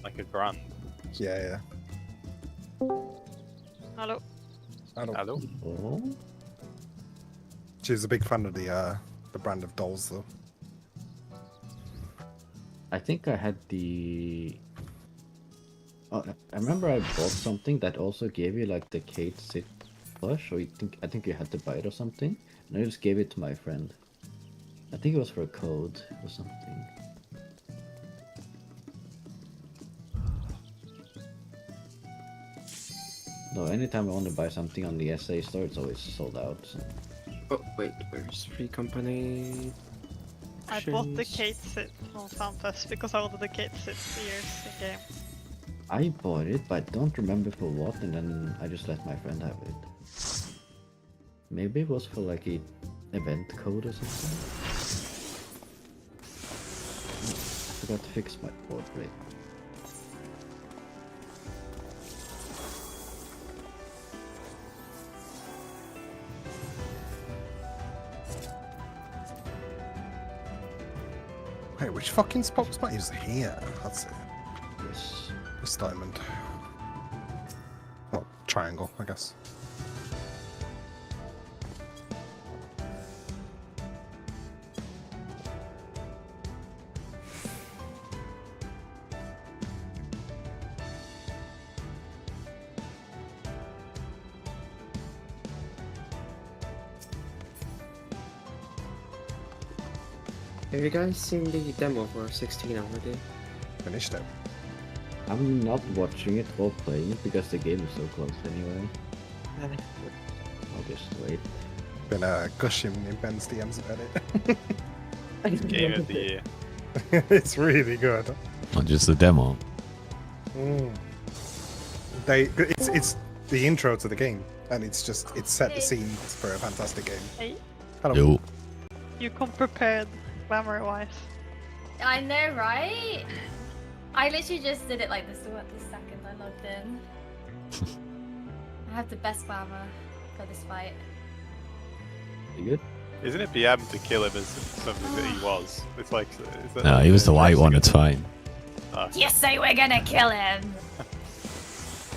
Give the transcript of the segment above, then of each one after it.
Like a grand. Yeah. Hello. Hello. Oh. She's a big fan of the brand of dolls, though. I think I had the. Oh, I remember I bought something that also gave you like the Kate Sit plush, or I think you had to buy it or something, and I just gave it to my friend. I think it was for a code or something. No, anytime I want to buy something on the SA store, it's always sold out. So. Oh wait, where's free company? I bought the Kate Sit on FanFest because I wanted the Kate Sit for years in game. I bought it, but I don't remember for what, and then I just let my friend have it. Maybe it was for like a event code or something. I forgot to fix my portrait. Wait, which fucking spot is here? That's it. Yes. This diamond. Well, triangle, I guess. Have you guys seen the demo for 16 already? Finished it. I'm not watching it or playing it because the game is so close anyway. I'll just wait. Been gushing in Ben's DMs about it. Game of the year. It's really good. Not just the demo. It's the intro to the game, and it's set the scene for a fantastic game. Hey, Hello. Yo. you come prepared, glamour-wise. I know, right? I literally just did it like this second I logged in. I have the best glamour for this fight. You good? Isn't it BM to kill him as something that he was? It's like. No, he was the white one, it's fine. You say we're gonna kill him!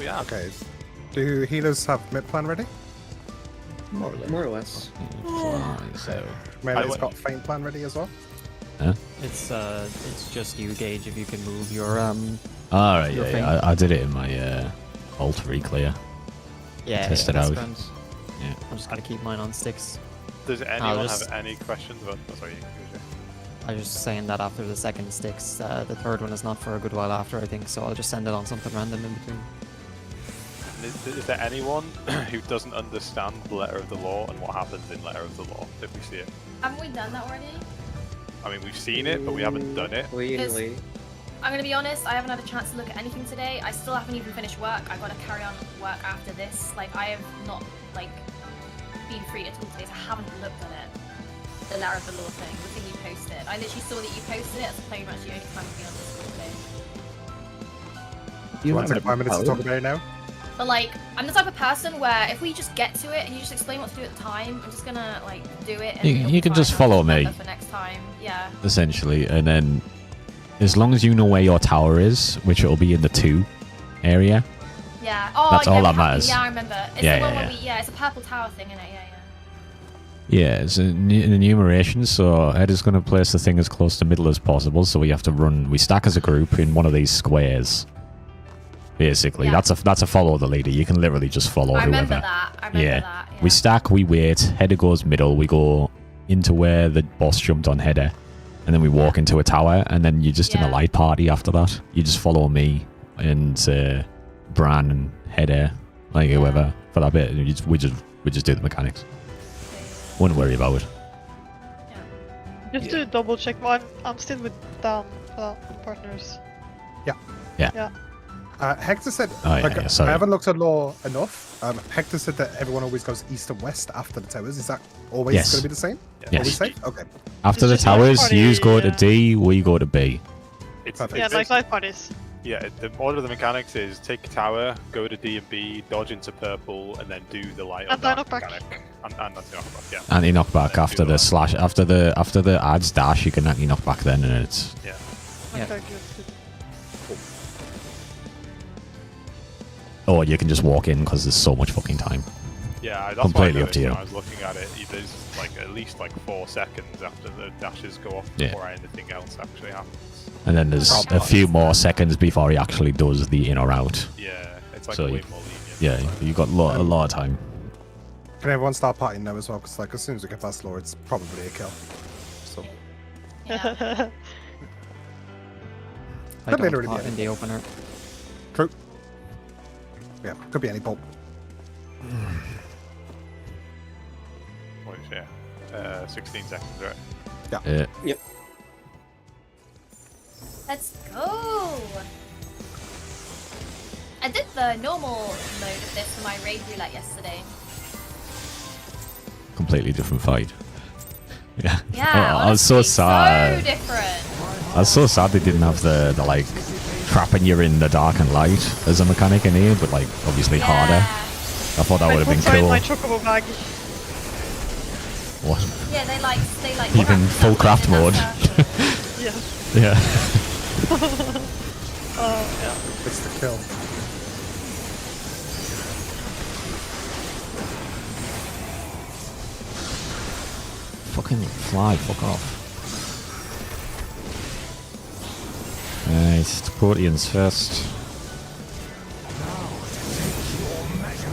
Yeah. Okay. Do healers have mid plan ready? More or less. So. Melee's got feint plan ready as well. Huh? It's just you gauge if you can move your Alright, your yeah, I did it in my alt re-clear. Yeah, Test it that's out. grand. Yeah. I'm just gonna keep mine on sticks. Does anyone just- have any questions about? Oh, sorry, you can do it. I was just saying that after the second sticks, the third one is not for a good while after, I think, so I'll just send it on something random in between. Is there anyone who doesn't understand the letter of the law and what happens in letter of the law if we see it? Haven't we done that already? I mean, we've seen it, but we haven't done it. Cleanly. I'm gonna be honest, I haven't had a chance to look at anything today. I still haven't even finished work. I gotta carry on work after this. Like, I have not, like, been free at all today, so I haven't looked at it. The letter of the law thing, the thing you posted. I literally saw that you posted it as pretty much the only time I've been on Discord today. You want to take 5 minutes to talk about it now? But like, I'm the type of person where if we just get to it and you just explain what to do at the time, I'm just gonna like do it. And You it'll be can fine. just I'll follow me. remember for next time. Yeah. Essentially, and then as long as you know where your tower is, which it'll be in the 2 area. Yeah. Oh, That's yeah, all we that have- matters. Yeah, I remember. It's Yeah, the one yeah, where we, yeah, it's a purple tower thing, isn't it? Yeah, Yeah, it's an enumeration, so Ed is going to place the thing as close to middle as possible, so we have to we stack as a group in one of these squares. Basically, Yeah. that's a follow the leader. You can literally just follow I remember whoever. that. I remember that. Yeah. We stack, we wait, header goes middle, we go into where the boss jumped on header, and then we walk into a tower, and then you're just in a Yeah. light party after that. You just follow me and Bran and header, like whoever, for that bit. And we just do the mechanics. Wouldn't worry about it. Just to double check, I'm still with partners. Hector said, Oh, yeah, like, yeah, sorry. I haven't looked at law enough. Hector said that everyone always goes east and west after the towers. Is that always Yes. going to be the same? Yes. Always safe? Okay. After the It's just like towers, party, you go to yeah. D, we go to B. It's, Perfect. Yeah, it's like light parties. Yeah, the order of the mechanics is take tower, go to D and B, dodge into purple, and then do the light or And dark knockback. mechanic. And anti-knockback, yeah. Anti-knockback Yeah, after do the that. slash, after the adds dash, you can anti-knock back then, and it's... Yeah. Yeah. Okay, good. Or you can just walk in, because there's so much fucking time. Yeah, that's Completely what I up to you. When I was looking at it, there's like at least like 4 seconds after the dashes go off Yeah. before anything else actually happens. And then there's a few more seconds before he actually does the in or out. Yeah, it's like So way you- more lenient. Yeah, you got a lot of time. Can everyone start partying now as well? Because like as soon as we get past law, it's probably a kill. So Yeah. I Could don't literally be pot in the opener. true. Yeah, could be any pulp. What is it? 16 seconds, right? Let's go! I did the normal mode of this for my raid roulette yesterday. Completely different fight. Yeah. Yeah, I was so honestly, sad. So different. I was so sad they didn't have the like trapping you in the dark and light as a mechanic in here, but like obviously harder. I thought that would have been Inside cool. my chocobo bag. What? Yeah, they like Even craft full stuff craft in that mode. stuff. Yeah. Yeah. Oh, yeah. It's the kill. Fucking fly, fuck off. Right, Proteans first.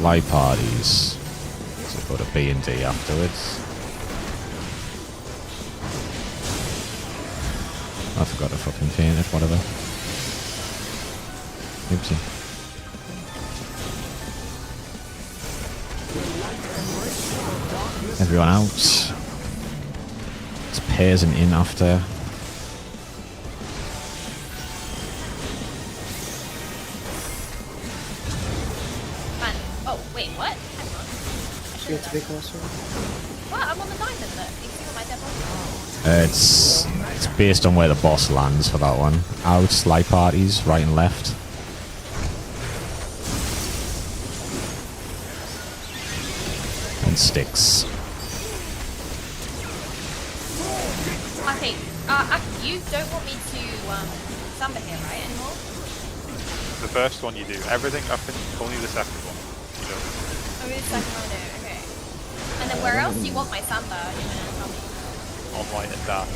Light parties. So go to B and D afterwards. I forgot to fucking paint it, whatever. Oopsie. Everyone out. It's pairs and in after. Man, oh wait, what? Hang on. I You should've have to be done- closer. What? I'm on the diamond look. You can see what my dead body It's based on where the boss lands for that one. Out, light parties, right and left. And sticks. Okay, you don't want me to samba here, right, anymore? The first one you do. Everything up and only the second one. You don't. Oh, really? Second one I do, okay. And then where else do you want my samba? You wanna tell me? On light and dark.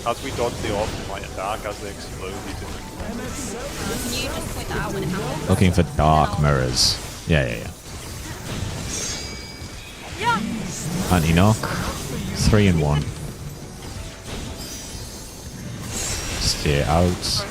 As we dodge the orbs in light and dark, as they explode, you do. Can you just point that out when it happens? Looking for dark mirrors. Yeah. Yeah! Anti-knock. 3 and 1. Stay out.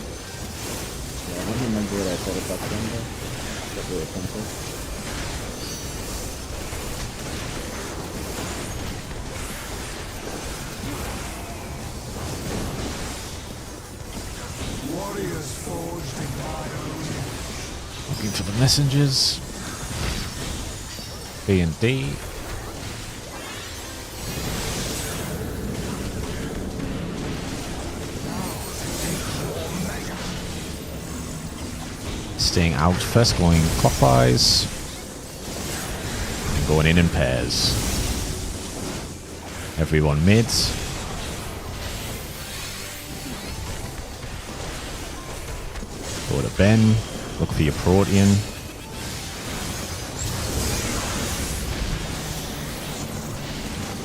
Yeah, I don't remember what I said about them though. But they were simple. Looking for the messengers. B and D. Staying out first, going clockwise. And going in pairs. Everyone mid. Go to Ben. Look for your Protean.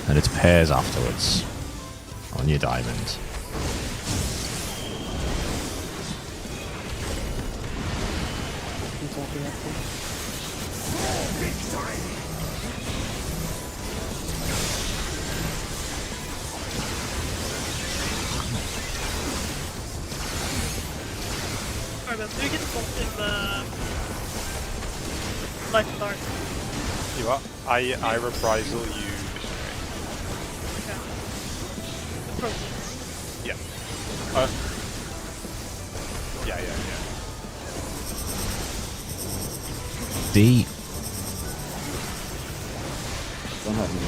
And it's pairs afterwards. On your diamond. Sorry, but do you get both in the light and dark? You what? I reprisal, you missionary. Okay. The proteins. Yeah. Yeah. D. Don't have me.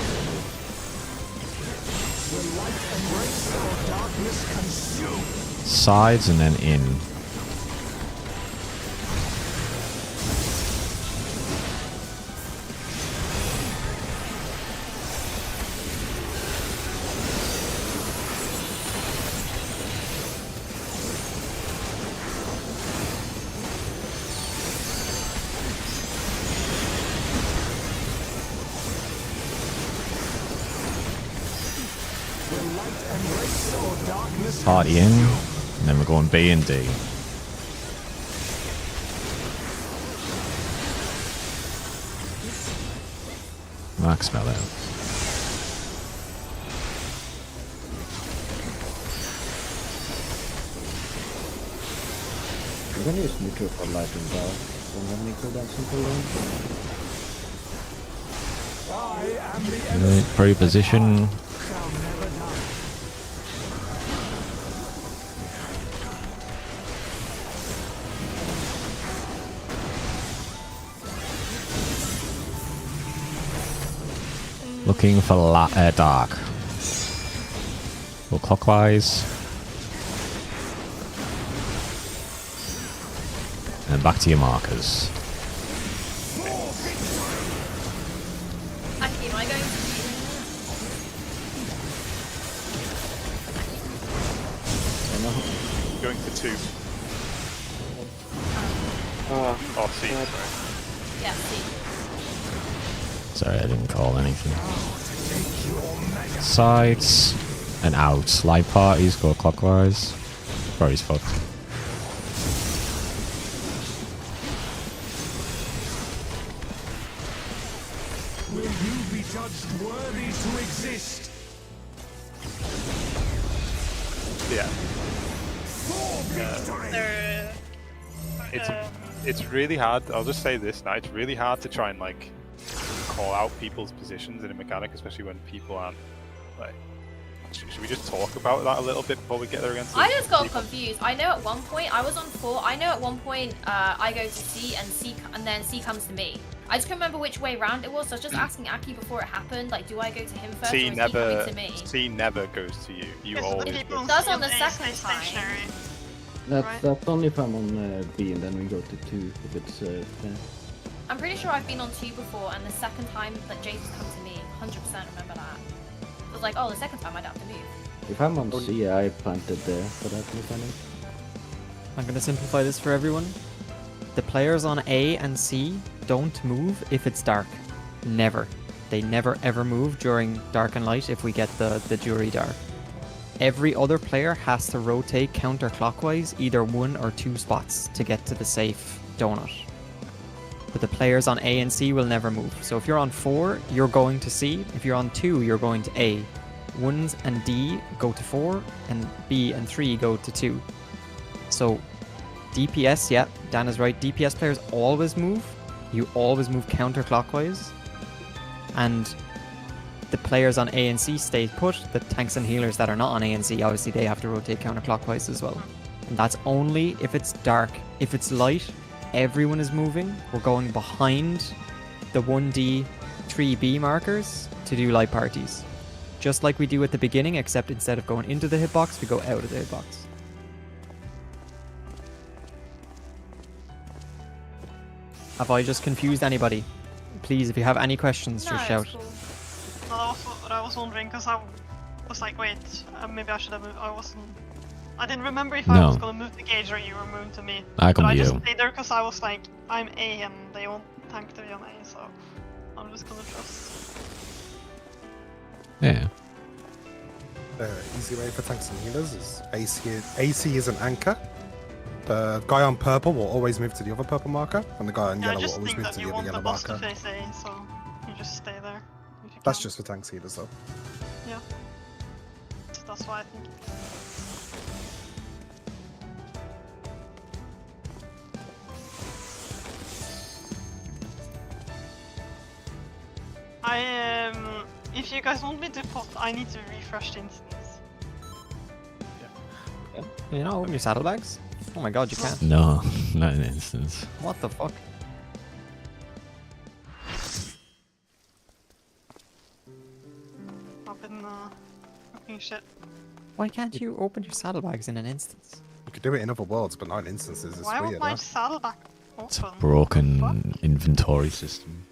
Sides and then in. Party in, and then we're going B and D. Max spell out. I'm gonna use neutral for light and dark. Don't have any cooldowns until then. Right, pre-position. Looking for dark. Go clockwise. And back to your markers. Actually, am I going to Going for 2. Oh, C, sorry. Yeah, see. Sorry, I didn't call anything. Sides and out. Light parties go clockwise. Probably fucked. Will you be judged worthy to exist? Yeah. They're... It's really hard. I'll just say this now. It's really hard to try and like call out people's positions in a mechanic, especially when people aren't like. Should we just talk about that a little bit before we get there against? I just got confused. I know at one point I was on 4. I know at one point I go to C and then C comes to me. I just can't remember which way round it was. So I was just asking Aki before it happened. Like, do I go to him first or is he coming to me? C never goes to you. You always. It does on the second time. That's only if I'm on B and then we go to 2 if it's fair. I'm pretty sure I've been on 2 before, and the second time that Jason's come to me, 100% remember that. It was like, oh, the second time I'd have to move. If I'm on C, I planted there for that mechanic. I'm gonna simplify this for everyone. The players on A and C don't move if it's dark. Never. They never ever move during dark and light if we get the jury dark. Every other player has to rotate counterclockwise either 1 or 2 spots to get to the safe donut. But the players on A and C will never move. So if you're on 4, you're going to C. If you're on 2, you're going to A. 1s and D go to 4, and B and 3 go to 2. So DPS, yeah, Dan is right. DPS players always move. You always move counterclockwise. And the players on A and C stay put. The tanks and healers that are not on A and C, obviously they have to rotate counterclockwise as well. And that's only if it's dark. If it's light, everyone is moving. We're going behind the 1D, 3B markers to do light parties. Just like we do at the beginning, except instead of going into the hitbox, we go out of the hitbox. Have I just confused anybody? Please, if you have any questions, just shout. Cool. No, that was what I was wondering, because I was like, wait, maybe I should have moved. I didn't remember if I was gonna move the gauge or you were moving to me. I come but to I you. just stayed there because I was like, I'm A and they want tank to be on A, so I'm just gonna trust. Yeah. The easy way for tanks and healers is AC is an anchor. The guy on purple will always move to the other purple marker, and the guy on yellow will always move to the other yellow marker. I just think that you want the boss to face A, so you just stay there. If you That's can. just for tanks healers though. Yeah. So that's why I think. If you guys want me to put, I need to refresh the instance. You know, open your saddlebags? Oh my god, you can't. No, not an instance. What the fuck? I've been fucking shit. Why can't you open your saddlebags in an instance? You could do it in other worlds, but not in instances. It's Why weird, won't my huh? saddleback It's a open? broken inventory system.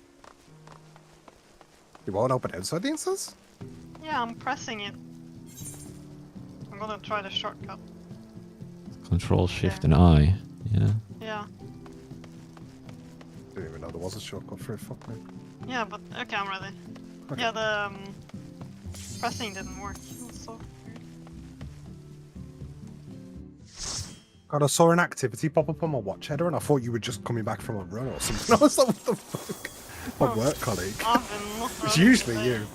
You won't open outside the instance? Yeah, I'm pressing it. I'm gonna try the shortcut. Control Shift and I. Yeah. Yeah. Didn't even know there was a shortcut for it. Fuck me. Yeah, but okay, I'm ready. Okay. Yeah, the pressing didn't work. It was so weird. God, I saw an activity pop up on my watch header and I thought you were just coming back from a run or something. I was like, what the fuck? My work colleague. I've been not It's running usually today. you.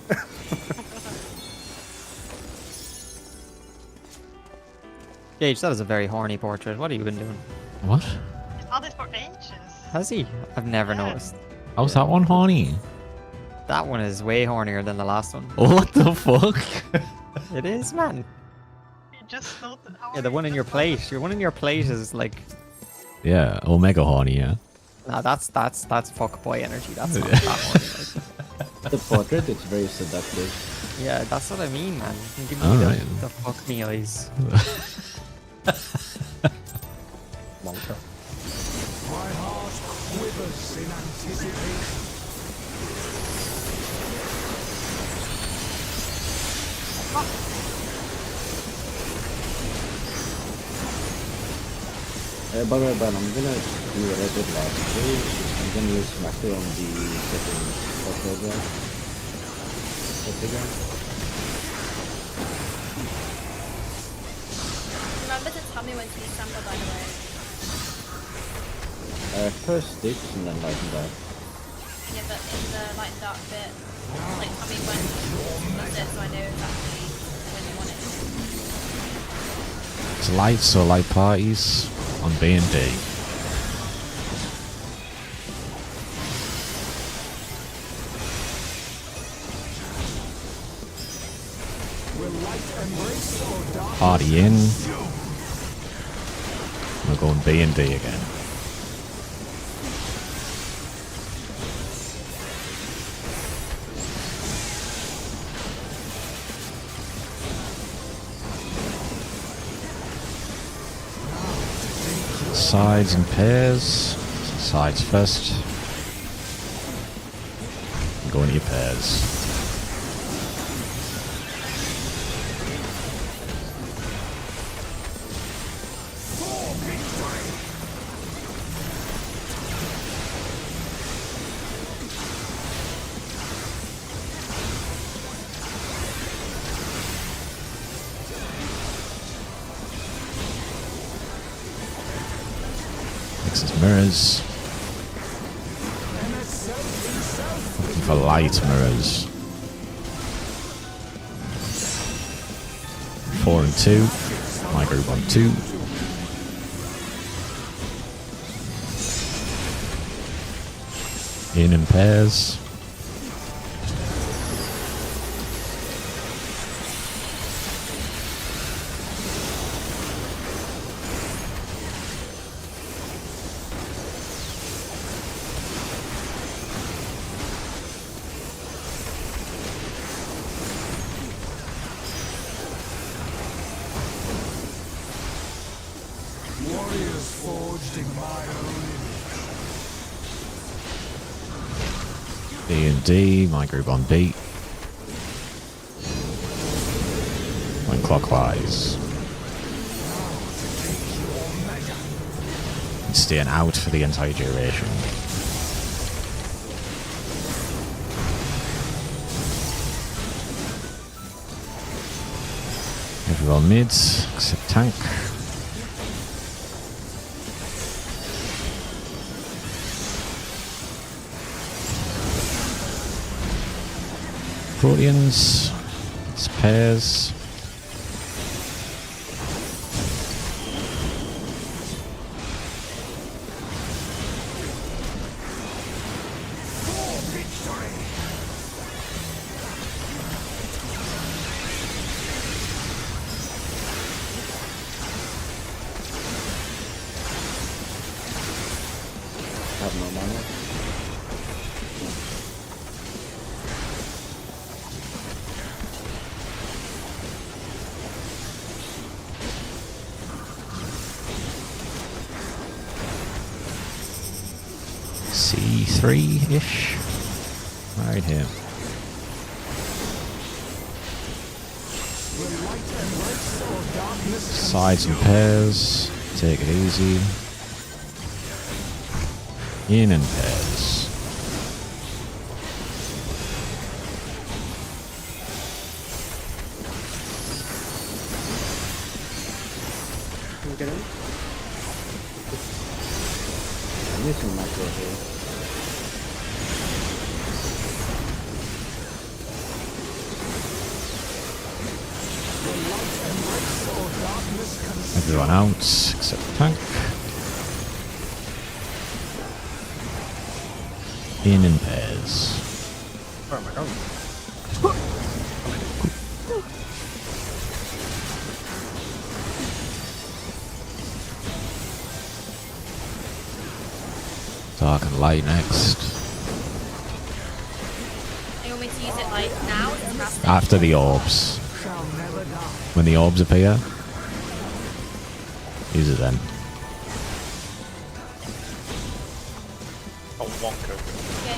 Gage, that is a very horny portrait. What have you been doing? What? He's had it for ages. Has he? I've never Yeah. noticed. How's that one horny? That one is way hornier than the last one. What the fuck? It is, man. You just noted how Yeah, the one in your plate. Your one in your plate is like, Yeah, Omega horny, yeah. nah, that's fuckboy energy. That's not that horny. Like, The portrait, it's very seductive. yeah, that's what I mean, man. You can give me Alright. the fuck me eyes. Monka. My heart quivers in anticipation. By the way, Ben, I'm gonna do what I did last week. I'm gonna use macro on the second program. Remember to tell me when to use sample, by the way. First sticks and then light and dark. Yeah, but in the light and dark bit, like tell me when to use it so I know exactly when you want it. It's light, so light parties on B&D. Will light embrace or dark? Party in. We're going B&D again. Sides and pairs. Sides first. Go into your pairs. Next is mirrors. Looking for light mirrors. 4 and 2. My group on 2. In pairs. Warriors forged in my own B and D, my group on B. Going clockwise. And staying out for the entire duration. Everyone mids, except tank. Proteans, it's pairs. have no mana. C3-ish. Right here. Sides and pairs. Take it easy. In and pairs. Can you get in? I need some macro here. Everyone out except the tank. In and pairs. Where am I going? Dark and light next. You want me to use it like now? Is it casting? After the orbs. When the orbs appear, use it then. Oh, Wonka. Yeah.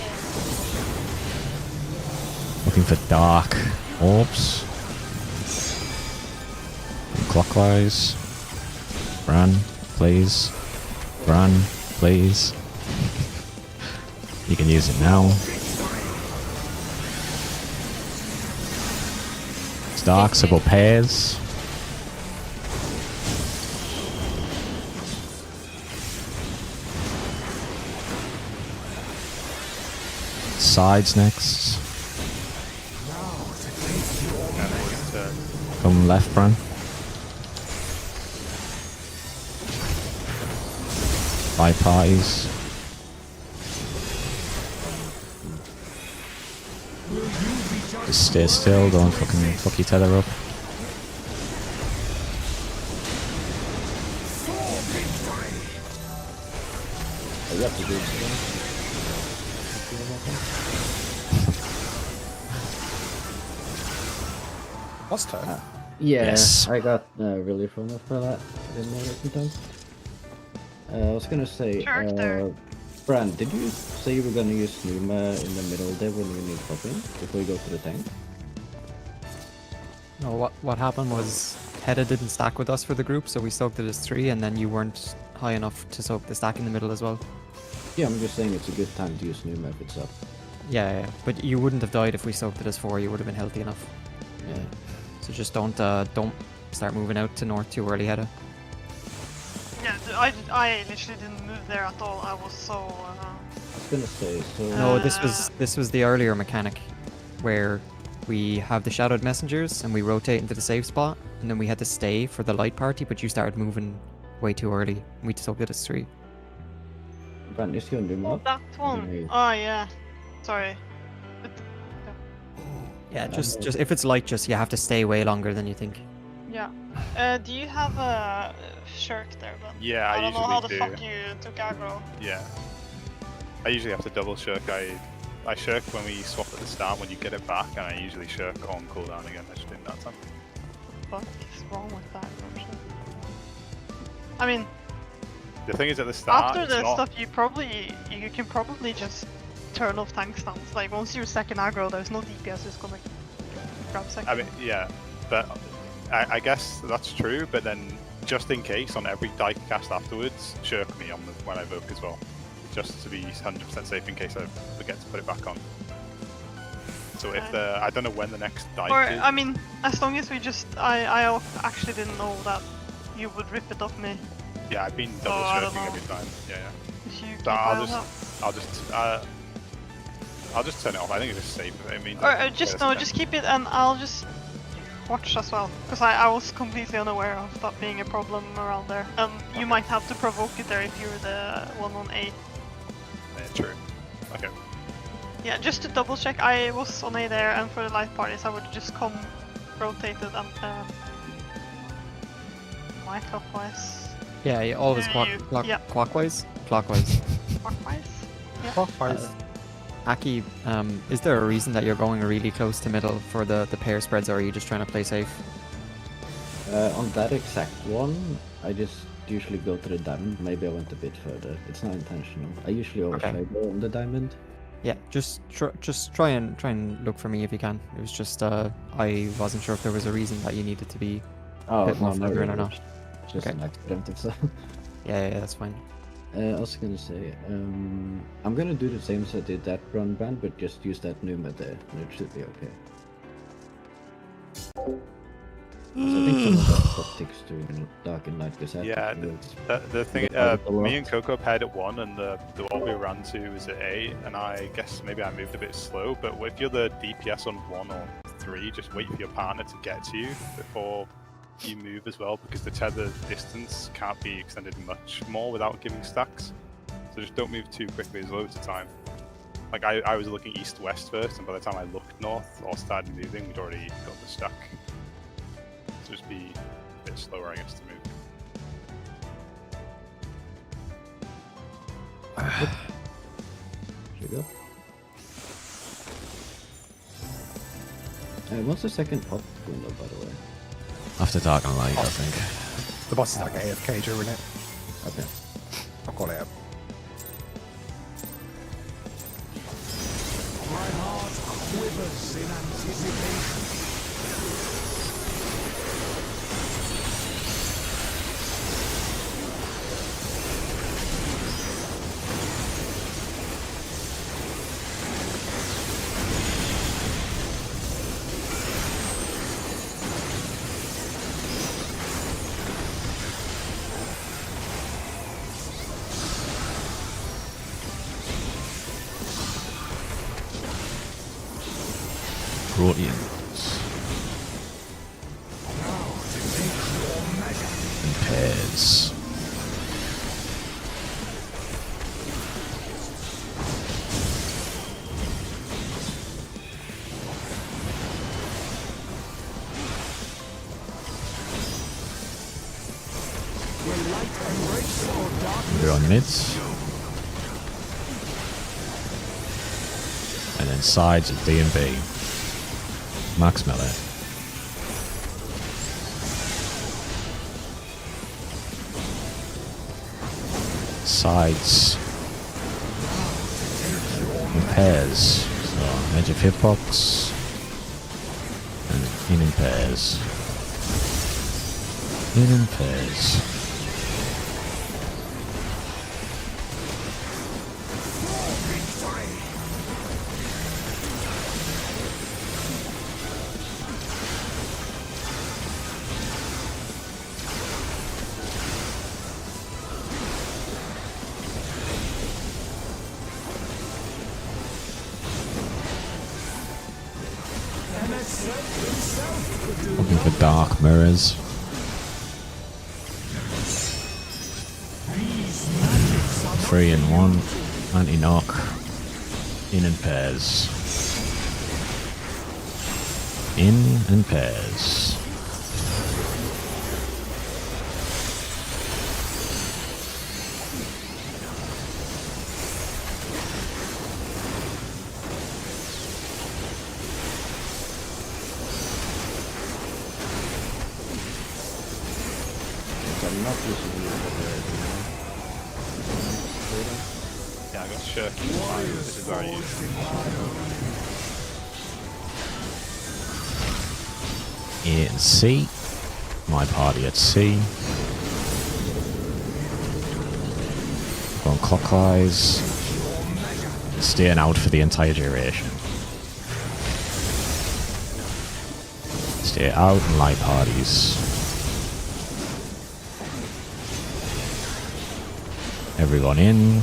Looking for dark orbs. Clockwise. Bran, please. Bran, please. You can use it now. It's dark, so go pairs. Sides next. Come left, Bran. By parties. Just stay still, don't fucking fuck your tether up. Oh, you have to do this again. What's turn? Yeah, Yes. I got relief from it for that. I didn't know that sometimes. I was gonna say, Character. Bran, did you say you were gonna use Numa in the middle there when you need popping before you go to the tank? No, what happened was Hedda didn't stack with us for the group, so we soaked it as 3, and then you weren't high enough to soak the stack in the middle as well. Yeah, I'm just saying it's a good time to use Numa if it's up. Yeah, but you wouldn't have died if we soaked it as 4. You would have been healthy enough. Yeah. So just don't start moving out to north too early, Hedda. Yeah, I literally didn't move there at all. I was so. I was gonna say, so... No, this was the earlier mechanic, where we have the shadowed messengers and we rotate into the safe spot, and then we had to stay for the light party, but you started moving way too early. And we soaked it as 3. Bran, is your Numa Oh, up? that one. Okay. Oh yeah. Sorry. Yeah, just if it's light, just you have to stay way longer than you think. Yeah. Do you have a shirk there, Ben? Yeah, I don't know how the usually fuck do. you took aggro. Yeah. I usually have to double shirk. I shirk when we swap at the start when you get it back, and I usually shirk on cooldown again. I just didn't that time. What the fuck is wrong with that? I mean, The thing is at the start, after it's the not... stuff, you can probably just turn off tank stance. Like once you're second aggro, there's no DPS who's gonna grab second. I mean, yeah, but I guess that's true. But then, just in case, on every die cast afterwards, shirk me on when I evoke as well, just to be 100% safe in case I forget to put it back on. So if I don't know when the next die Or is. I mean, as long as we just, I actually didn't know that you would rip it off me. Yeah, I've been double I don't shirking know. every time. Yeah, yeah. If you keep So eye on that. I'll just turn it off. I think it's just safe. I mean, Or just keep it, and I'll just watch as well, because I was completely unaware of that being a problem around there. You might have to provoke it there if you're the one on A. Yeah, true. Okay. Yeah, just to double check, I was on A there, and for the light parties, I would just come rotated and clockwise. Yeah, you always Yeah, clockwise. yeah. Clockwise. Clockwise. Clockwise. Aki, is there a reason that you're going really close to middle for the pair spreads, or are you just trying to play safe? On that exact one, I just usually go to the diamond. Maybe I went a bit further. It's not intentional. I usually always try to go on the diamond. Yeah, just try and look for me if you can. It was just I wasn't sure if there was a reason that you needed to be a bit more further in or not. Just an accident if so. Yeah, that's fine. I was gonna say, I'm gonna do the same as I did that run band, but just use that Numa there, and it should be okay. So I think some of that stuff takes to dark and light, because yeah, the thing, me and Coco paired at 1, and the one we ran to was at 8, and I guess maybe I moved a bit slow, but if you're the DPS on 1 or 3, just wait for your partner to get to you before you move as well, because the tether distance can't be extended much more without giving stacks. So just don't move too quickly, there's loads of time. Like I was looking east-west first, and by the time I looked north or started moving, we'd already got the stack. So just be a bit slower, I guess, to move. Here we go. What's the second pop window, by the way? After dark and light, I think. The boss is like AFK during it. Okay. I've got it up. My heart quivers in anticipation. Proteans. In pairs. We're on mids. And then sides of D and B. Max melee. Sides in pairs. So edge of hitbox and in pairs. In pairs. Looking for dark mirrors. Three and one. Anti-knock. In pairs. In pairs. Yeah, I got shirky. This is where I use A and C. My party at C. Going clockwise. Staying out for the entire duration. Stay out and light parties. Everyone in.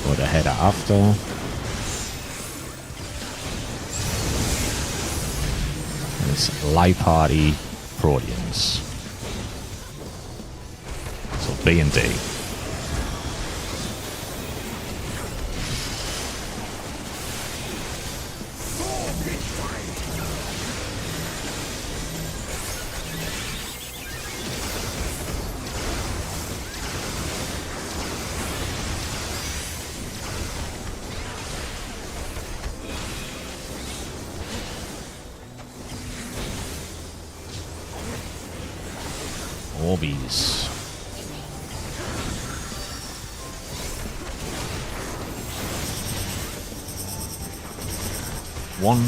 Or the header after. And it's light party Proteans. So B and D. Orbeez. One.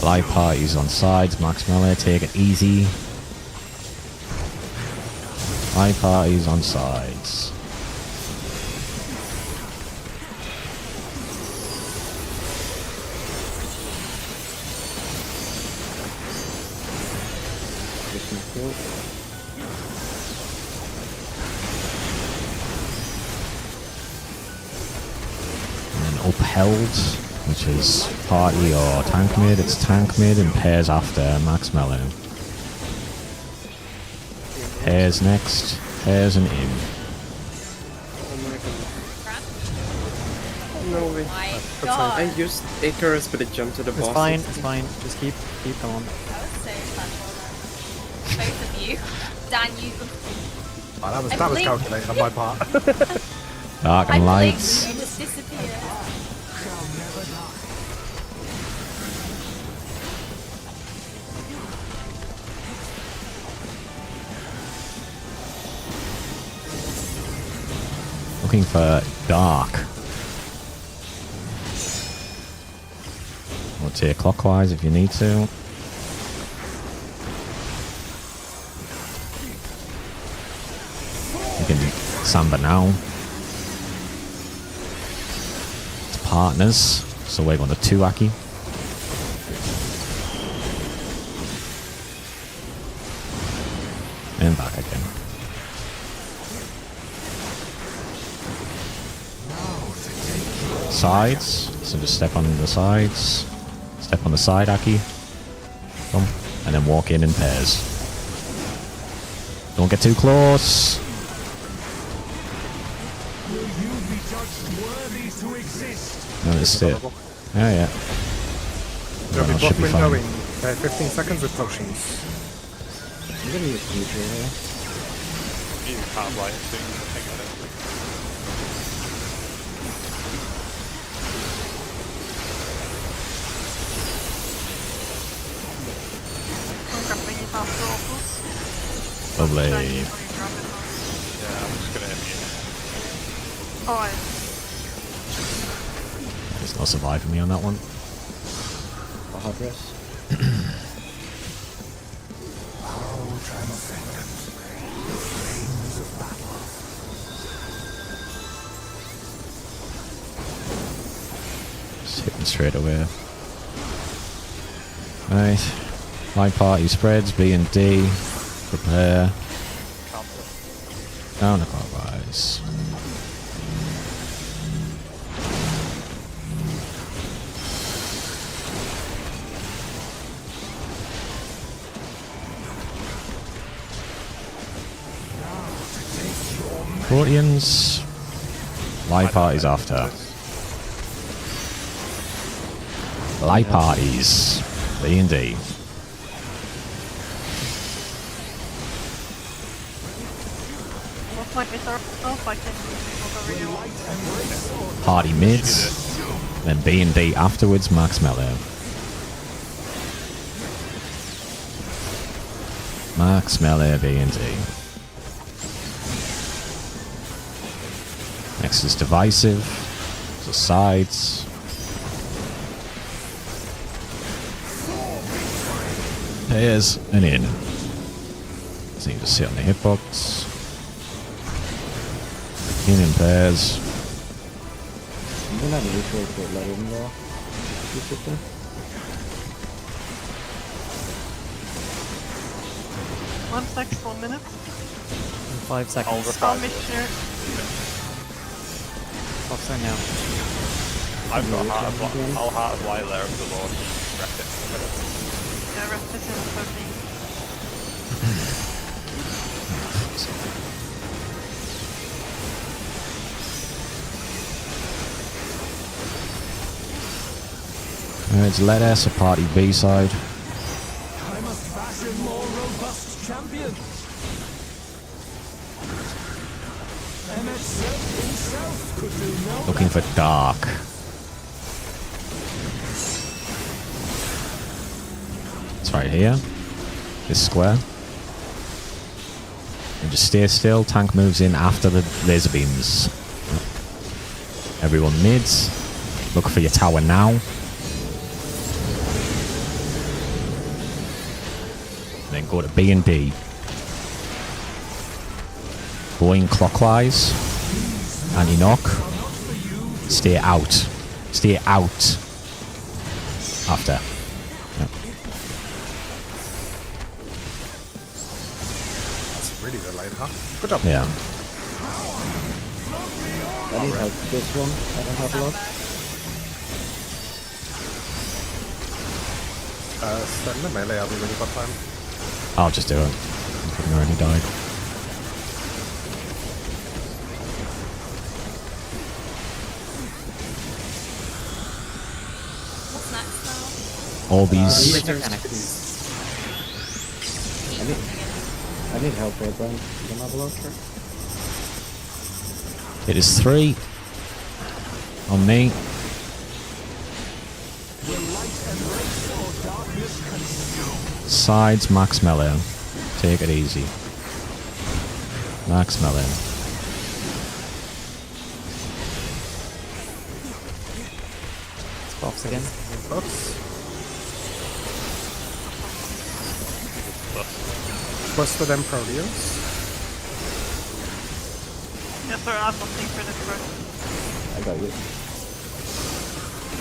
Live parties on sides. Max Melee, take it easy. Live parties on sides. Upheld, which is party or tank mid. It's tank mid and pairs after Max Mellow. Pairs next, pairs and in. No way. My God. I used Icarus, but it jumped to the boss. It's fine, it's fine. Just keep going. That was so fun. Both of you. Dan, you. Oh, that was I blinked. calculated on my part. Dark I and blinked, lights. you just disappeared. Looking for dark. Rotate clockwise if you need to. You can do Samba now. It's partners, so we're going to 2 Aki. And back again. Sides, so just step on the sides. Step on the side, Aki. Boom. And then walk in pairs. Don't get too close. Will you be judged worthy to exist? No, it's it. Yeah, yeah. There'll be That bot should be window fine. in 15 seconds with potions. I'm gonna use neutral here. You can't light things, I think. I'm grabbing it after Opus. Lovely. Then you grab it now. Yeah, I'm just gonna hit Oh, I... There's no surviving me on that one. A hot dress. Just hitting straight away. Right. My party spreads, B and D. Prepare. Counterclockwise. Proteans. Live parties after. Live parties. B and D. What might be off, I can do whatever you want. Party mids. Then B and D afterwards, Max Mellow. Max Mellow, B and D. Next is divisive. So sides. Pairs and in. So you just sit on the hitbox. In pairs. I'm gonna have neutral to let him go. You sit there. 1 sec, 1 minute. 5 seconds. Spell Missioner. Box in now. I've got I'll heart of light there of the Lord. Wreck it. Yeah, rest is in 13. Alright, let us a party B side. I must fashion more robust champions. MX himself could do no Looking for dark. right here. This square. And just stay still. Tank moves in after the laser beams. Everyone mids. Look for your tower now. And then go to B and D. Going clockwise. Anti-knock. Stay out. Stay out. After. Yep. That's really delayed, huh? Good job. Yeah. I need help with this one. I don't have a lot. Send the melee, I'll be really got time. I'll just do it. I already died. What's next now? All these. I need help here, Brian. You don't have a lot? It is 3. On me. Sides, max melee. Take it easy. Max melee. Buffs again. Buffs. Plus for them Proteans. Yes, sir, I have something for this first. I got you.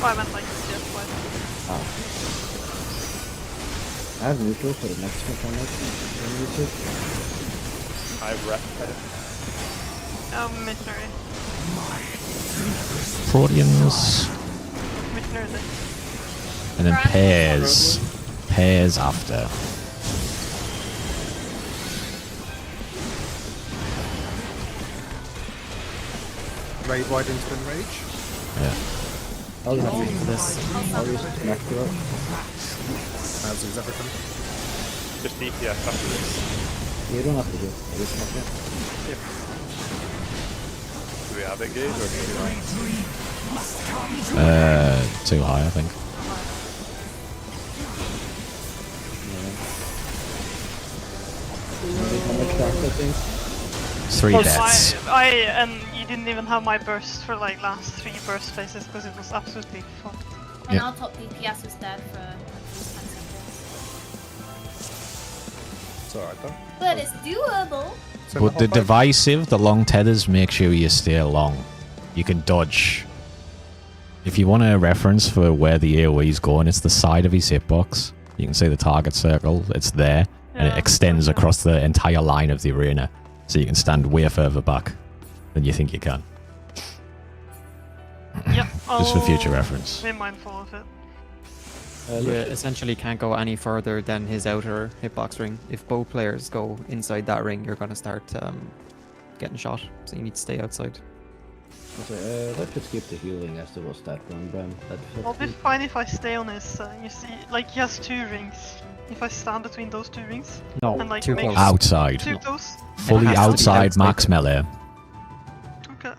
Oh, I meant like just what? Ah. I have neutral for the next mechanic. I rep. Missionary. Proteans. Missionary then. And then pairs. Pairs after. Raid wide into enrage. Yeah. I'll have Wait for this. I'll use Macula. As is everything. Just DPS after this. You don't have to do it. I just have it. Do we have it, Gage, or Too high, I think. How much damage, I think? 3 deaths. And you didn't even have my burst for like last 3 burst phases because it was absolutely fucked. And Yep. our top DPS was dead for like 10 seconds. It's alright though. But it's doable. So But the hot bike- divisive, the long tethers, make sure you stay long. You can dodge. If you want a reference for where the AoE is going, it's the side of his hitbox. You can see the target circle. It's there. And it Yeah, extends okay. across the entire line of the arena. So you can stand way further back than you think you can. Yep, Just for future I'll reference. be mindful of it. You essentially can't go any further than his outer hitbox ring. If both players go inside that ring, you're going to start getting shot. So you need to stay outside. Okay, let's just keep the healing as there was that one, Bram. I'll be fine if I stay on his, you see, like he has 2 rings. If I stand between those 2 rings No, and like too make close. Outside. too close. Fully has to be outside, outside. max melee. Okay.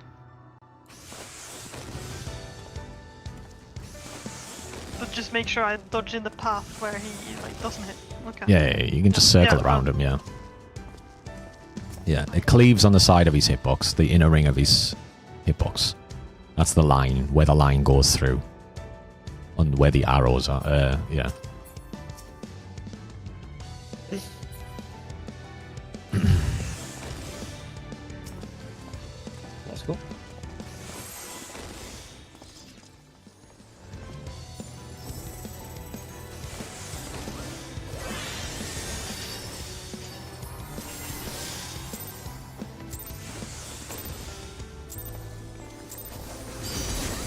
But just make sure I dodge in the path where he like doesn't hit. Okay. Yeah, you can just circle Yeah. around him, yeah. Yeah, it cleaves on the side of his hitbox, the inner ring of his hitbox. That's the line, where the line goes through. And where the arrows are, yeah. Let's go.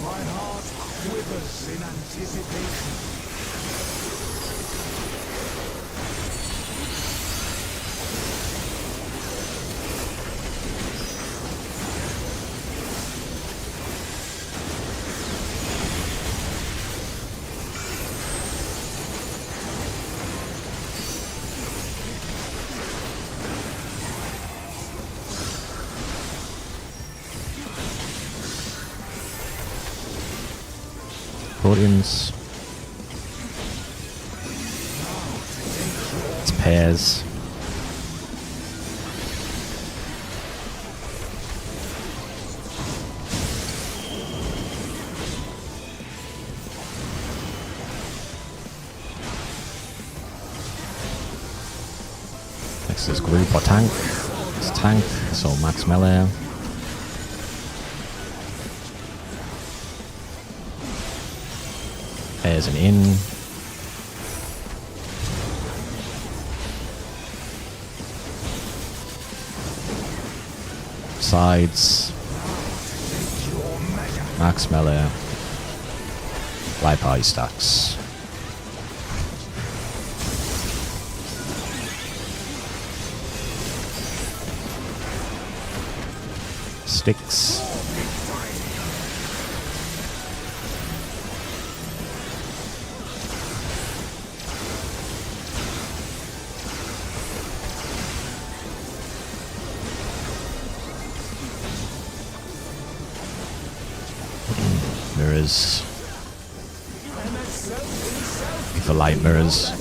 My heart quivers in anticipation. Proteans. pairs. Next is group or tank. It's tank, so max melee. Pairs and in. Sides. Max melee. Light party stacks. Sticks. Mirrors. For light mirrors.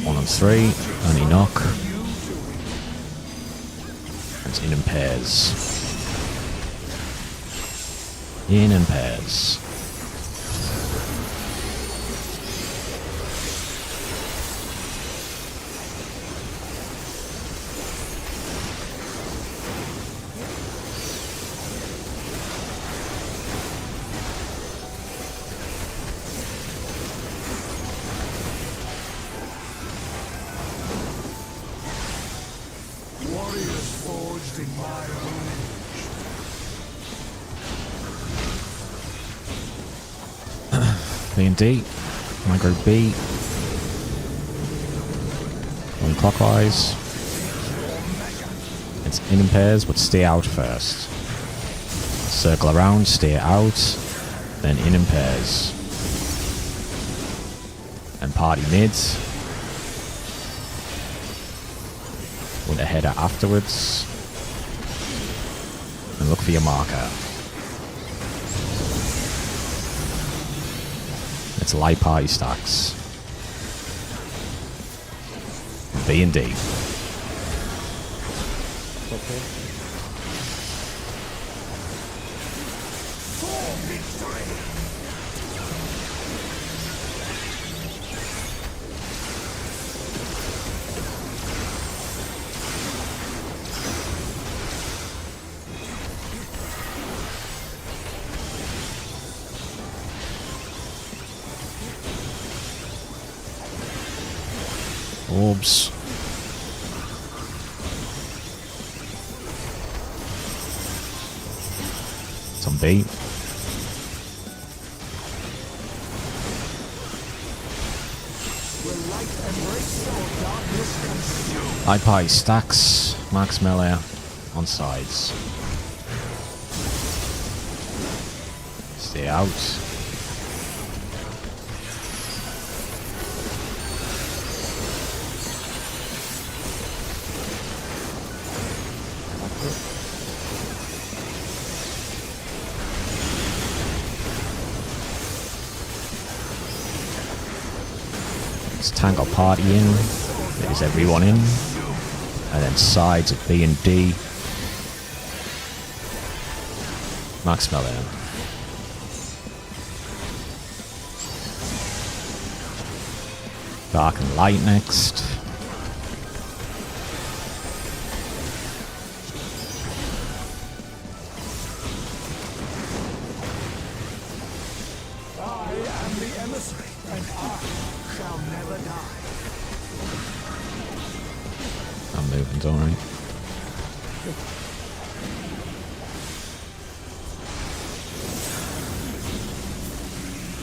1 and 3, only knock. It's in pairs. In pairs. B and D. My group B. Going clockwise. It's in pairs, but stay out first. Circle around, stay out, then in pairs. And party mids. With a header afterwards. And look for your marker. It's light party stacks. B and D. Okay. Orbs. Some B. Light party stacks, max melee on sides. Stay out. Tank or party in. Is everyone in? And then sides of B and D. Max melee. Dark and light next. I am the emissary, and I shall never die. I'm moving, don't worry.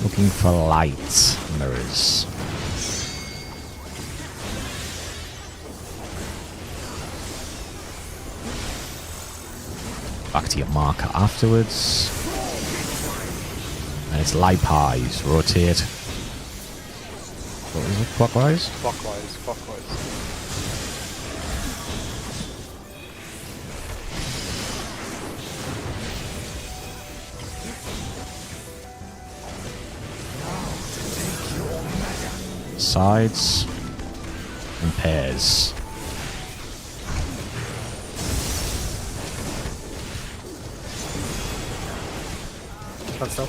Looking for light mirrors. Back to your marker afterwards. And it's light pies. Rotate. What is it? Clockwise? Clockwise, clockwise. Sides. And pairs. That's up.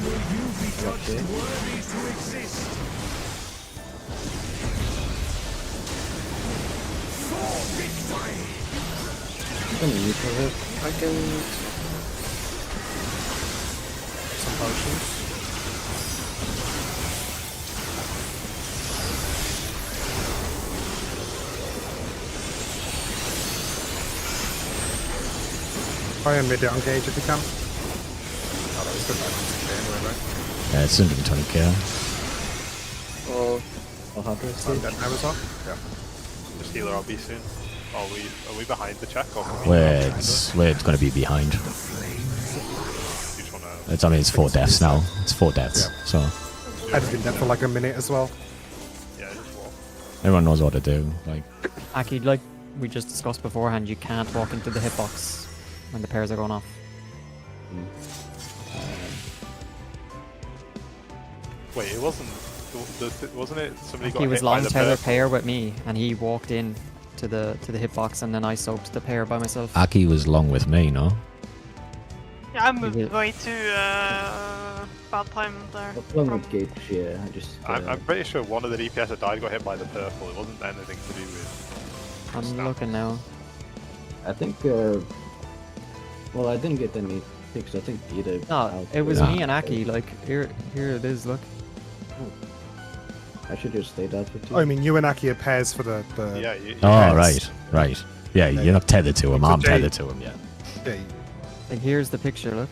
Will you be judged worthy to exist? For victory! I can. Some potions. Try and mid it on gauge if you can. Oh, that was good. Anyway, right? Yeah, it's 120k. Oh, I'm dead now as well. Yeah. Just healer, I'll be soon. Are we behind the check or? We're gonna be behind. You just wanna... I mean, it's 4 deaths now. It's 4 deaths. Yeah. So I've been dead for like a minute as well. Yeah, just walk. everyone knows what to do. Like, Aki, like we just discussed beforehand, you can't walk into the hitbox when the pairs are going off. Wait, it wasn't. Wasn't it somebody got He was hit by long the tether purple? pair with me, and he walked in to the hitbox, and then I soaked the pair by myself. Aki was long with me, no? Yeah, I moved did. way too bad time there. What's wrong with Gage? Yeah, I just. I'm pretty sure one of the DPS that died got hit by the purple. It wasn't anything to do with. I'm Snap. looking now. I think. Well, I didn't get any picks. I think either. No, it was me and Aki. Like here it is. Look. I should just stay that with you. Oh, I mean, you and Aki are pairs for the. Yeah. You Oh, Yes. right. Yeah, you're not tethered to him. So I'm Jay- tethered to him, yeah. Yeah, Like here's the picture. Look.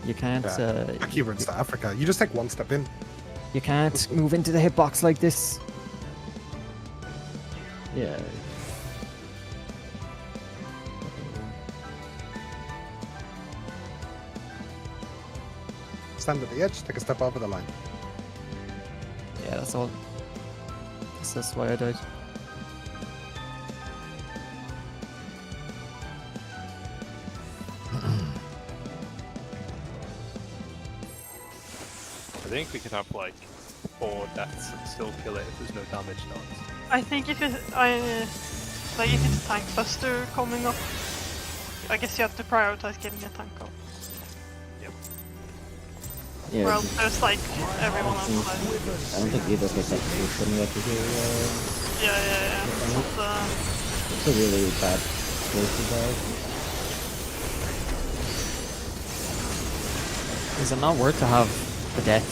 You can't. Aki runs to Africa. You just take one step in. You can't move into the hitbox like this. Yeah. Stand at the edge, take a step over the line. Yeah, that's all. That's why I died. I think we could have like 4 deaths and still kill it if there's no damage done. I think if it's a tank buster coming up, I guess you have to prioritize getting a tank up. Yeah. Or else there's like everyone else dies. I don't think either of us have to something like to do. Yeah. But, It's a really bad place to die. Is it not worth to have the death?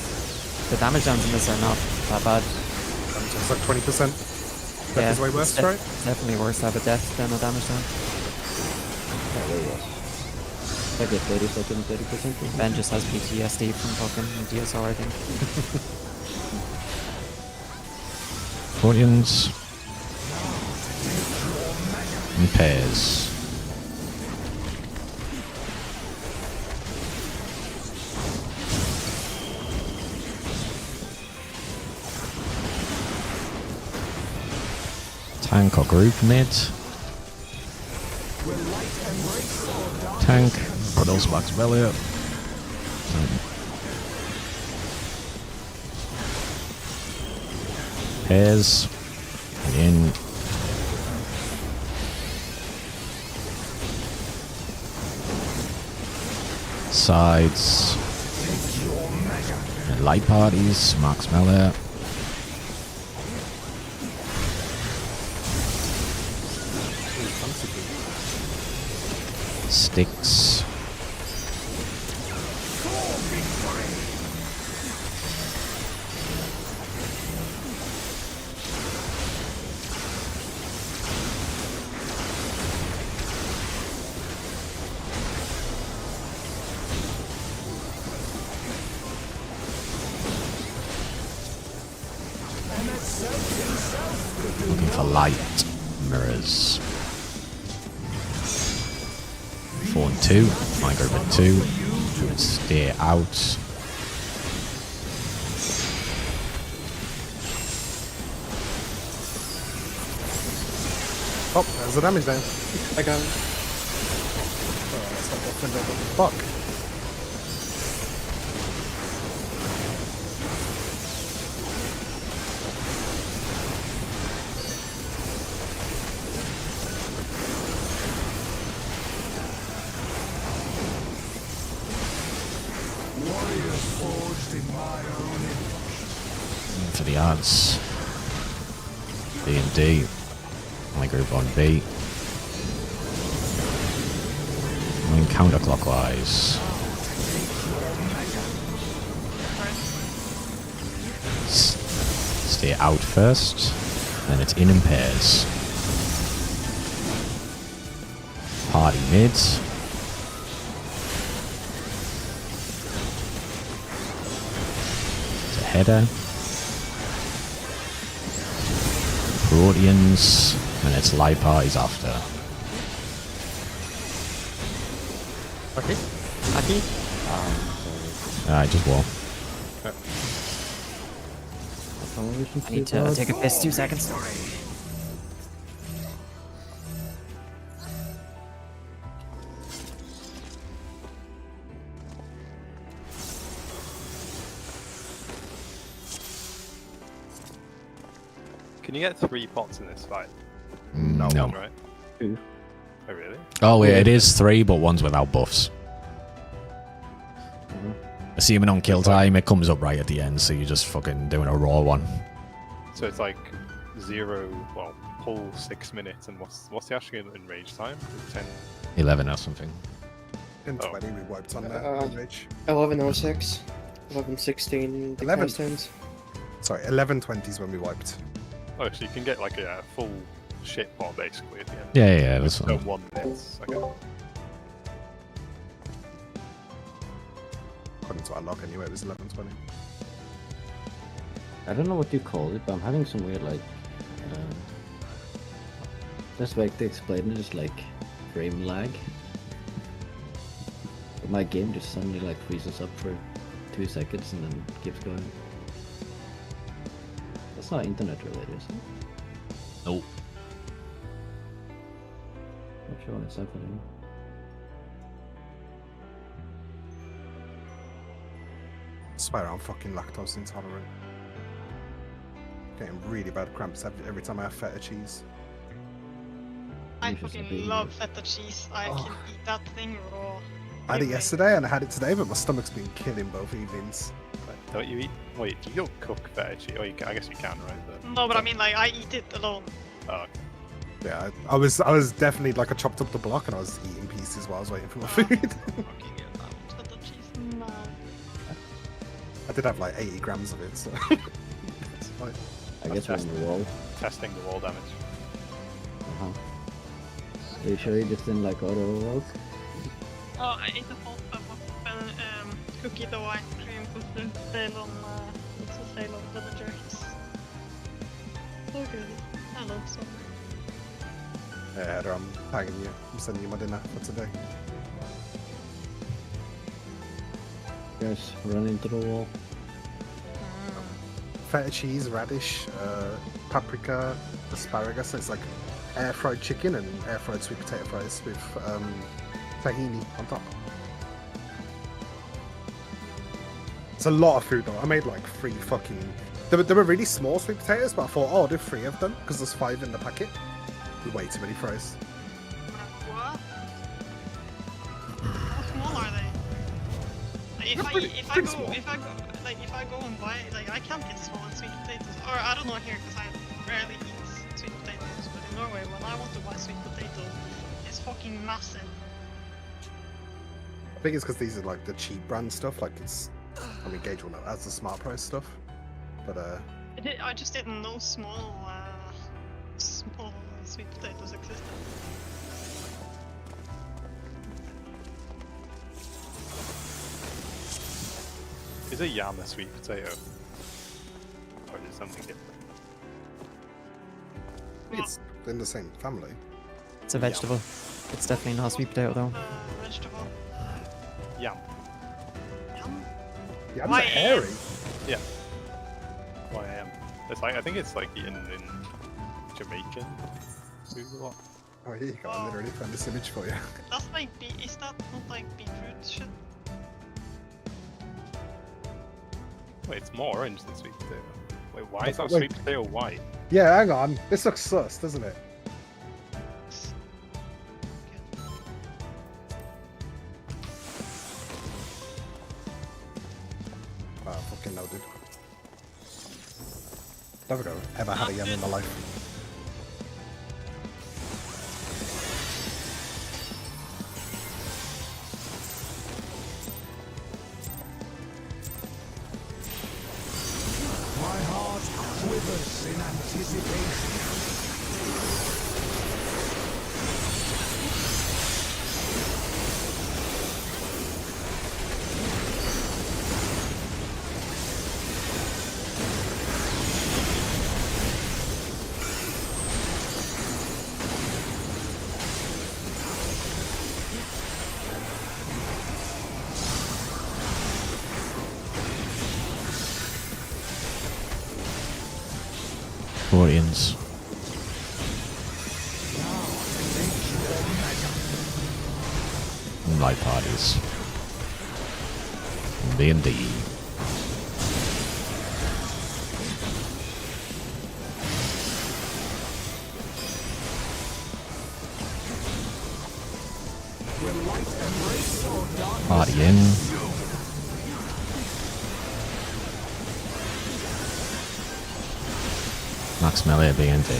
The damage downs in this are not that bad. It's like 20%. That is way worse, it's right? definitely worse to have a death than a damage down. Not really worse. Like a 30-second, 30%. Ben just has PTSD from fucking DSR, I think. Guardians. And pairs. Tank or group mid. Tank. Put those max belly up. Pairs. In. Sides. And light parties. Max melee. Sticks. Looking for light mirrors. 4 and 2. My group at 2. Stay out. Oh, there's the damage down. I got. Oh, that's not what window, but fuck. Forged in my own image. For the odds. B and D. My group on B. Going counterclockwise. Stay out first. Then it's in pairs. Party mids. It's a header. Proteans. And it's light parties after. Okay. Aki? Alright, just walk. I need to take a piss. 2 seconds. Can you get 3 pots in this fight? No. Right? 2. Oh, really? Oh, yeah, it is 3, but one's without buffs. Assuming on kill time, it comes up right at the end, so you're just fucking doing a raw one. So it's like 0, well, pull 6 minutes, and what's the actual in rage time? 10. 11 or something. In 20, we wiped on that rage. 11:06, 11:16. the 11. cast times. Sorry, 11:20 is when we wiped. Oh, so you can get like a full shit pot basically at the end. Yeah, that's So fine. 1 minute. Okay. According to our log anyway, it was 11:20. I don't know what you call it, but I'm having some weird like. Best way to explain it is like frame lag. My game just suddenly like freezes up for 2 seconds and then keeps going. That's not internet related, is it? Nope. Not sure what's happening. I swear I'm fucking lactose intolerant. Getting really bad cramps every time I have feta cheese. I Delicious, I fucking think. love feta cheese. I can eat that thing raw. I had it Anyway. yesterday and I had it today, but my stomach's been killing both evenings. But don't you eat? Wait, do you go cook feta cheese? Oh, I guess you can, right? But... No, but I mean, like, I eat it alone. Oh, okay. Yeah, I was definitely like I chopped up the block and I was eating pieces while I was waiting for my food. Fucking get that feta cheese. No. I did have like 80 grams of it, so it's fine. I guess we're on the wall. Testing the wall damage. Are you sure you just didn't like auto walk? Oh, I ate a whole cookie dough ice cream cookie sale on it's a sale on villagers. So good. I love summer. Yeah, Heather, I'm tagging you. I'm sending you my dinner for today. Guys, run into the wall. Feta cheese, radish, paprika, asparagus. So it's like air fried chicken and air fried sweet potato fries with tahini on top. It's a lot of food though. I made like 3 fucking. They were really small sweet potatoes, but I thought, oh, I'll do 3 of them because there's 5 in the packet. Way too many fries. What? How small are they? Like, if I go and buy, like, I can't get small sweet potatoes. Or I don't know here because I rarely eat sweet potatoes. But in Norway, when I want to buy sweet potatoes, it's fucking massive. I think it's because these are like the cheap brand stuff. Like it's, I mean, Gage will know that's the smart price stuff. But I just didn't know small sweet potatoes existed. Is a yam a sweet potato? Or is it something different? it's in the same family. It's a vegetable. It's definitely not a sweet potato though. Vegetable. Yam. Yum. Yeah, I'm Why- hairy. Yeah. YM. It's like I think it's like eaten in Jamaican food a lot. Oh, here you go. I literally found this image for you. That's like is that not like beetroot shit? Wait, it's more orange than sweet potato. Wait, why is that Wait. sweet potato white? Yeah, hang on. This looks sus, doesn't it? fucking no, dude. Never go. Ever had a yen in my life. My heart quivers in anticipation. Audience. Light parties. D&D. Party in. Max melee B&D.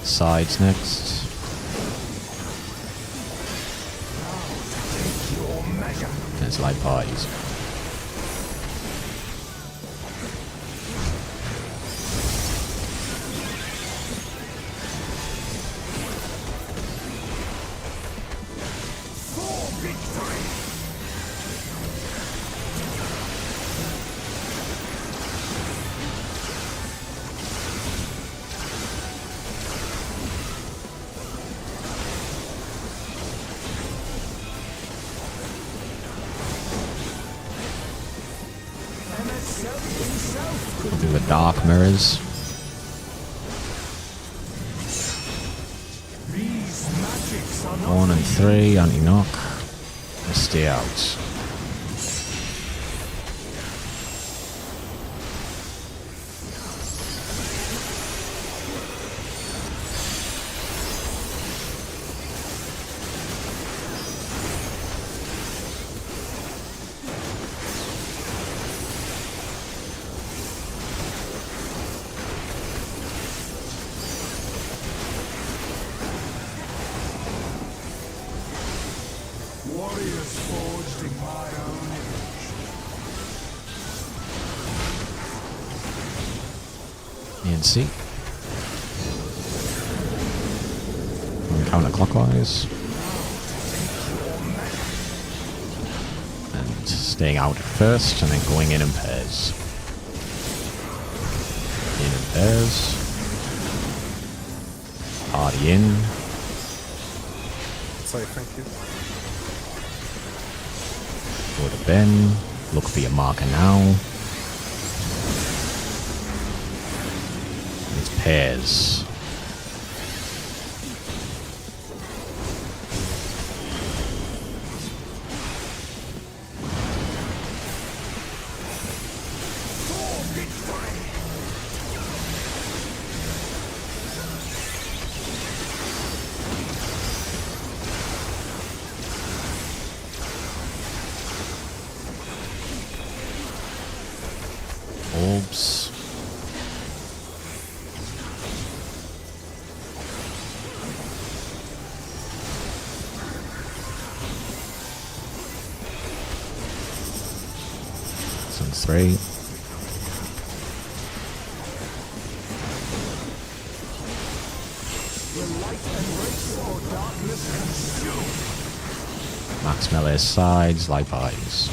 Sides next. There's light parties. Do the dark mirrors. Magics are 1 and 3, anti-knock. Stay out. warriors forged in my own image. ENC. And counterclockwise. And staying out at first, and then going in pairs. In pairs. Party in. Say thank you. Go to Ben. Look for your marker now. It's pairs. Orbs. Some 3. Max melee sides, light bodies.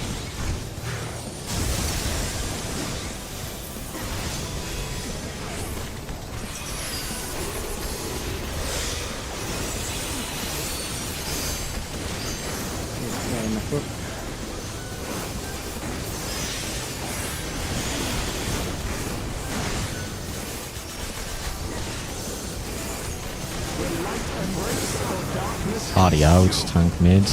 Party out, tank mid.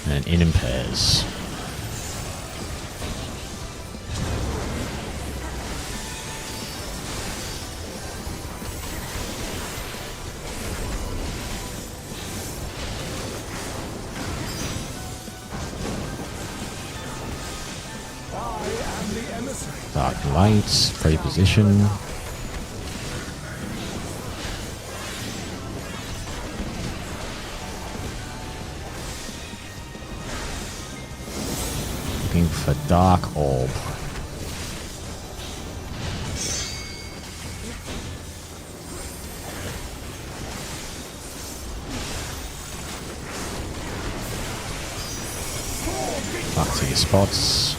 And in pairs. Dark and light, pre-position. Looking for dark orb. Back to your spots.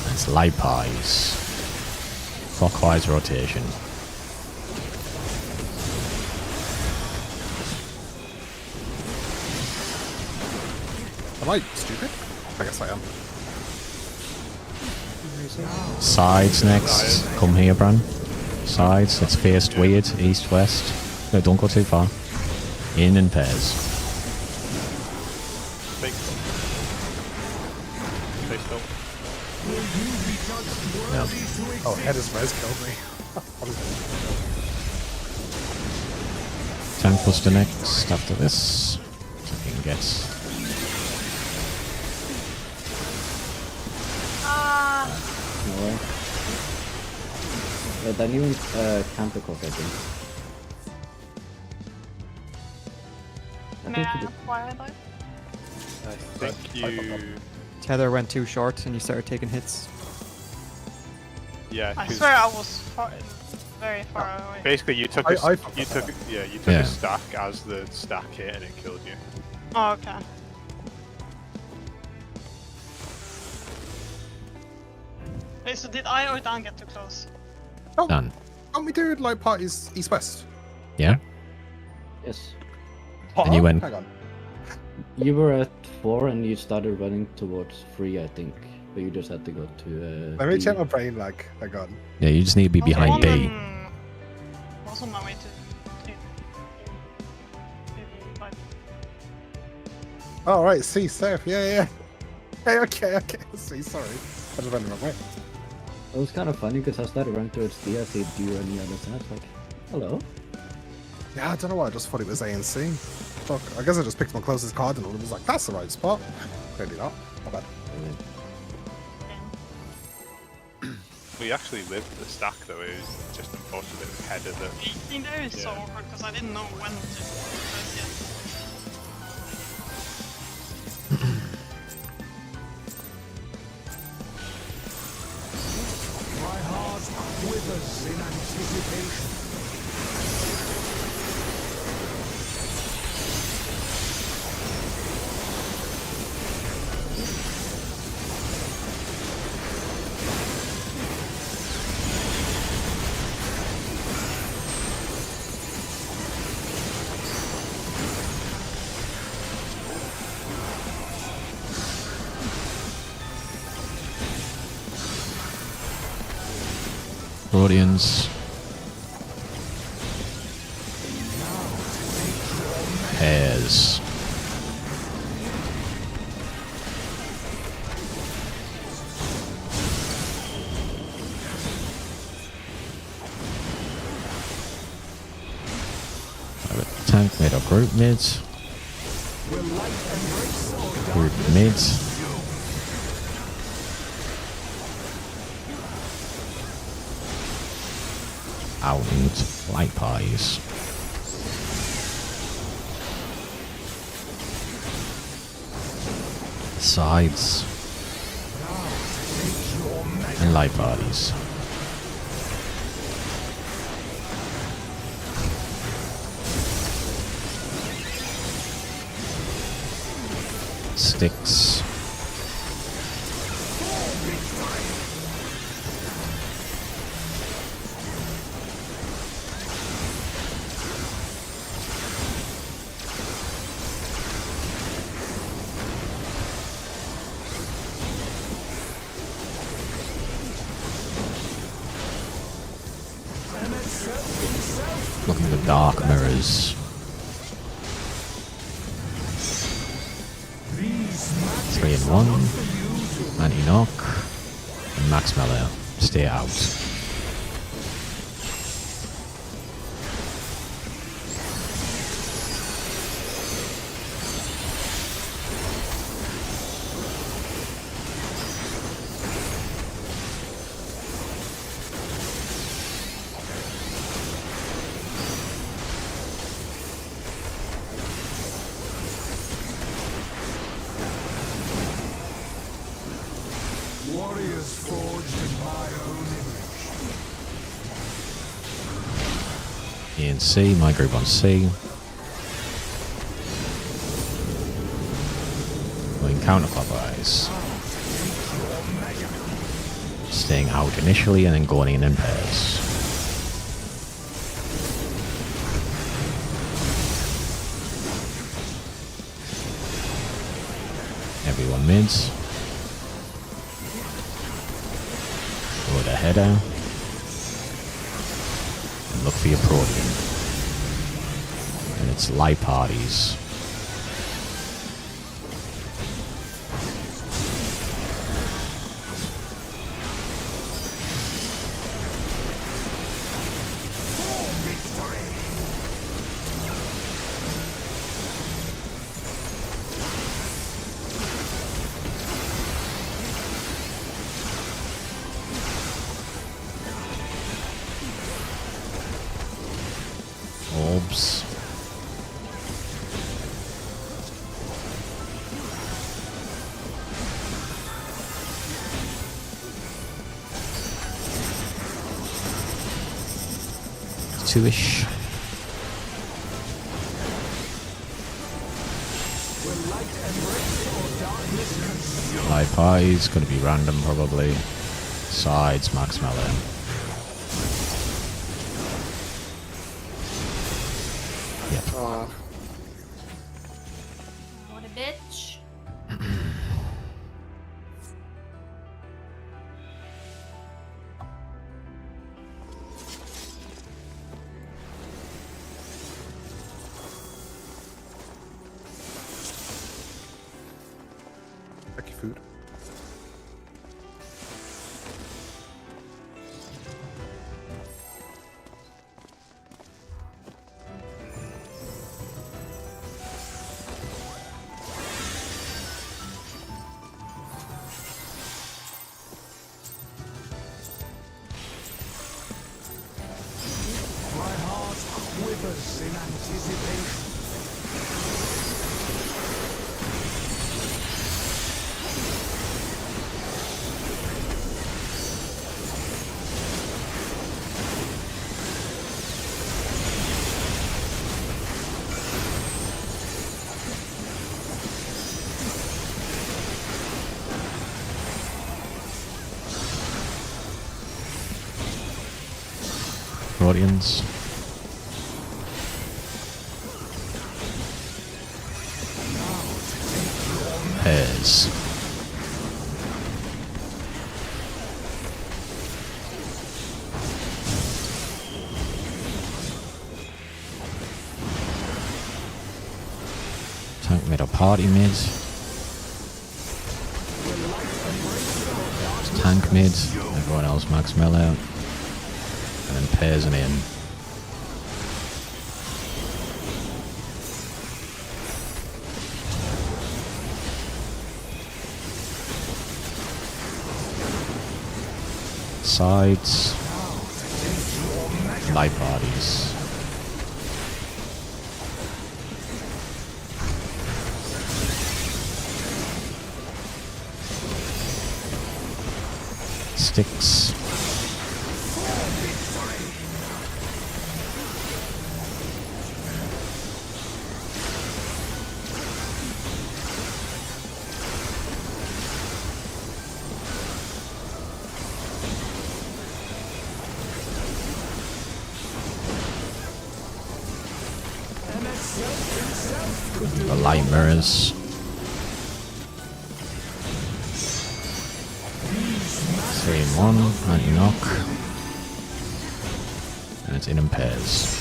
That's light pies. Clockwise rotation. Am I stupid? I guess I am. Sides next. Come here, Bran. Sides. It's faced weird. East, west. No, don't go too far. In and pairs. Stay still. No. Oh, Headers res killed me. Tank Buster next after this. So we can get. No way. Then you counter cook, I think. I think you did. Why I died? I think you. Tether went too short and you started taking hits. Yeah. I 'cause swear I was very far away. basically, you took I a Yeah. stack as the stack hit and it killed you. Oh, okay. Wait, so did I or Dan get too close? Done. Can't we do like parties east-west? Yeah? Yes. And you went- Hang on. You were at 4 and you started running towards 3, I think. But you just had to go to. Let me B. check my brain lag. Hang on. Yeah, you just need to be behind B. I was on my way to like, Oh, right. C, safe. Yeah. Hey, okay. C, sorry. I just went the wrong way. It was kind of funny because I started running towards D. I said, do you on the other side? It's like, hello? Yeah, I don't know why. I just thought it was A and C. Fuck. I guess I just picked my closest cardinal and was like, that's the right spot. Clearly not. Not bad. We actually lived the stack though. It was just unfortunate it was headed that. eating there is so awkward because I didn't know when to press yet. My heart withers in anticipation. Rodians. Pairs. Tank mid or group mid. Group mid. Out and light pies. Sides. And light bodies. Sticks. Looking for dark mirrors. 3 and 1. Anti-knock. And max melee. Stay out. E and C, my group on C. Going counterclockwise. Staying out initially and then going in pairs. Everyone mids. Go to header. And look for your Protean. And it's light parties. Orbs. Two-ish. Live party's gonna be random probably. Sides, max melee. What a bitch. Check your food. My heart quivers in anticipation. Proteans. Pairs. Tank mid or party mid. Tank mid. Everyone else max melee. And then pairs and in. Sides. Light bodies. Sticks. The light mirrors. 3-in-1, anti-knock. And it's in pairs.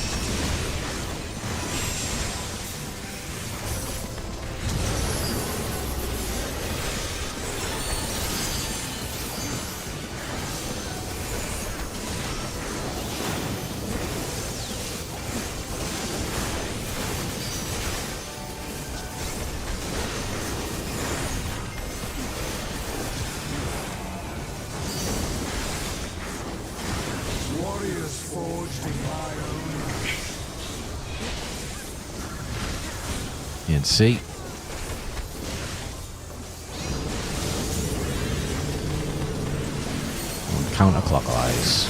Warriors forged in my own. And C. Counterclockwise.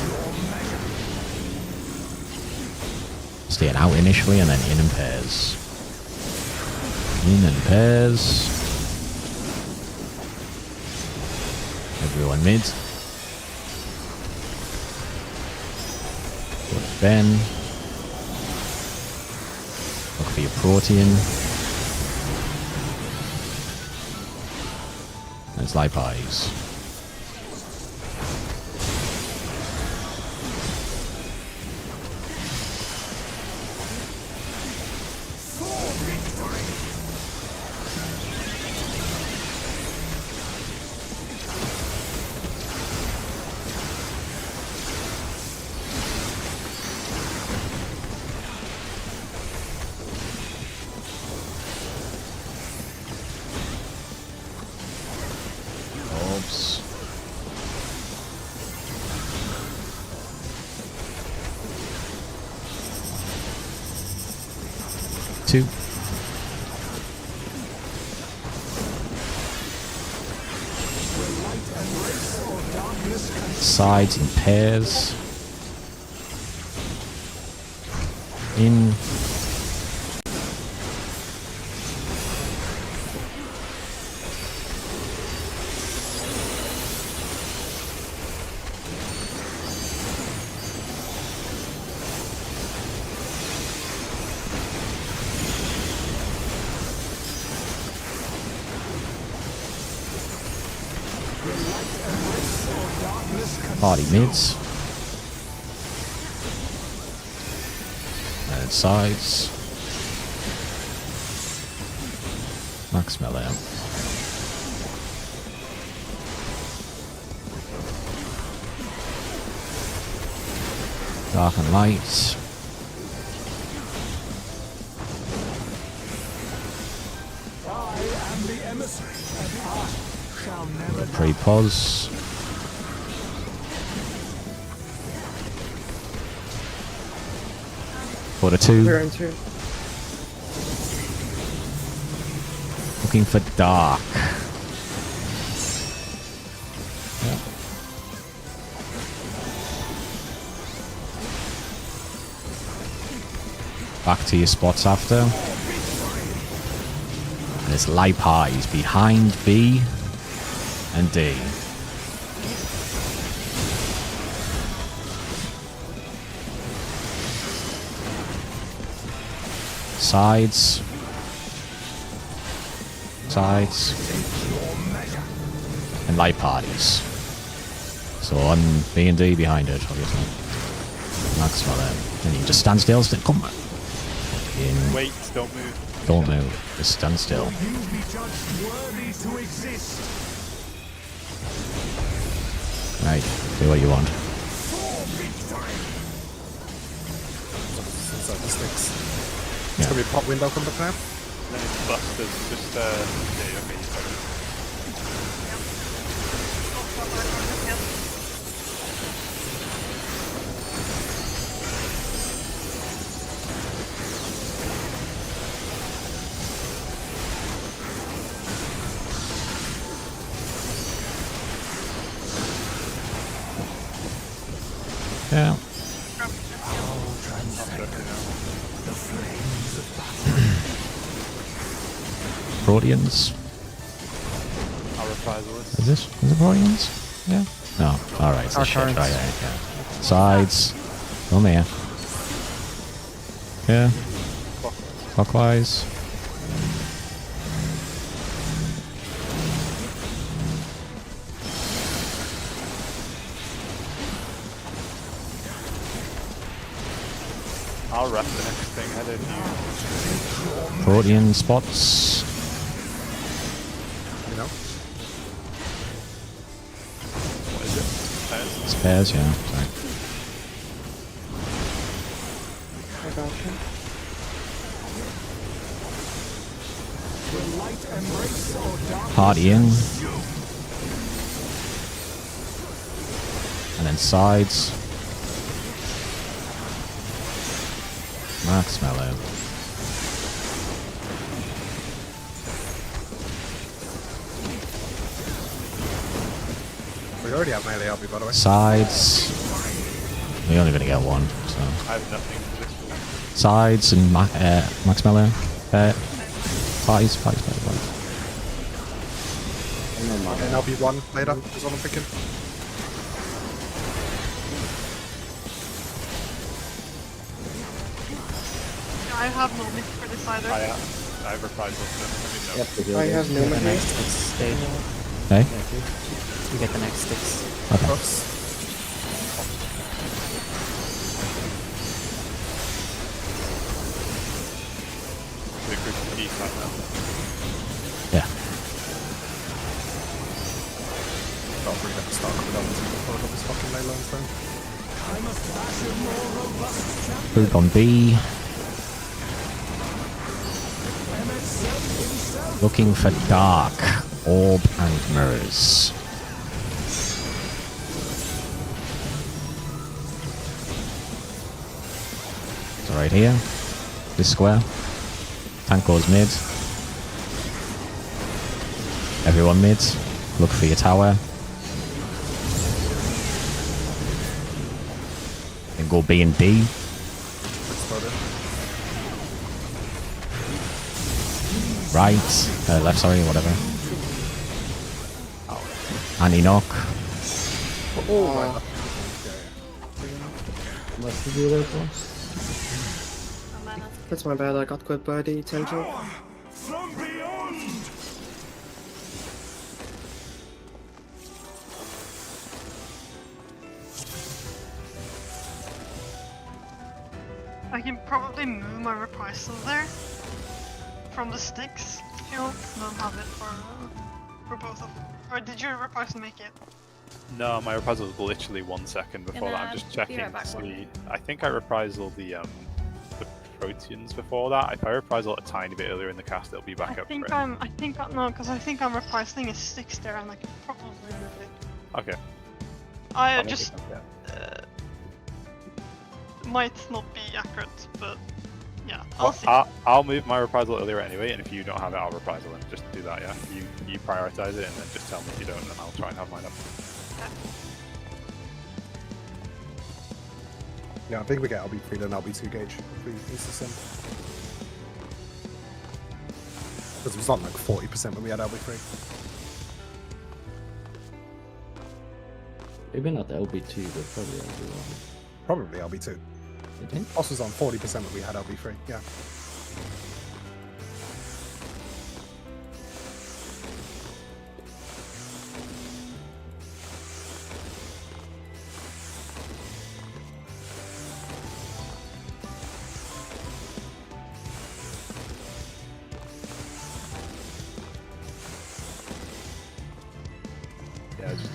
Staying out initially and then in pairs. In and pairs. Everyone mid. Go to Ben. Look for your Protean. There's light eyes. Orbs. Two. Sides in pairs. In. Party mids. And sides. Max melee. Dark and light. I am the emissary, and I shall never die. Pre-pause. For the two. Turn, turn. Looking for dark. Yeah. Back to your spots after. And there's light pies behind B and D. Sides. Sides. And light parties. So on B and D behind it, obviously. That's not it. And you just stand still, come on. In. Wait, don't move. Don't move. Just stand still. You be judged worthy to exist. Right, do what you want. Inside the sticks. Yeah. It's gonna be a pop window come back now. Then it's busted. Just yeah, okay. Yeah. Proteans. I'll reply to this. Is it Proteans? Yeah. No. Alright, it's a shit. Right, yeah. Sides. Come here. Yeah. Clockwise. I'll wrap the next thing ahead of you. Protean spots. You know? What is it? Pairs? It's pairs, yeah. Sorry. I got you. Will light embrace or darkness? Party in. And then sides. Max mellow. We already have melee LB, by the way. Sides. We're only going to get one, so. I have nothing to this. Sides and Max Meller. Parties. And I'll be one later, is what I'm thinking. I have no mid for this either. I have reprisal. I have no The money. next sticks stage. Hey? You get the next sticks. Okay. Oops. The group of peace right now. Yeah. I'll bring that start coming down to before I got this fucking ley lines down. Group on B. Looking for dark, orb and mirrors. So right here, this square. Tank goes mid. Everyone mid. Look for your tower. Then go B and D. Right, left, sorry, whatever. Anti-knock. Oh, What did you do there, boss? Oh man, that's my bad. I got quit by the tangent. From beyond! I can probably move my reprisal there from the sticks if you don't have it for both of. Or did your reprisal make it? No, my reprisal was literally 1 second before that. I'm just checking be right back, to one. see. I think I reprisal the proteans before that. If I reprisal a tiny bit earlier in the cast, it'll be back I up. think for it. I'm reprising a sticks there and I can probably move it. Okay. I I'll make just it up, yeah. might not be accurate, but yeah, I'll see. I'll move my reprisal earlier anyway, and if you don't have it, I'll reprisal it. Just do that, yeah? You prioritize it, and then just tell me if you don't, and I'll try and have mine up. Yeah, I think we get LB3 then LB2 gauge. If we use the sim. Because it was on like 40% when we had LB3. Maybe not LB2, but probably LB1. Probably LB2. You think? Boss was on 40% when we had LB3, yeah. Yeah, just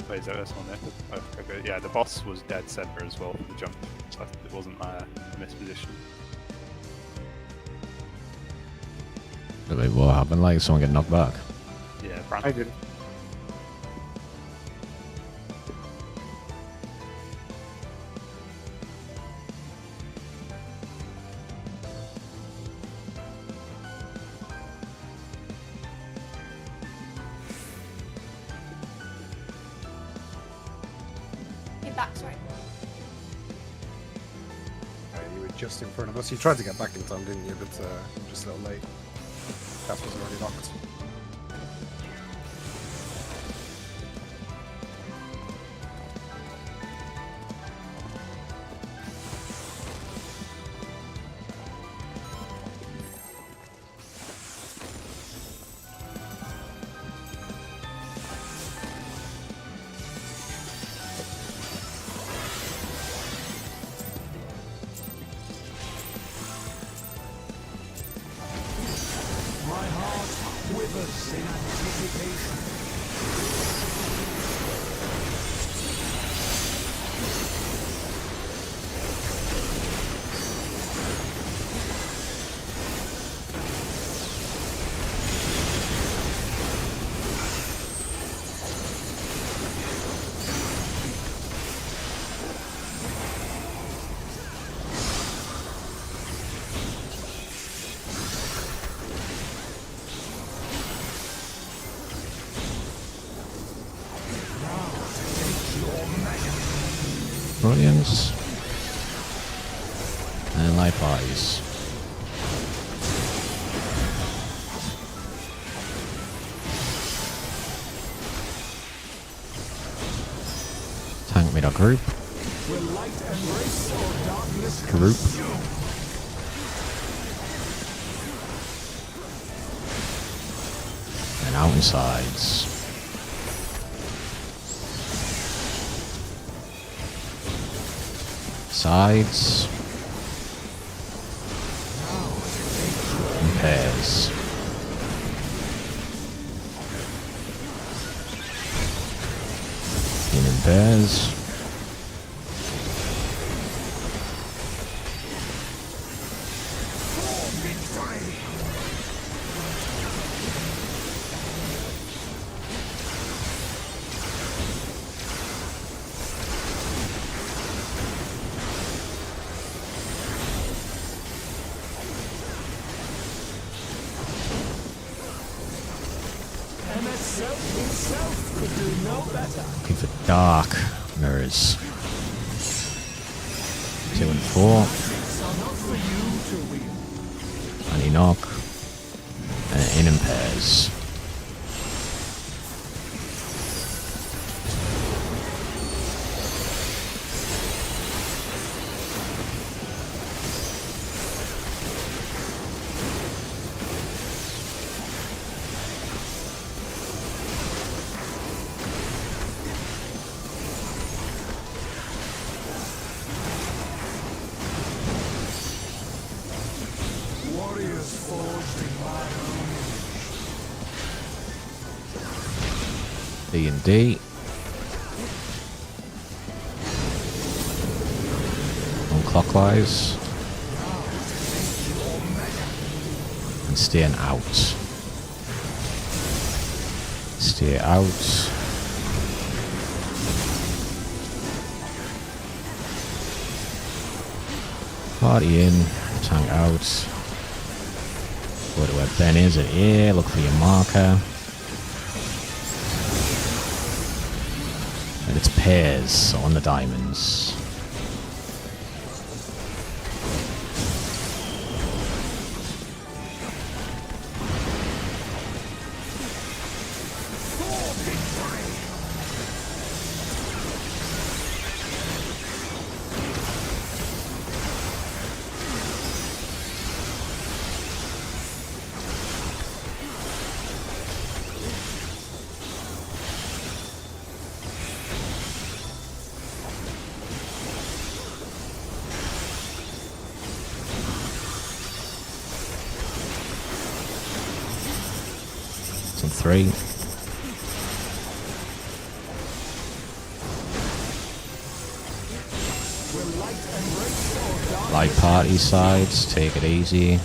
plays out this one there. Oh, okay. Yeah, the boss was dead center as well for the jump, so it wasn't a misposition. Wait, what happened? Like someone get knocked back? Yeah, Brand. I did. Get back, sorry. You were just in front of us. You tried to get back in time, didn't you? But just a little late. That was already locked. My heart quivers in anticipation. Brilliance. And light parties. Tank mid or group. Group. And out and sides. Sides. And pairs. In pairs. Looking for dark mirrors. 2 and 4. Anti-knock. And in pairs. D and D. Going clockwise. And staying out. Stay out. Party in. Tank out. Go to where Ben is at here. Look for your marker. And it's pairs on the diamonds. And 3. Light party sides, take it easy.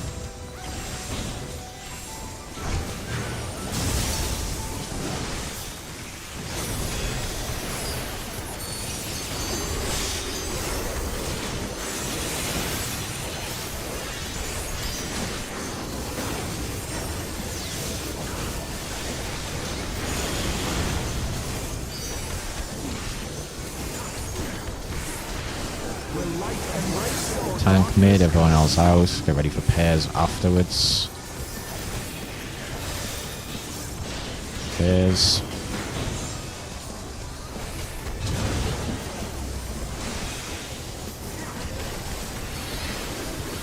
Tank mid, everyone else out. Get ready for pairs afterwards. Pairs.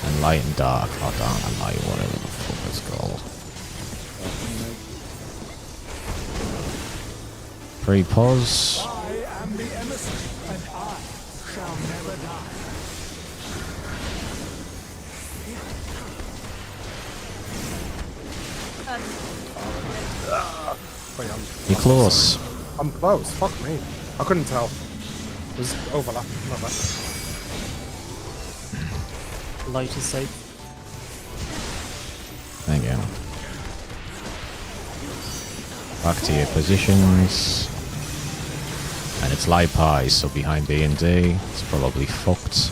And light and dark. Oh, dark and light, whatever the fuck it's called. Pre-pause. I am the emissary, and I shall never die. Wait, You're close. I'm close. Fuck me. I couldn't tell. It was overlap. Not bad. Light is safe. Thank you. Back to your positions. And it's light pie, so behind B and D. It's probably fucked.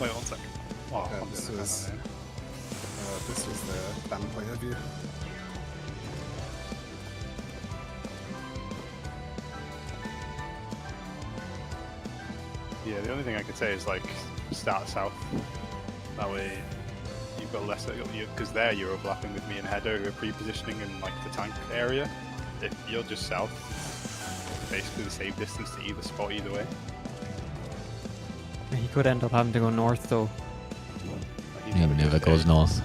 Wait 1 second. Oh, Yeah, I'm this doing it. was the fan point of view. Yeah, the only thing I could say is like start south. That way you've got less, because there you're overlapping with me and Header who are pre-positioning in like the tank area. If you're just south, basically the same distance to either spot either way. He could end up having to go north though. He never goes north.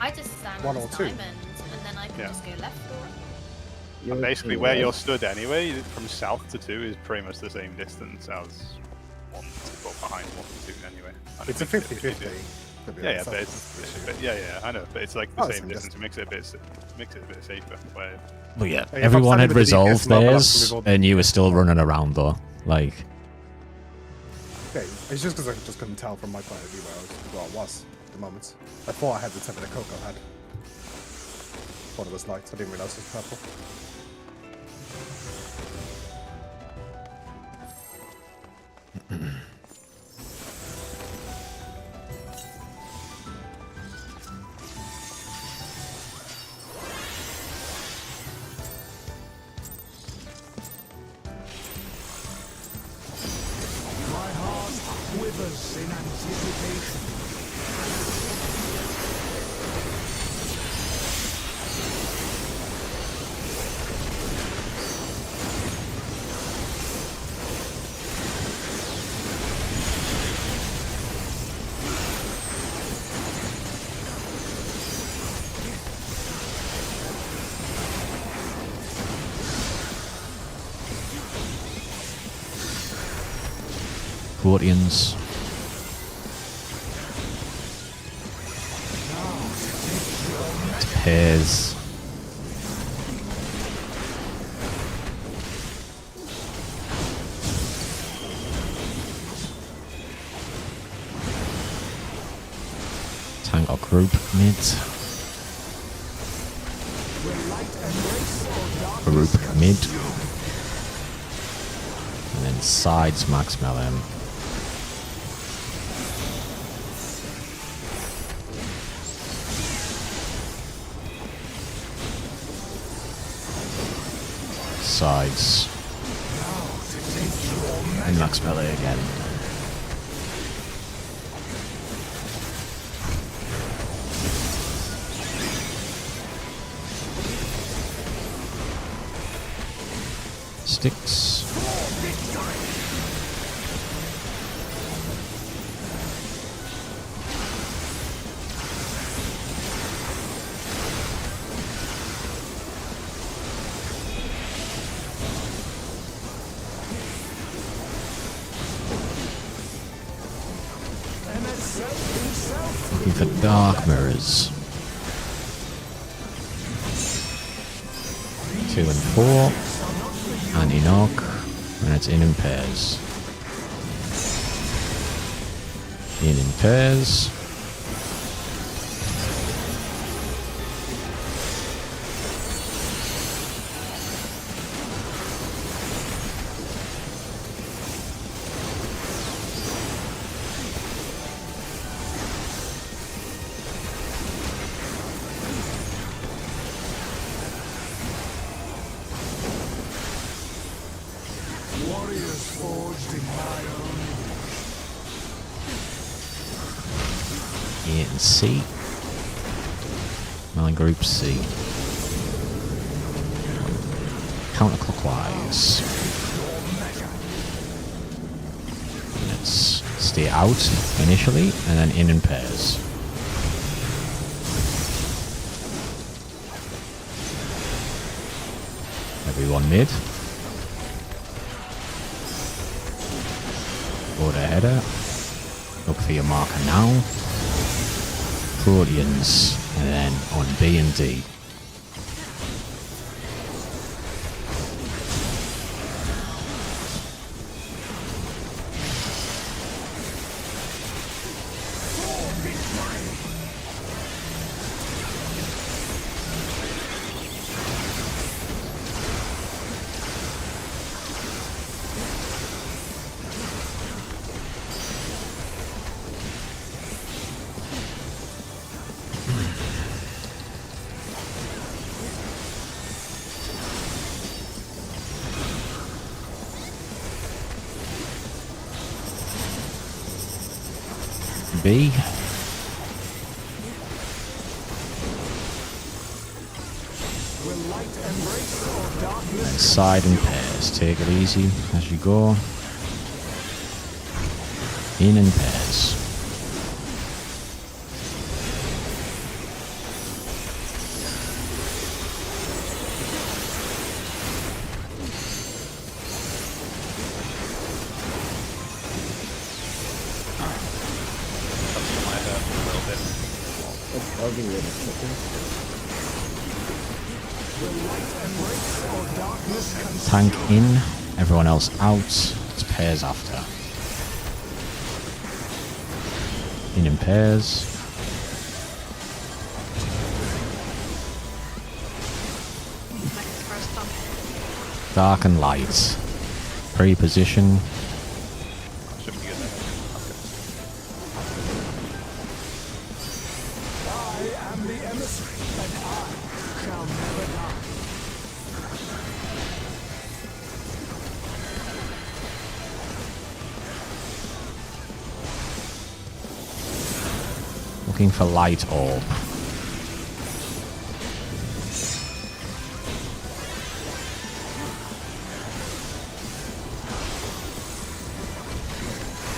I just stand One on or this two. diamond, and then I can just go left or right. And basically where you're stood anyway, from south to 2 is pretty much the same distance as 1 to go behind 1 to 2 anyway. And It's a it makes it 50-50. bit easier. Yeah, but yeah, I know, but it's like the same distance. It makes it a bit safer. Where Well, yeah, Hey, if I'm everyone standing had with the DPS resolved mob, I'll theirs, have to and you were still running around though. Like, Okay, it's just because I just couldn't tell from my point of view where I was at the moment. I thought I had the type that Coco had. Thought it was light, I didn't realize it was purple. My heart quivers in anticipation. Guardians. Pairs. Tank or group mid. Group mid. And then sides max melon. Sides. And max melee again. Sticks. Looking for dark mirrors. 2 and 4. Anti-knock. And it's in pairs. In pairs. Warriors forged in my own E and C. Melon group C. Counterclockwise. Let's stay out initially and then in pairs. Everyone mid. Order header. Look for your marker now. Fraudians. And then on B and D. B. And side in pairs. Take it easy as you go. In pairs. I'll give you a second. Tank in, everyone else out. It's pairs after. In pairs. Next first up. Dark and light. Pre-position. Should be good then. I am the emissary, and I shall never die. Looking for light orb.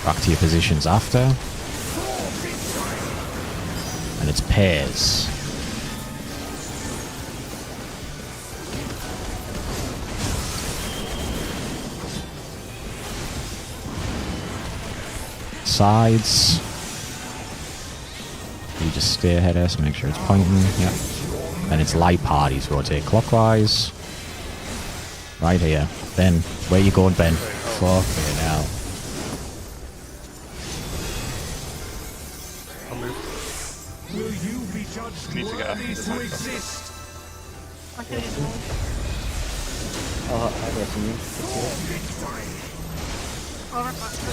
Back to your positions after. And it's pairs. Sides. You just stay ahead of us, make sure it's pointing. Yep. Then it's light parties, rotate clockwise. Right here. Ben, where you going, Ben? Fucking hell. I'll move. Will you be judged Need to get worthy after the to tank. exist? Okay, I'll rest you.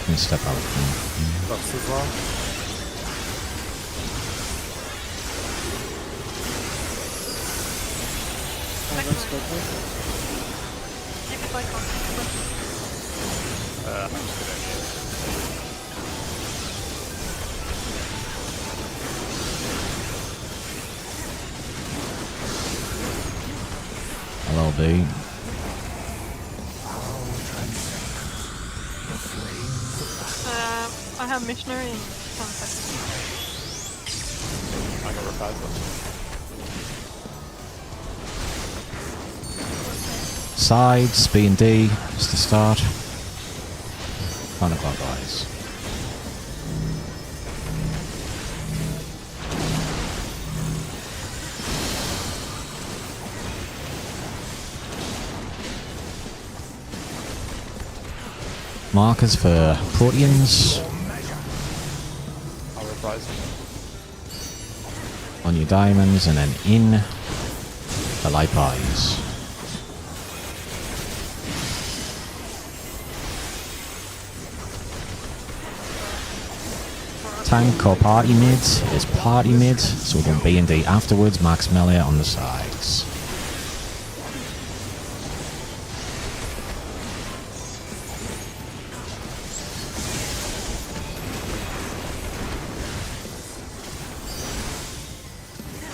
Let me step out. Buffs as well. Take it like on. I'm just gonna Hello, B. I have missionary in 10 seconds. I got repairs left. Sides, B and D, is the start. Counterclockwise. Markers for Proteans I'll reprise. on your diamonds, and then in the light pies. Tank or party mid is party mid, so we're going B and D afterwards, max melee on the sides.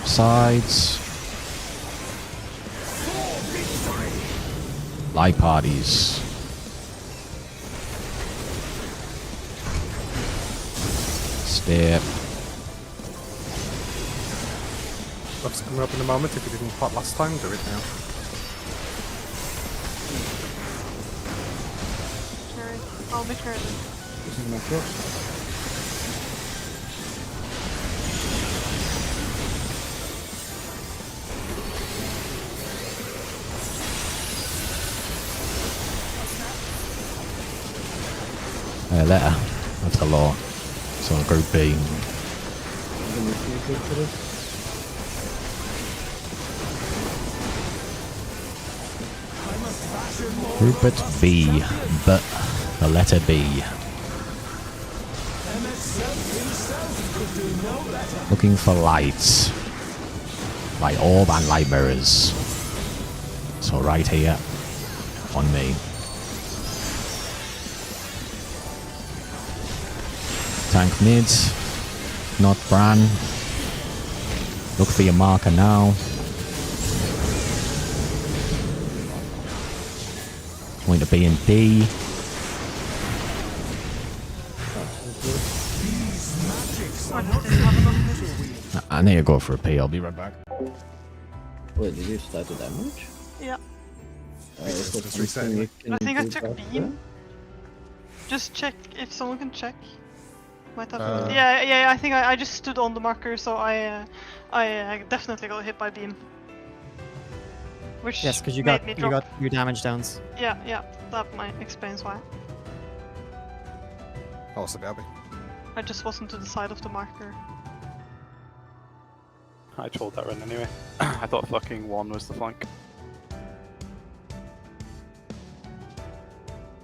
Sides. Light parties. Step. Buffs coming up in a moment. If you didn't pot last time, do it now. Sure. I'll be sure. This is my shot. Letter. That's a law. So on group B. Group it B. But the letter B. Looking for lights. Light orb and light mirrors. So right here. On me. Tank mid. Not Bran. Look for your marker now. Going to B and D. I need to go for a P. I'll be right back. Wait, did you start the damage? Yeah. Is that Just reset something it. you can I think I do took faster? beam. Just check if someone can check. Might have. Uh, Yeah. I think I just stood on the marker, so I definitely got hit by beam. Which Yes, because you made got me you drop. got your damage downs. Yeah. That might explains why. Oh, so Gabby. I just wasn't to the side of the marker. I trolled that run anyway. I thought fucking 1 was the flank.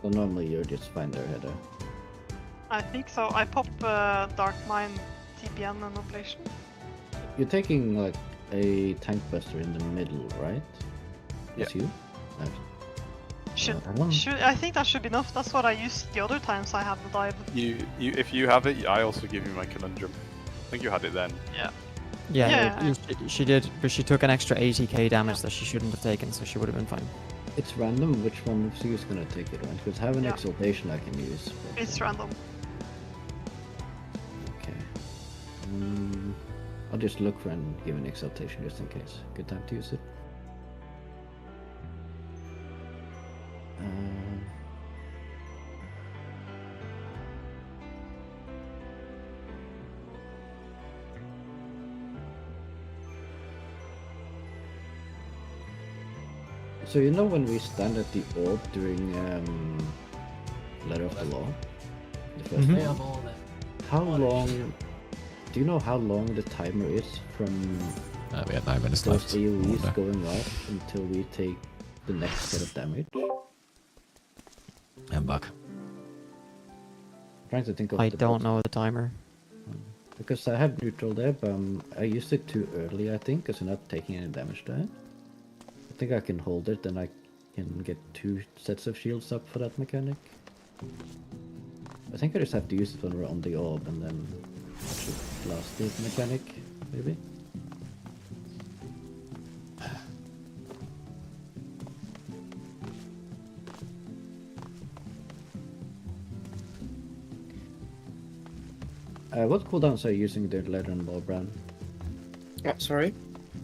So normally you just find their header. I think so. I pop Dark Mine, TBN, and Oblation. You're taking like a tank buster in the middle, right? That's you? Nice. I think that should be enough. That's what I used the other times I have the dive. If you have it, I also give you my conundrum. I think you had it then. Yeah. Yeah, she did, but she took an extra 80k damage that she shouldn't have taken, so she would have been fine. It's random which one of you is gonna take it, right? Because I have an Yeah. exaltation I can use. But, It's random. Okay. I'll just look for and give an exaltation just in case. Good time to use it. So you know when we stand at the orb during Letter of the Law? The first one? How long... Do you know how long the timer is from We had 9 minutes those left. AoEs Wonder. going off until we take the next set of damage? I'm back. Trying to think of I the don't best- know the timer. Because I have neutral there, but I used it too early, I think, because I'm not taking any damage there. I think I can hold it, then I can get 2 sets of shields up for that mechanic. I think I just have to use it when we're on the orb, and then I should last the mechanic, maybe? What cooldowns are you using during Leather and Law, Bran? Sorry?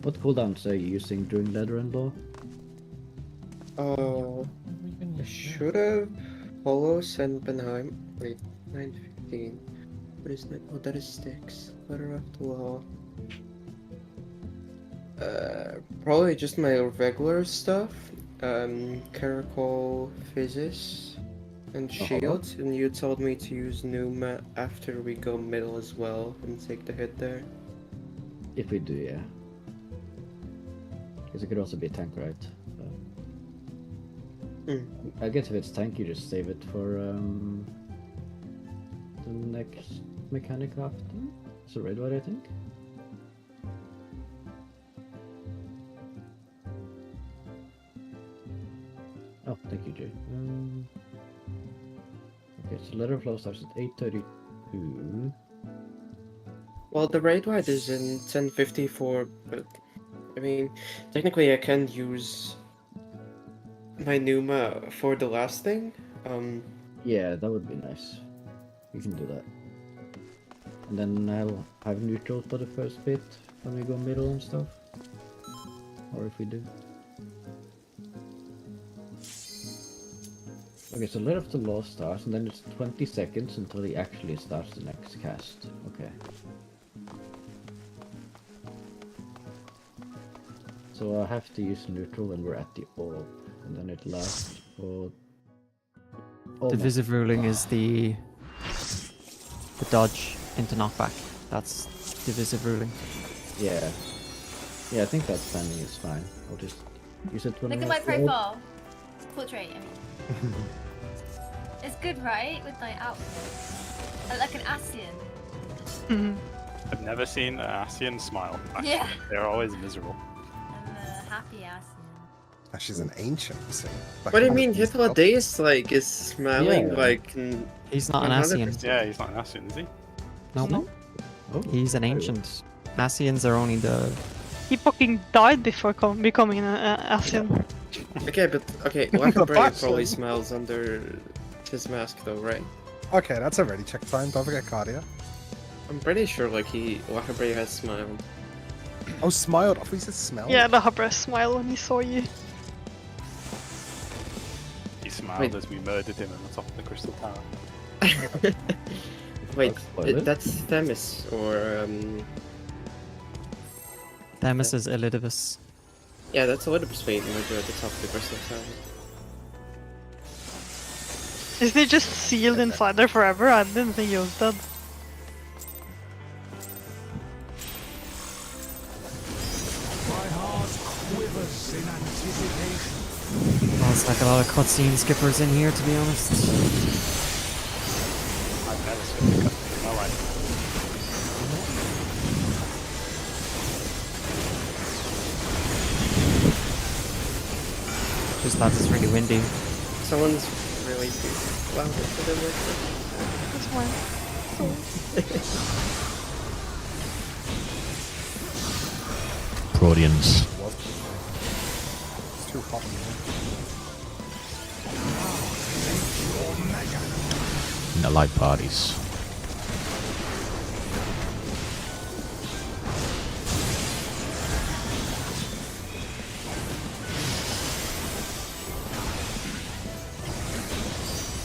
What cooldowns are you using during Leather and Law? I should have Holos and Benheim. Wait, 9:15. What is that? Oh, that is Styx. Letter of the Law. Probably just my regular stuff. Caracol, Physis, and Shields. And you told me to use Numa after we go middle as well and take the hit there. If we do, yeah. Because it could also be tank, right? I guess if it's tank, you just save it for the next mechanic after. So red white, I think. Oh, thank you, Jay. Okay, so letter flow starts at 8:32. Well, the raid wide is in 10:54, but I mean, technically I can use my Numa for the last thing. Yeah, that would be nice. We can do that. And then I'll have neutral for the first bit when we go middle and stuff. Or if we do. Okay, so Letter of the Law starts, and then it's 20 seconds until he actually starts the next cast. Okay. So I have to use neutral when we're at the orb, and then it lasts for... Divisive ruling is the dodge into knockback. That's divisive ruling. Yeah. Yeah, I think that timing is fine. I'll just use it when Look we're at my at the orb. profile. Portrait, I mean. It's good, right? With my outfit. I look like an Asian. I've never seen an Asian smile. Actually. Yeah. They're always miserable. I'm a happy Asian. She's an ancient, see. What do you mean? Hitler Days like is smiling Yeah. like. He's not an Asian. 100%. Yeah, he's not an Asian, is he? No. Oh, He's an ancient. Ascians are only the. He fucking died before becoming an Ascian. Okay, but okay, Lacabrea Bastard. probably smiles under his mask though, right? Okay, that's a ready check time. Don't forget Cardia. I'm pretty sure like Lacabrea has smiled. Oh, smiled. I thought you said smelled. Yeah, the Habra smiled when he saw you. He smiled Wait. as we murdered him on the top of the Crystal Tower. Wait, Spoiler? that's Themis or Themis is Elidibus. yeah, that's Oedipus Wait when we're at the top of the Crystal Tower. Isn't he just sealed inside there forever? I didn't think he was dead. My heart quivers in anticipation. Oh, it's like a lot of cutscene skippers in here, to be honest. I've never skipped a cutscene in my life. Just that it's really windy. Someone's really loud for them like That's fine. Proteans. It's too hot. In the light parties.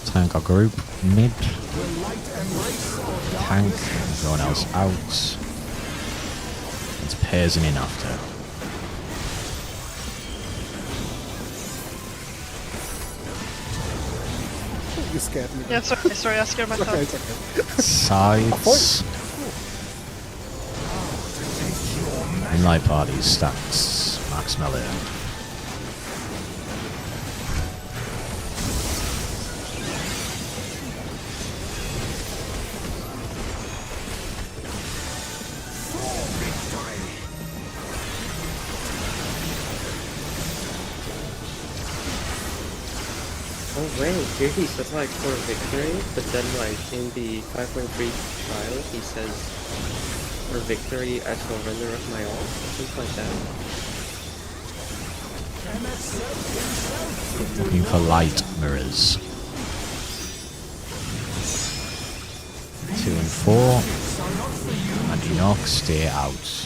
Tank or group mid. Tank, everyone else out. It's pairs in after. You scared me. Yeah, sorry, I scared myself. Okay, it's okay. Sides. In light parties, stats. Max melee. Oh wait, here he says like for victory, but then like in the 5.3 trial he says for victory I surrender of my all, something like that. Looking for light mirrors. 2 and 4. And Enoch, stay out.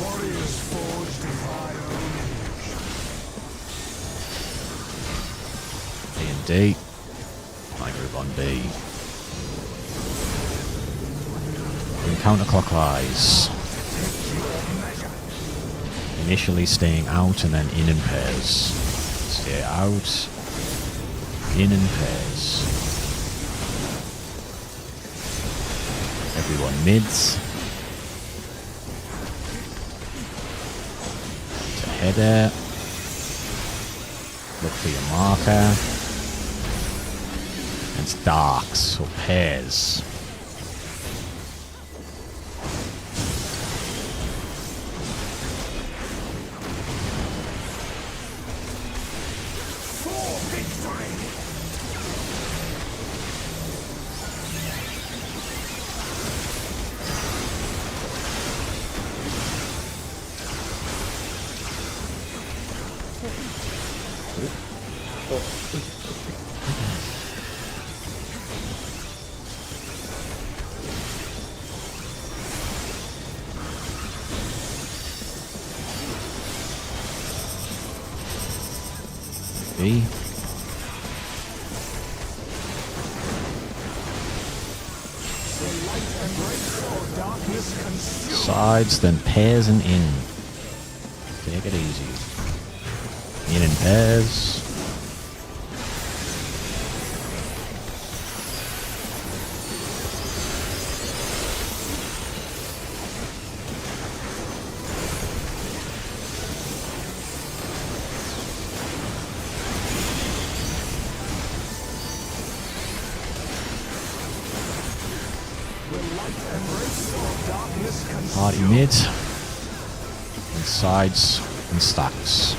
Warriors forged in my own A and D. My group on B. Going counterclockwise. Initially staying out and then in pairs. Stay out. In pairs. Everyone mids. To header. Look for your marker. It's darks, so pairs. B. Sides, then pairs and in. Take it easy. In and pairs. Party mid. And sides and stacks.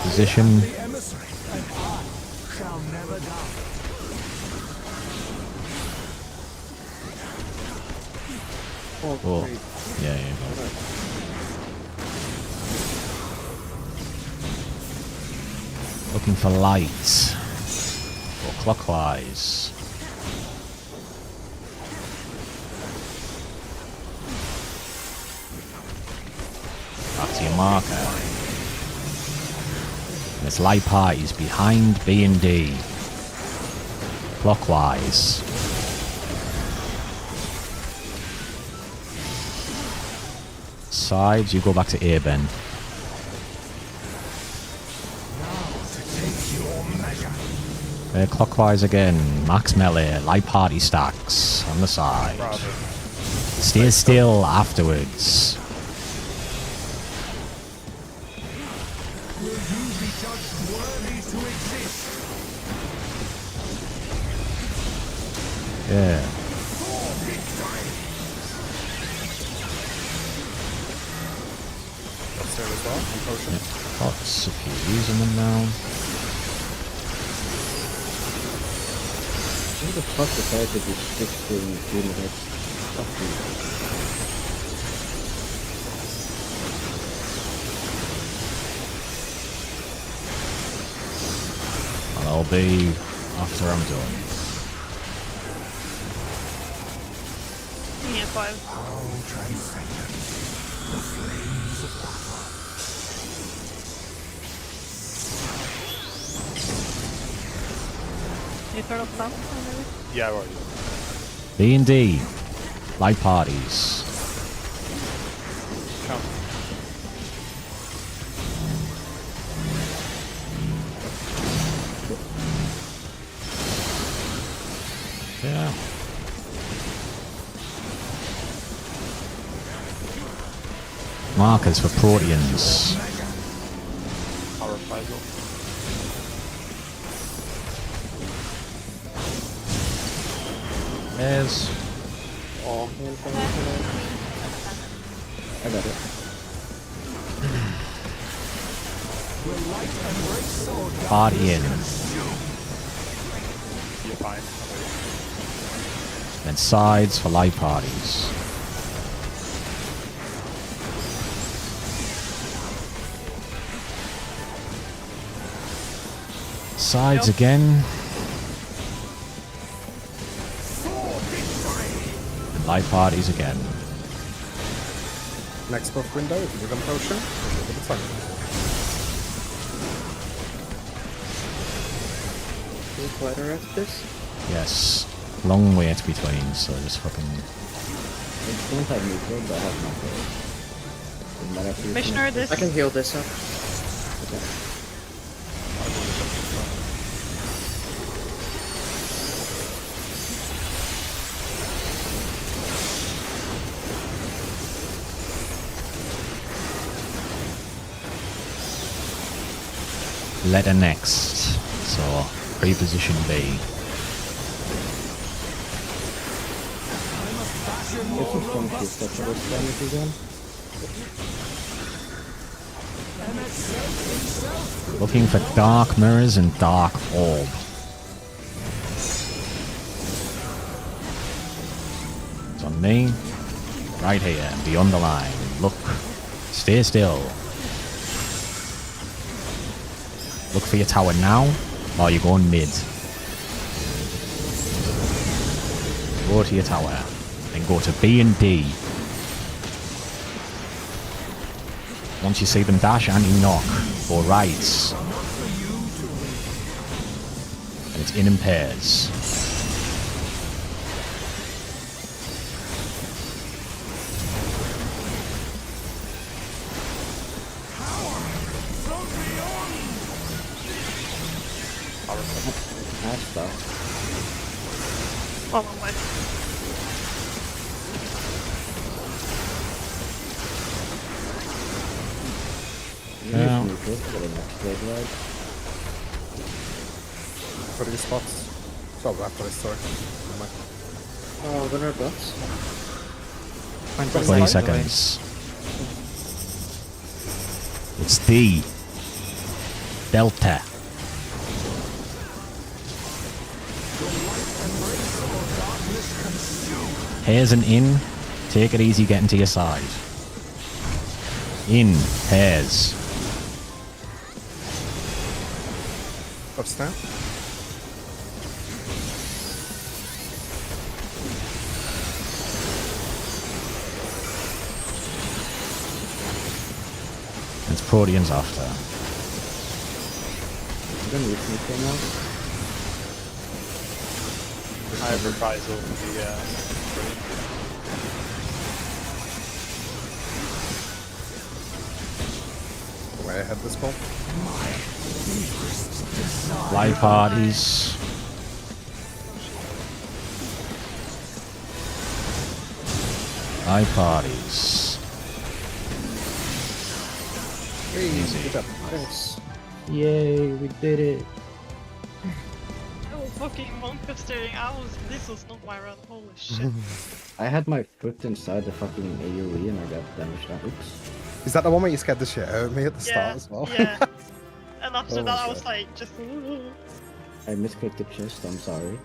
Position. The emissary, and I shall never die. Oh, yeah, yeah. Looking for light. Or clockwise. Back to your marker. There's light parties behind B and D. Clockwise. Sides, you go back to A, Ben. Clockwise again. Max melee, light party stacks on the side. Stay still afterwards. Yeah. That's there as well. Potion. Pots, if you're using them now. Who the fuck decided to be 16 minutes? Fuck you. And I'll be after I'm done. Yeah, 5. You turn off sound? Yeah, right. B and D. Light parties. Count. Yeah. Markers for Proteans. Power Fragile. There's Oh, I got it. party in. You're fine. Then sides for light parties. Sides again. And light parties again. Next buff window, if you give them potion, we'll give it time. can you glider after this? Yes. Long wait between, so just fucking... I don't have neutral, but I have macro. Doesn't matter if you Missioner, this. I can heal this up. Okay. Letter next. So, pre-position B. Get some strong kills that for this damage again. Looking for dark mirrors and dark orb. It's on me. Right here, beyond the line. Look. Stay still. Look for your tower now, or you're going mid. Go to your tower, then go to B and D. Once you see them dash anti-knock, go right. And it's in pairs. stuff. Well, my Yeah. Neutral for the next raid ride. For these spots. So after this, sorry. Never mind. Oh, what are bots? 20 seconds. It's the Delta. Here's an in. Take it easy getting to your side. In. Hairs. Ups now. It's Proteans after. I'm gonna use neutral now. I have reprisal for the Way ahead this ball. Live parties. Live parties. Easy. Good job. Nice. Yay, we did it. oh, fucking monk was staring. This was not my run. Holy shit. I had my foot inside the fucking AoE and I got damaged down. Oops. Is that the one where you scared the shit out of me at the Yeah, start as well? yeah. And after Oh that, I my was God. like, just. I misclicked the chest, I'm sorry.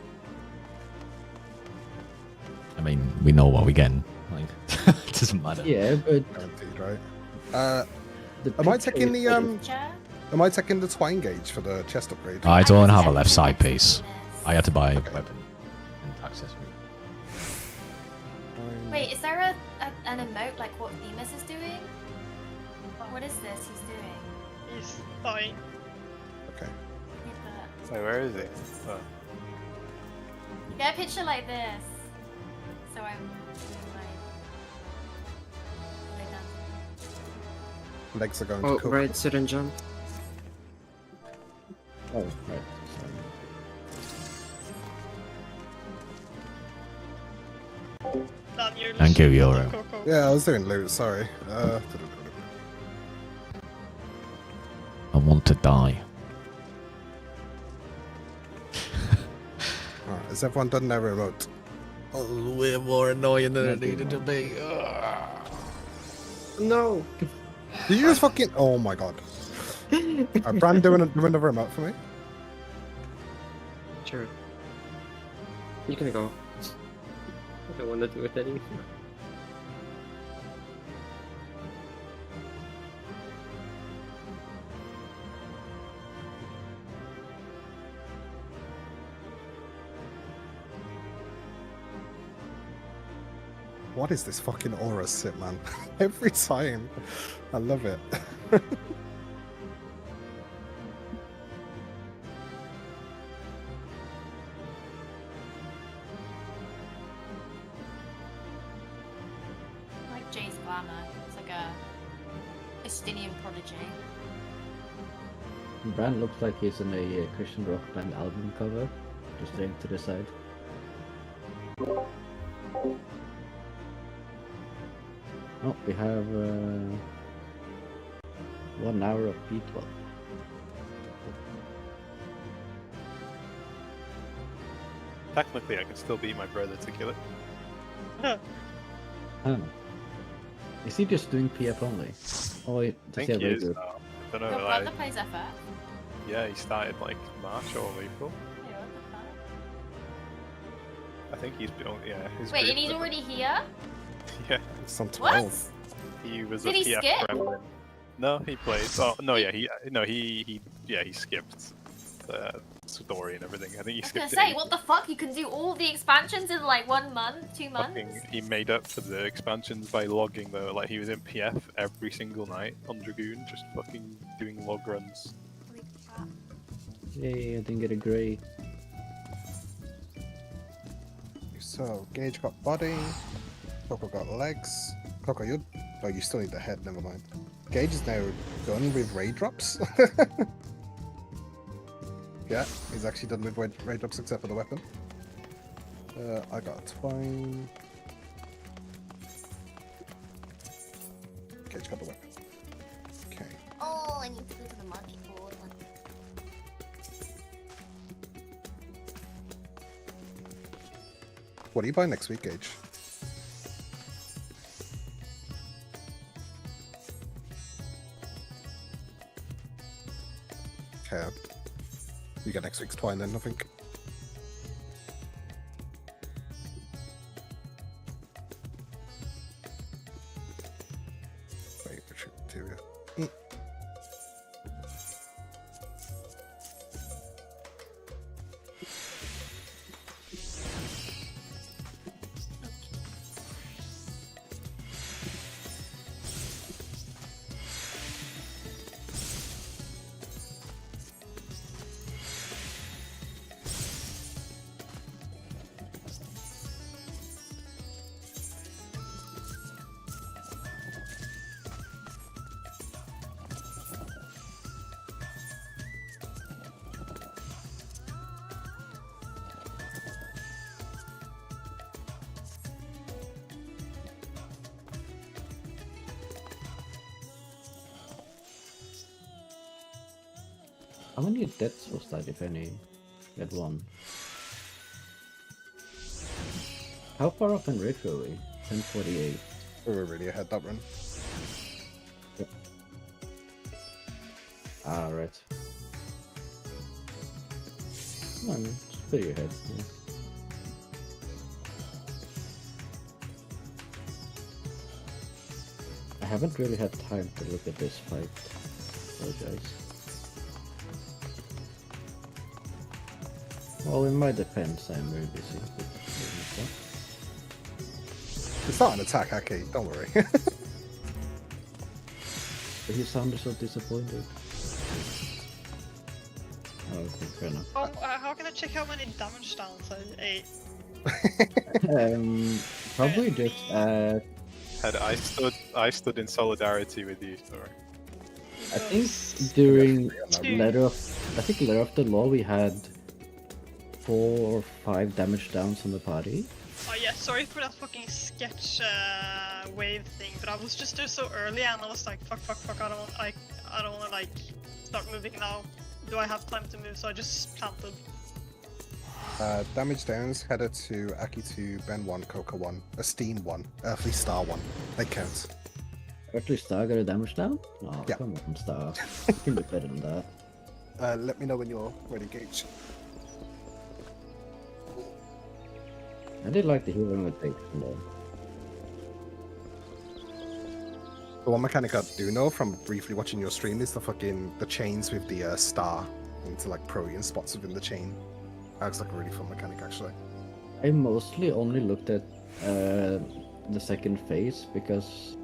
I mean, we know what we're getting. Like, it doesn't matter. Yeah, but Guaranteed, right? the Am I picture taking is the better. Chair? Am I taking the twine gauge for the chest upgrade? I don't have a left side piece. I had to buy a Okay. weapon and accessory. Wait, is there an emote like what Demus is doing? What is this he's doing? He's dying. Okay. Yeah, but- So where is he? Oh. Get a picture like this. So I'm like lay down. Legs are going Oh, to cook. right, sit and jump. Oh, right. Sorry. Dan, you're Thank you, legit Euro. Coco. Yeah, I was doing loot, sorry. I want to die. Alright, has everyone done their remote? Oh, we're more annoying than it Nothing needed to be. No! Did you just fucking... Oh my god. Bran, doing a remote for me? Sure. You can go. I don't want to do it anymore. What is this fucking aura sit, man? Every time. I love it. I like Jay's glamour. It's like a Estinian prodigy. Bran looks like he's in a Christian rock band album cover. Just laying to the side. Oh, we have 1 hour of P12. Technically, I can still beat my brother to kill it. Oh. Is he just doing PF only? Oh, I does think he have he is radio? now. I don't know. Your Like, brother plays FF? yeah, he started like March or April. Wait, what the fuck? I think he's been. Yeah. His Wait, group and he's was- already here? It's on What? 12. He was Did a he PF skip? gremlin. No, he played. Oh no, yeah, he skipped the story and everything. I think he I was skipped gonna it. say, what the fuck? You can do all the expansions in like 1 month, 2 months? Fucking, he made up for the expansions by logging though. Like he was in PF every single night on Dragoon, just fucking doing log runs. Holy crap. Yay, I didn't get a grey. So, Gage got body. Coco got legs. Coco, you... Oh, you still need the head, never mind. Gage is now done with raid drops. Yeah, he's actually done with raid ups except for the weapon. I got a twine. Cage got the weapon. Okay. Oh, I need to go to the market for one. What do you buy next week, Gage? Okay. You get next week's twine then, I think. Wait, retreat material. How many deaths was that, if any? At one. How far up in raid were we? 1048. We were really ahead that run. Yep. Ah, right. Come on, just put your head. Yeah. I haven't really had time to look at this fight. Apologize. Well, in my defense, I'm very busy with stuff. It's not an attack, Aki, don't worry. But you sounded so disappointed. Oh, okay, fair enough. Oh, how can I check how many damage downs I ate? Probably just I stood in solidarity with you, sorry. I think during Letter of the Law we had 4 or 5 damage downs on the party. Oh yeah, sorry for that fucking sketch wave thing, but I was just there so early and I was like, fuck, I don't wanna like start moving now. Do I have time to move? So I just planted. Damage downs headed to Aki 2, Ben 1, Coca 1, Esteem 1, Earthly Star 1. They count. Earthly Star got a damage down? Oh, yeah. Come on, Star. You can be better than that. Let me know when you're ready, Gage. I did like the healing rotation though. The one mechanic I do know from briefly watching your stream is the chains with the star into like protean spots within the chain. That's like a really fun mechanic actually. I mostly only looked at the second phase because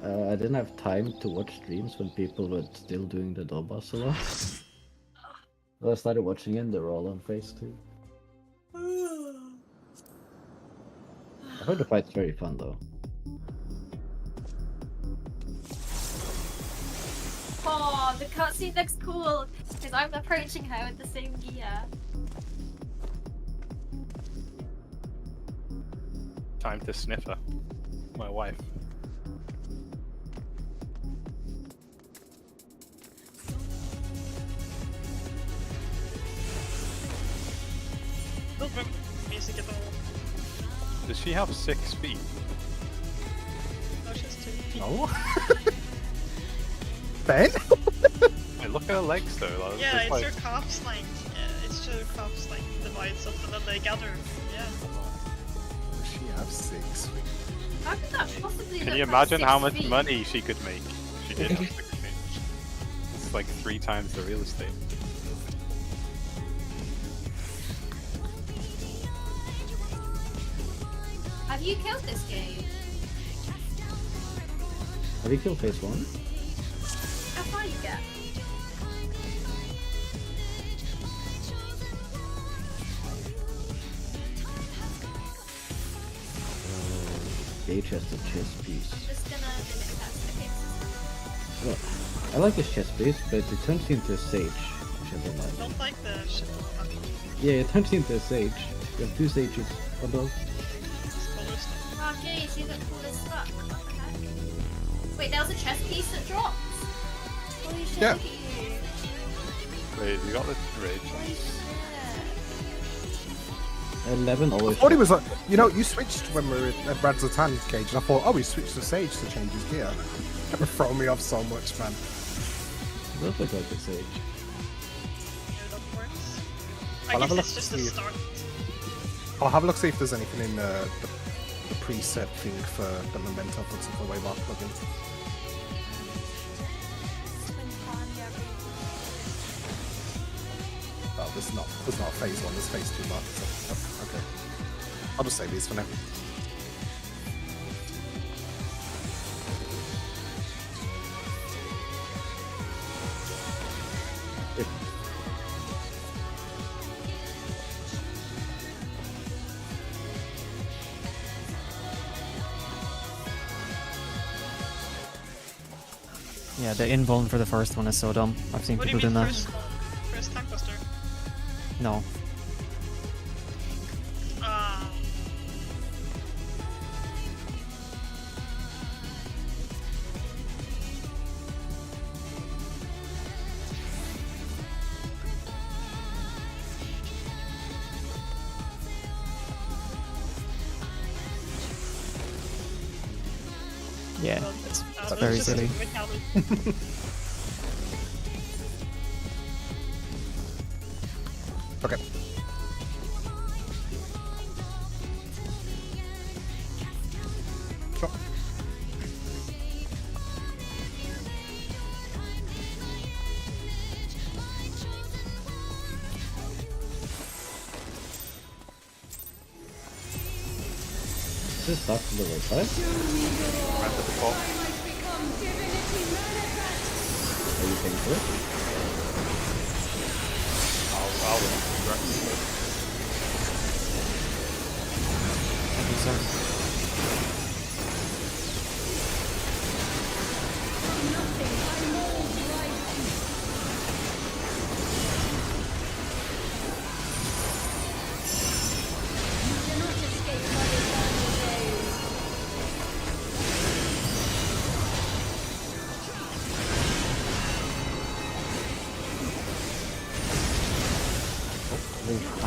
I didn't have time to watch streams when people were still doing the Dobas a lot. So I started watching it, they were all on phase 2. I heard the fight's very fun though. Oh, the cutscene looks cool because I'm approaching her with the same gear. Time to sniff her. My wife. Don't remember music at all. Does she have 6 feet? No, she has 2 feet. No? Ben? Wait, look at her legs though. Like, Yeah, it's like... her calves like, it's her calves like divides up and then they gather. Yeah. Does she have 6 feet? How could that possibly Can look you like imagine 6 how much feet? money she could make? She did have 6 feet. It's like 3 times the real estate. Have you killed this game? Have you killed phase 1? How far you get? Gage has the chest piece. I'm just gonna limit that. Okay. Well, I like his chest piece, but it turns into a sage. in the line. Don't like the shit. Yeah, it turns into a sage. You have 2 sages above. Oh jeez, you look cool as fuck. What the heck? Wait, there was a chest piece that dropped? Holy shit, Yeah. look at you. Wait, you got the rage. Holy shit. 11 I always. thought he was like, you know, you switched when we were at Brad's Zatan cage, and I thought, oh, he switched to Sage to change his gear. That would throw me off so much, man. It does look like a sage. I I'll have a guess look it's just to a see if- start. I'll have a look, see if there's anything in the preset thing for the Memento for Waymark plugin. Oh, there's not a phase 1, there's phase 2 mark. So, okay. I'll just save these for now. Yeah, the invuln for the first one is so dumb. I've seen What do you people mean doing that. first tank buster? No. Yeah, it's very silly. Okay. Sure. Just start to the right side. Right at the top. Are you paying for it? I'll direct you. Thank you, sir.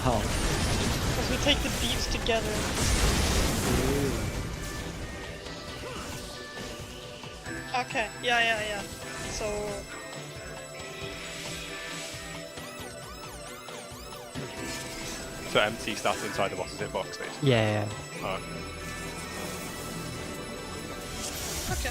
Ow. Because we take the beams together. Okay, yeah. So... So MT starts inside the boss's hitbox, basically. Yeah. Oh, Okay.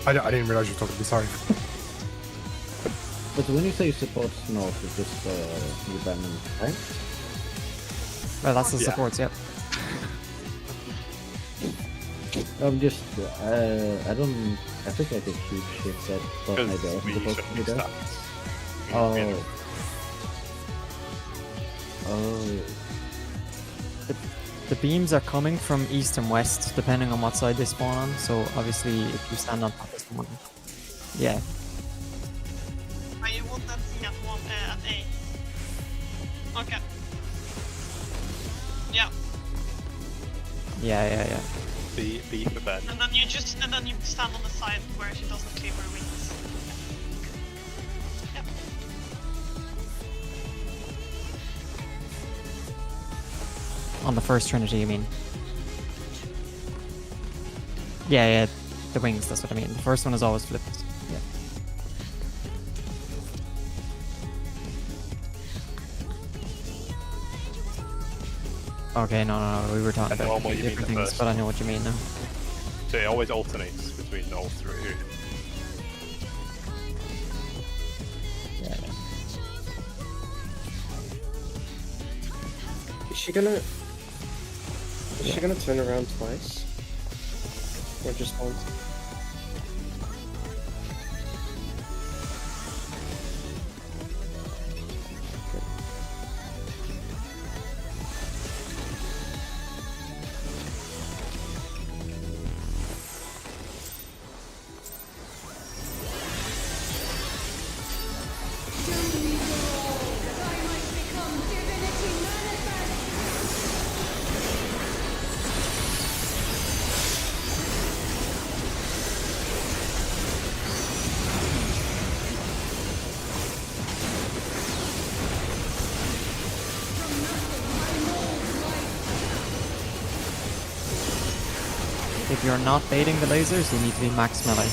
I didn't realize you were talking to me, sorry. But when you say support north, it's just you ban them, right? Well, that's the Yeah. supports, yep. I'm just, I think like a huge shift that thought maybe I because we wasn't supposed to shouldn't do do that. stats. Oh. Oh. The beams are coming from east and west, depending on what side they spawn on. So obviously, if you stand on top of someone, yeah. Are you want that thing at one at A? Okay. Yeah. Yeah. B for Ben. And then you stand on the side where she doesn't cleave her wings. Yeah. On the first Trinity, you mean? Yeah, the wings, that's what I mean. The first one is always flipped. Yeah. Okay, no, we were talking I know about what you mean, different the things, first but I know what you mean now. So it always alternates between all three. Yeah. Is she gonna turn around twice? Or just once? If you're not baiting the lasers, you need to be max melee.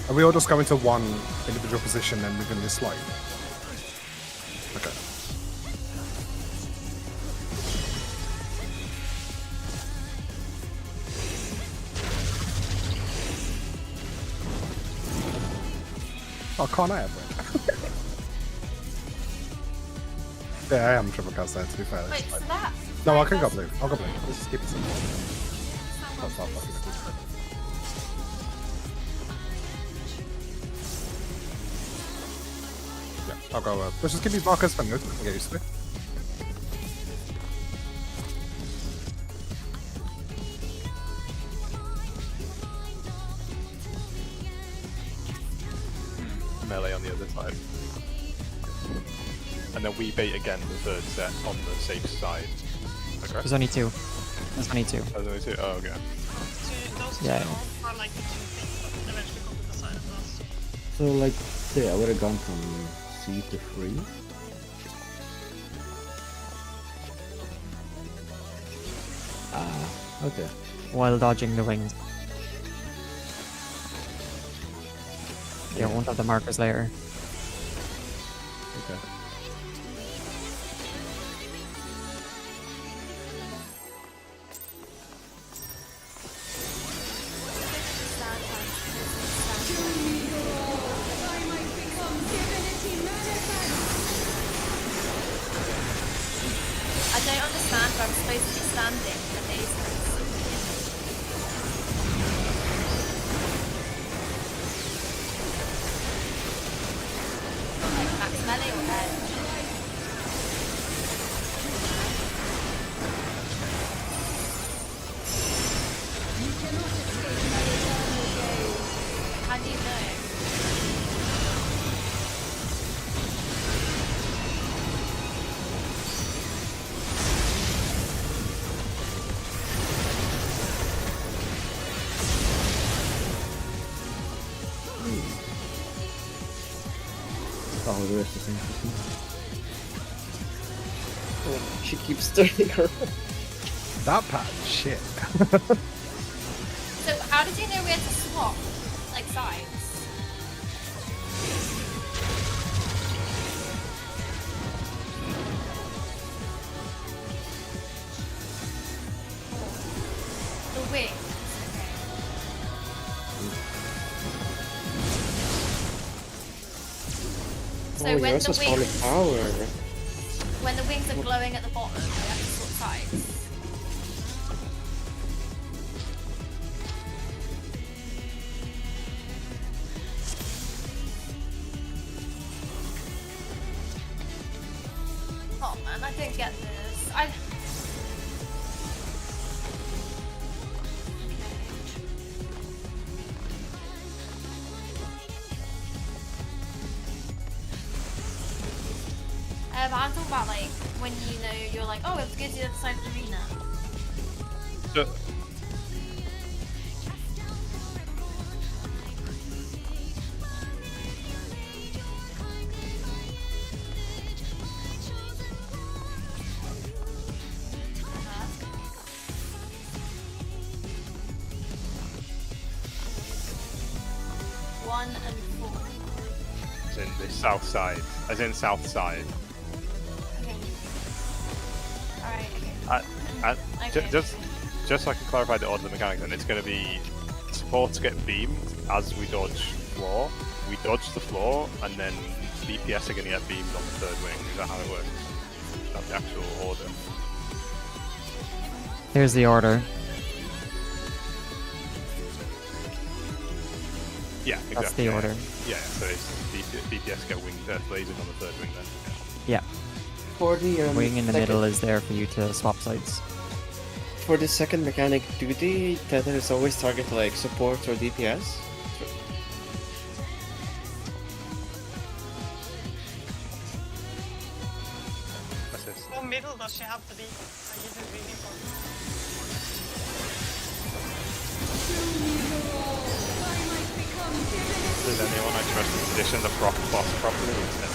Are we all just going to one individual position and within this line? Okay. Oh, can't I have it? Yeah, I am triple cast there, to be fair. Wait, so that. No, I can go blue. I'll go blue. Let's just keep it simple. That's not fucking good. Yeah, I'll go. Let's just give these markers for notes. We can get used to it. Melee on the other side. And then we bait again the third set on the safe side. Okay. There's only two. There's only two. Oh, there's only two? Oh, okay. So those Yeah. two are like the two things that eventually come to the side of us. So like, say I would have gone from C to 3. Ah, okay. While dodging the wings. Yeah, won't have the markers later. Okay. I don't understand where I'm supposed to be standing for lasers. Like max melee or edge? How do you know? Oh, the rest is interesting. Oh, she keeps turning around. That pattern, shit. So how did you know we had to swap, like, sides? The wings. So Oh, when yours the was falling wings, power. when the wings are glowing at the bottom, we have to swap sides. Oh man, I don't get this. But I'm talking about like when you know you're like, oh, it's good to the other side of the arena. So, One and four. as in the south side. As in south side. Okay. Alright, okay. Okay. Just so I can clarify the order of the mechanics, and it's going to be supports get beamed as we dodge floor. We dodge the floor, and then DPS are going to get beamed on the third wing. Is that how it works? That's the actual order. Here's the order. Yeah, exactly. That's the order. Yeah, so it's DPS get winged, lasers on the third wing then. Yeah. For the Wing in the second- middle is there for you to swap sides. For the second mechanic, do the tethers always target like support or DPS? little does she have to be? Like, is it really important? If there's anyone I trust to position the proc boss properly, it's him.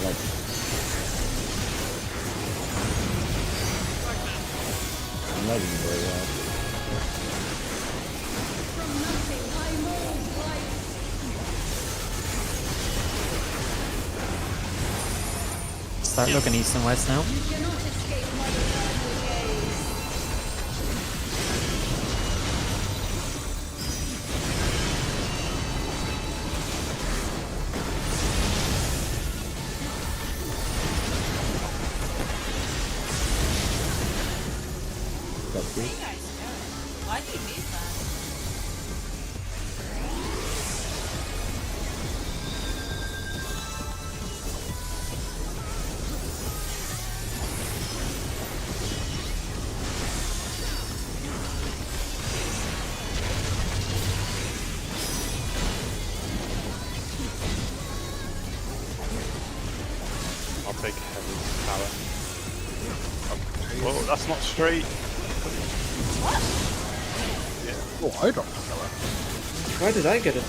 Like I'm not even very well. Start looking east and west now. Why do you move that? I'll take heavy power. Oh, that's not straight. Oh, I dropped the tower. Why did I get it?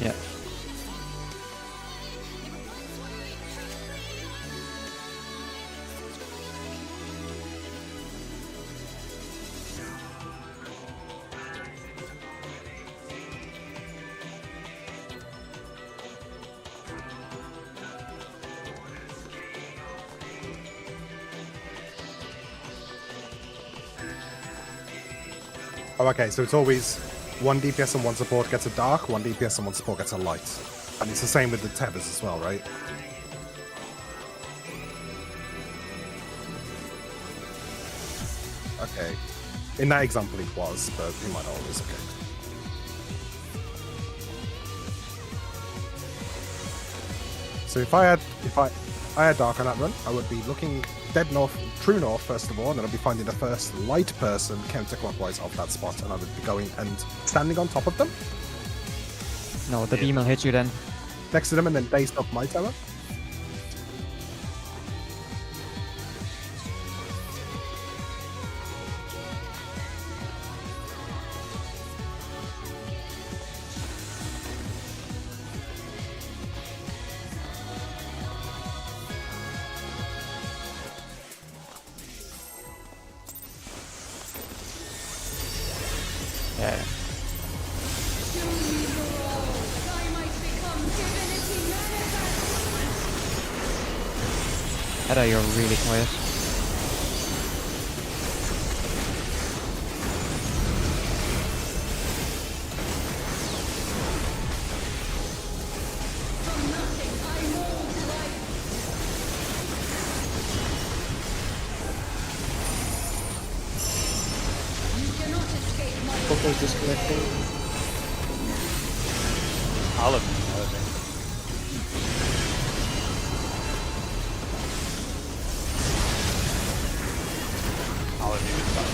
Yeah. Oh, okay, so it's always one DPS and one support gets a dark, one DPS and one support gets a light. And it's the same with the tethers as well, right? Okay. In that example it was, but it might not always, okay. So if I had dark on that run, I would be looking dead north, true north first of all, and then I'd be finding the first light person counterclockwise off that spot, and I would be going and standing on top of them, No, the beam will hit you then. next to them, and then based off my tower. Yeah. Hedda, you're really quiet. Coco's disconnecting. Alan, Alan, you did that.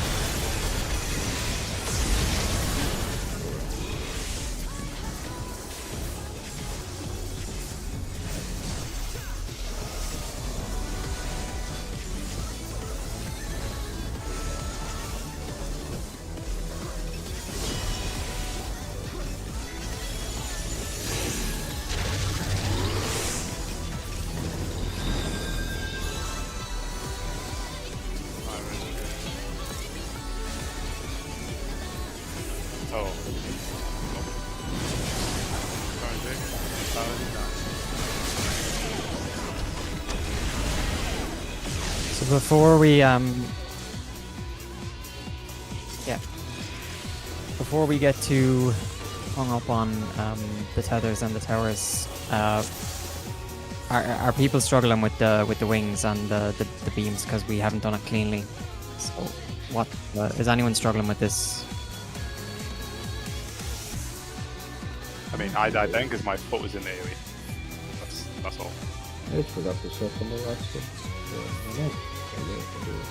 Oh. So before we before we get too hung up on the tethers and the towers, are people struggling with the wings and the beams because we haven't done it cleanly? So what is anyone struggling with this? I mean, I died then because my foot was in the AoE. That's all. I just forgot to circle the right stick.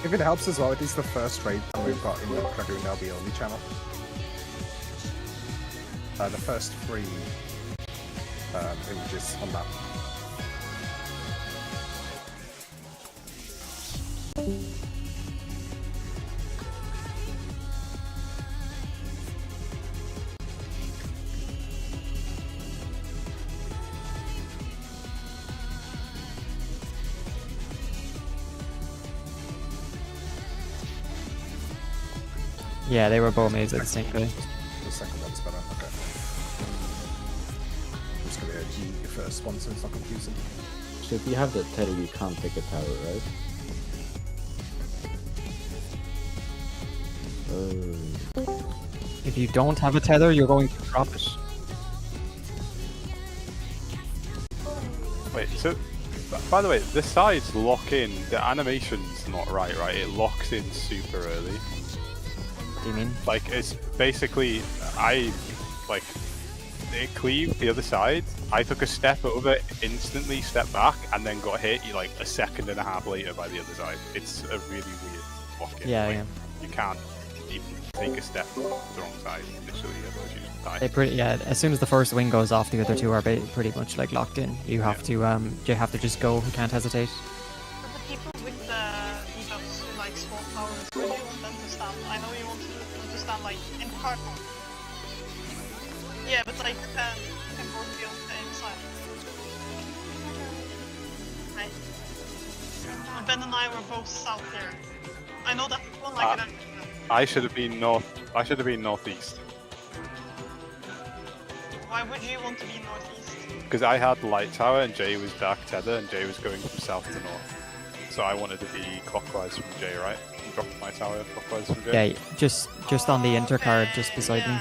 If it helps as well, it is the first raid that we've got in the Dragoon LB only channel. The first 3 images on that. Yeah, they were both made at the same time. The second one's better. Okay. I'm just gonna E first one so it's not confusing. So if you have the tether, you can't take a tower, right? If you don't have a tether, you're going to drop it. Wait, so by the way, the sides lock in. The animation's not right? It locks in super early. What do you mean? Like it's basically it cleaved the other side. I took a step over, instantly stepped back, and then got hit like a second and a half later by the other side. It's a really weird lock in. Yeah, like, yeah. You can't even take a step to the wrong side, literally, otherwise you just die. They as soon as the first wing goes off, the other 2 are pretty much like locked in. You have to just go. You can't hesitate. For the people with the debuffs who like swap powers, where do you want them to stand? I know you want them to stand like in the card form. Yeah, but like can both be on the inside. Right. And Ben and I were both south here. I know that one like it. I should have been north. I should have been northeast. Why would you want to be northeast? Because I had light tower and Jay was dark tether and Jay was going from south to north. So I wanted to be clockwise from Jay, right? Drop my tower clockwise from Jay. Yeah, just on the intercard, just beside me.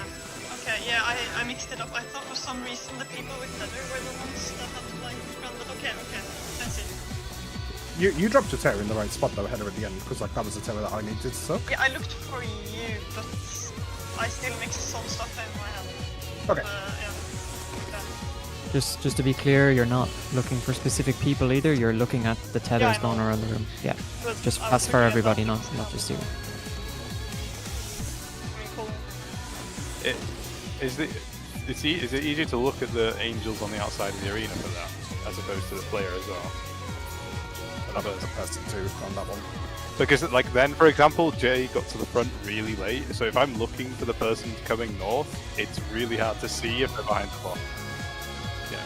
Okay, yeah, I mixed it up. I thought for some reason the people with tether were the ones that had like run, but okay, I see. You dropped your terror in the right spot though, header at the end, because like that was the terror that I needed to suck. Yeah, I looked for you, but I still mixed some stuff in my head. Okay. Yeah. Just to be clear, you're not looking for specific people either. You're looking at the tethers I going know. around the room. Yeah, But just I that's was for looking at everybody, that. not just you. Very cool. Is it easier to look at the angels on the outside of the arena for that, as opposed to the player as well? Another person too on that one. Because like then, for example, Jay got to the front really late, so if I'm looking for the person coming north, it's really hard to see if they're behind the block. Yeah.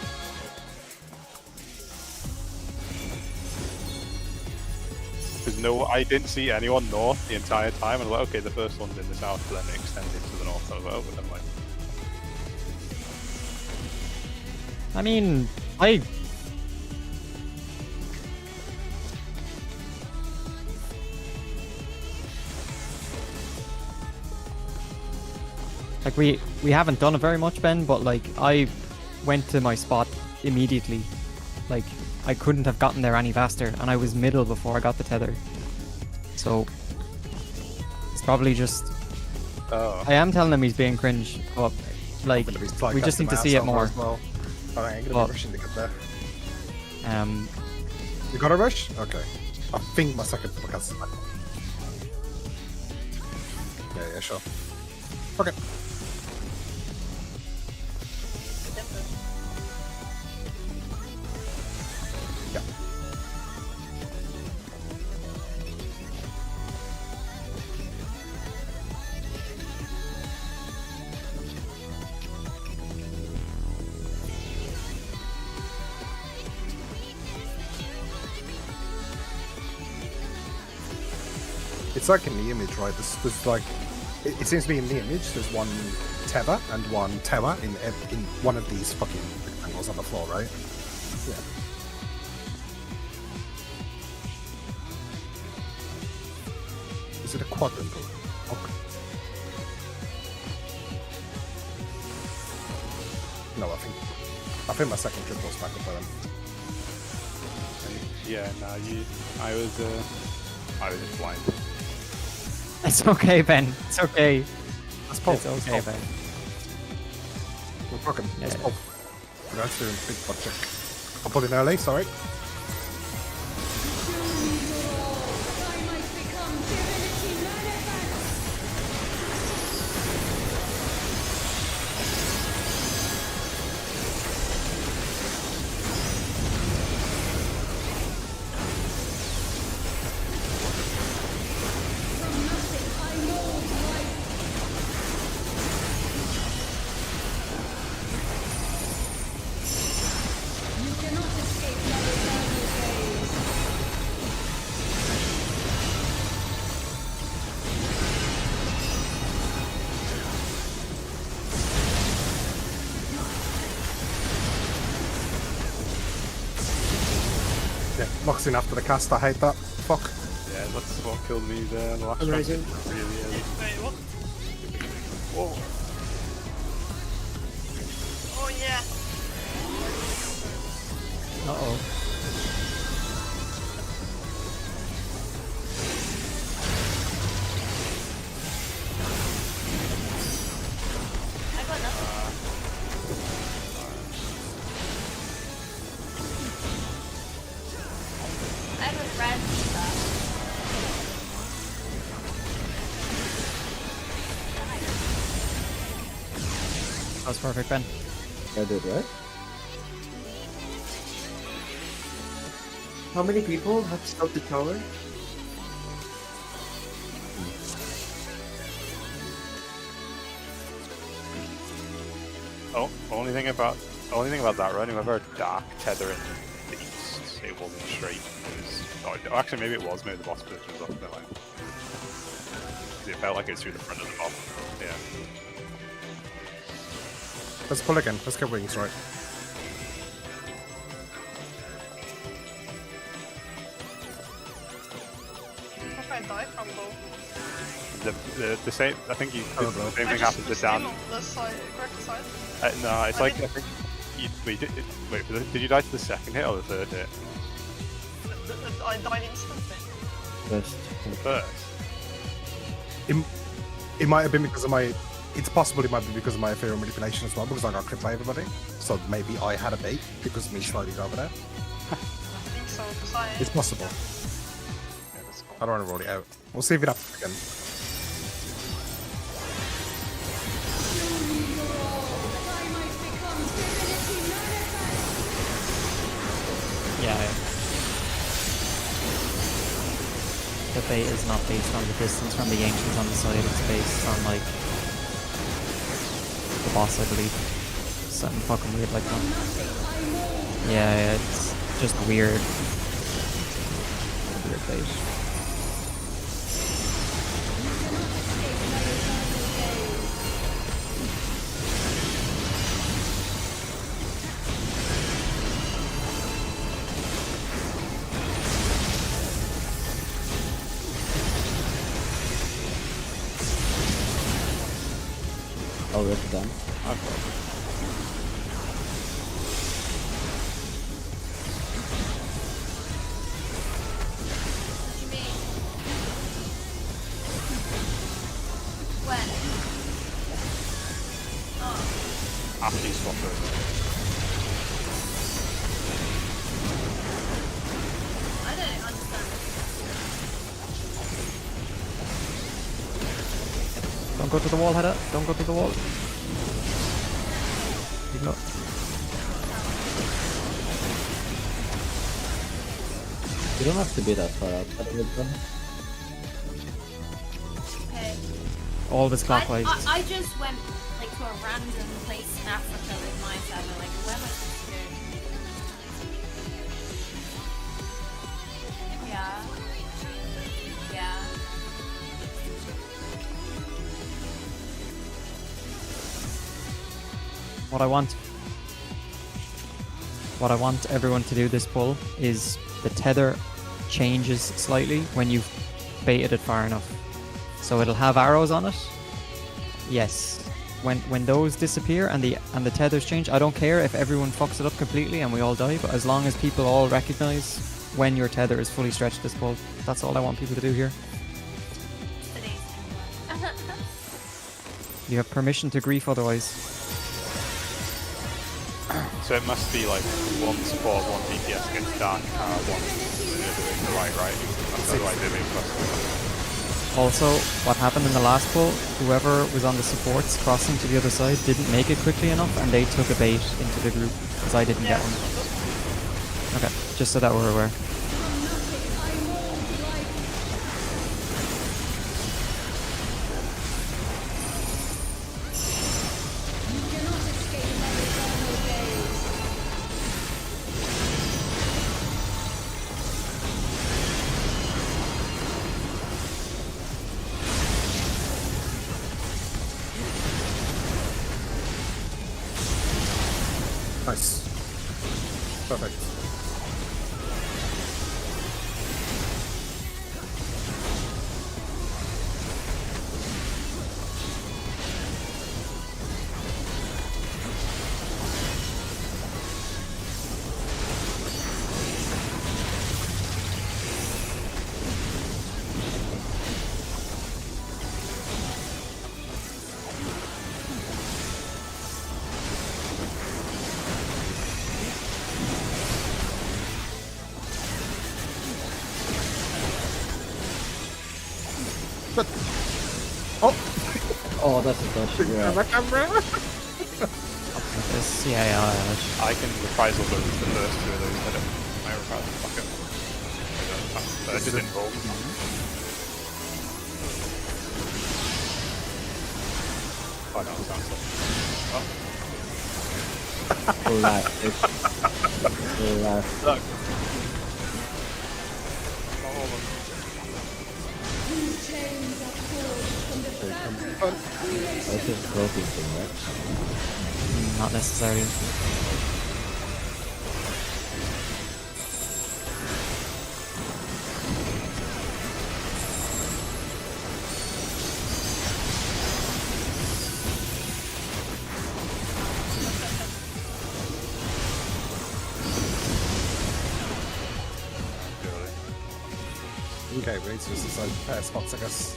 Because I didn't see anyone north the entire time, and I'm like, okay, the first one's in the south, but then it extended to the north. I was like, oh, but then like, I mean, like we haven't done it very much, Ben, but like I went to my spot immediately. Like I couldn't have gotten there any faster, and I was middle before I got the tether. So it's probably just. oh. I am telling him he's being cringe, but like we just need to see it more. Well. I ain't gonna Well, be rushing to get there. Um, You got a rush? Okay. I think my second podcast is back. Yeah, sure. Okay. Yeah. It's like in the image, right? There's like, it seems to be in the image. There's one tether and one tower in one of these fucking rectangles on the floor, right? Yeah. Is it a quadrangle? Okay. No, I think my second trip was back up by then. Yeah, no, I was just blind. it's okay, Ben. It's okay. Let's pop. It's okay, Ben. We're fucking. Let's Yeah. pop. That's doing big butt check. I'll put in early, sorry. Yeah, locks in after the cast, I hate that. Fuck. Yeah, that's what killed me there. The last I'm round. raising. Really early. Wait, what? Whoa. Oh yeah. Uh-oh. I got nothing. I have a red That was perfect, Ben. I did, right? How many people have stopped the tower? Oh, only thing about that run, whoever dark tether in the east, it wasn't straight. It was, oh, actually, maybe it was. Maybe the boss position was up there. Like, it felt like it was through the front of the boss. Yeah. Let's pull again. Let's get wings right. What if I die from though? The same. I think you. Oh, The same I thing just happened to was Dan. on the side, correct side. No, it's I like didn't- I think. Did you die to the second hit or the third hit? I died instantly. First. The first. It might have been because of my... It's possible it might be because of my ethereal manipulation as well, because I got crit by everybody. So maybe I had a bait because of me sliding over there. I think so, because I... It's possible. Yeah, let's go. I don't want to roll it out. We'll see if it happens again. Yeah. The bait is not based on the distance from the ancients on the side, it's based on like the boss, I believe. Something fucking weird like that. Yeah, it's just weird. Weird bait. Already done. What do you mean? When? Oh. After you swap over. I don't understand. Don't go to the wall, Hedda. Don't go to the wall. Ignore. You don't have to be that far out. Okay. Always clockwise. I just went like to a random place in Africa with my server. Like, where am I supposed to go? Yeah. Yeah. What I want everyone to do this pull is the tether changes slightly when you've baited it far enough. So it'll have arrows on it. Yes. When those disappear and the tethers change, I don't care if everyone fucks it up completely and we all die, but as long as people all recognize when your tether is fully stretched this pull, that's all I want people to do here. You have permission to grief otherwise. So it must be like one support, one DPS against dark, one the other way to the right? That's the right living plus. Also, what happened in the last pull, whoever was on the supports crossing to the other side didn't make it quickly enough and they took a bait into the group because I didn't get one. Okay, just so that we're aware. Nice. Perfect. But Oh, that's a touch. Yeah. This, yeah. I can reprisal those, the first two of those, but I reprisal fuck it. But I just didn't roll. Oh no, it sounds like... Relax. Relax. Look. That's just trophy thing, right? Not necessarily. okay, we need to just decide pair spots, I guess.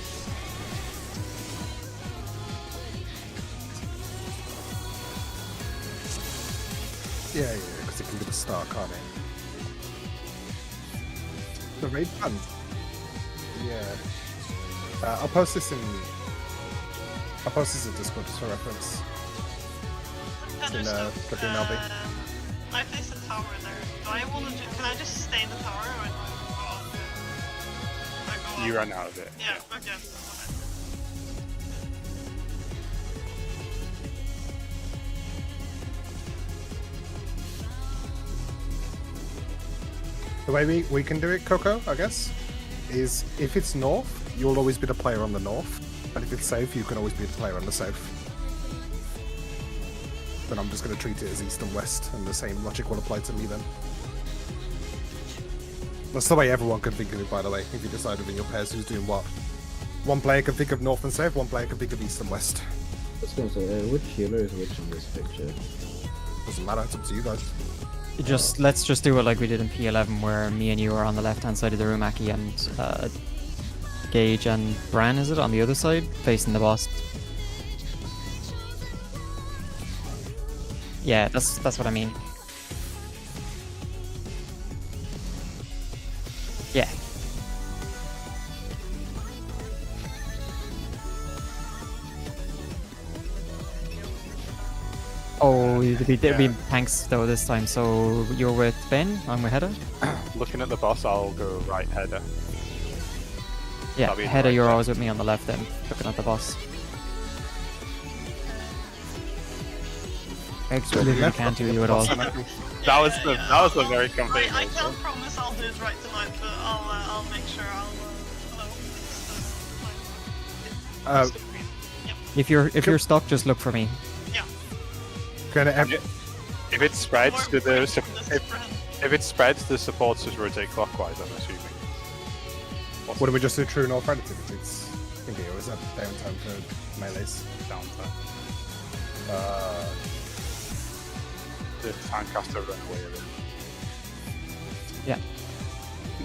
Yeah, because it can be the star, can't it? The raid fund. Yeah. I'll post this in Discord just for reference. It's in WMLB. I place a tower there. Do I want to? Can I just stay in the tower, or do I go off? You run out of it. Yeah. Okay. The way we can do it, Coco, I guess, is if it's north, you'll always be the player on the north, and if it's south, you can always be the player on the south. But I'm just going to treat it as east and west, and the same logic will apply to me then. That's the way everyone can think of it, by the way, if you decide within your pairs who's doing what. One player can think of north and south, one player can think of east and west. I was gonna say, which healer is which in this picture? Doesn't matter, it's up to you guys. Let's just do it like we did in P11, where me and you are on the left-hand side of the room, Aki, and Gage and Bran, is it, on the other side, facing the boss. Yeah, that's what I mean. Yeah. Oh, it'd be tanks though this time. So you're with Ben, I'm with Hedda. Looking at the boss, I'll go right header. Yeah, That'll be Hedda, right you're there. always with me on the left then, looking at the boss. I absolutely can't do you at all. That was the very complete. I can't promise I'll do it right tonight, but I'll make sure I'll If you're stuck, just look for me. If it spreads to the if it spreads, the supports just rotate clockwise. I'm assuming. What do we just do? True North Relative? It's India, or is that downtime for melees? Downtime. The Fancaster run away with it. Yeah.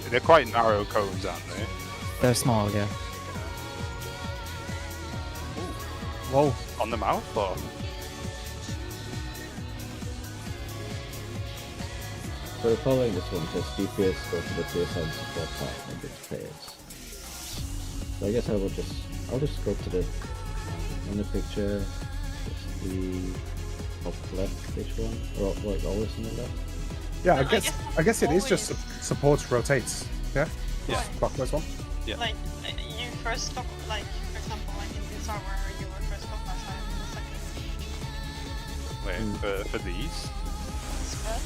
They're quite narrow cones, aren't they? They're small, yeah. Whoa. On the mouth, or? So following this one says DPS go to the tier 7 support partner with players. So I guess I'll just go to the on the picture, just the top left each one, or like always in the left. Yeah, No, I guess it is always- just supports rotates. Yeah. Yeah. Clockwise one. Yeah. Like, you first stop, like, for example, like in this server, you were first stop last time, and the second Wait, for these? spread.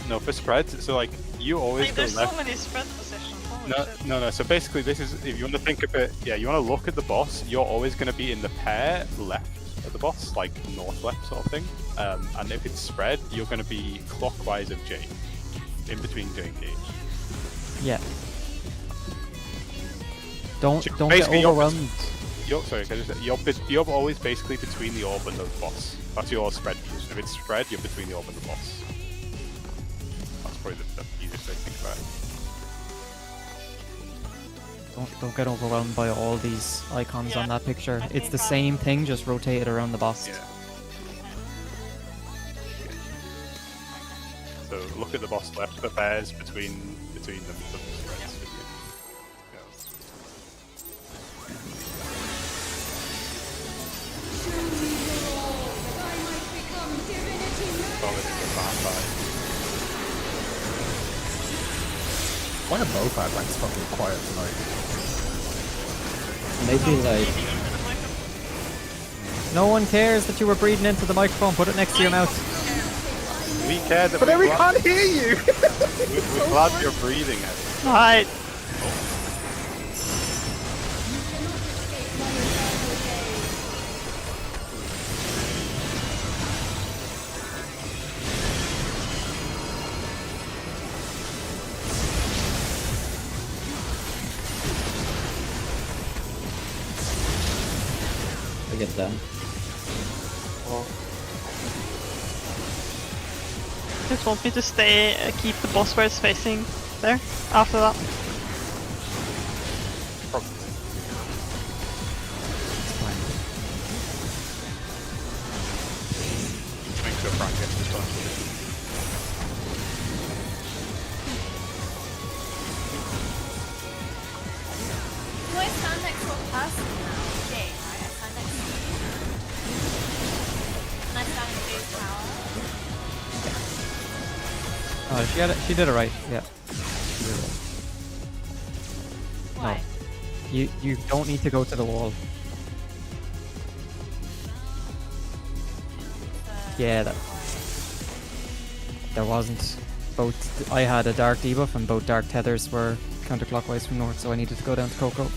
No, for spreads. So like you always Like, go there's left. so many spread positions. Holy No, shit. no. So basically, this is if you want to think of it. Yeah, you want to look at the boss. You're always going to be in the pair left of the boss, like north-left sort of thing. And if it's spread, you're going to be clockwise of J, in between J and H. Yeah. Don't get Basically, overwhelmed. Sorry, can I just say, you're always basically between the orb and the boss. That's your spread position. If it's spread, you're between the orb and the boss. That's probably the easiest way to think about it. Don't get overwhelmed by all these icons Yeah, on that picture. I It's think the same thing, just rotated around the boss. Yeah. So look at the boss left, the pairs between the spreads. Yeah. Why are both our ranks fucking quiet tonight? Maybe like No one cares that you were breathing into the microphone. Put it next to your mouth. We care that But then we glad- can't hear you! We're glad you're breathing it. Alright. I get that. Just want me to stay, keep the boss where it's facing there, after that. Make sure Frank gets this one. Do I stand next to a person now? Jay, right? I stand next to you. And I stand in Jay's tower. Oh, she did it right. Yeah. Why? You don't need to go to the wall. Yeah, there wasn't. Both I had a dark debuff and both dark tethers were counterclockwise from north, so I needed to go down to Coco.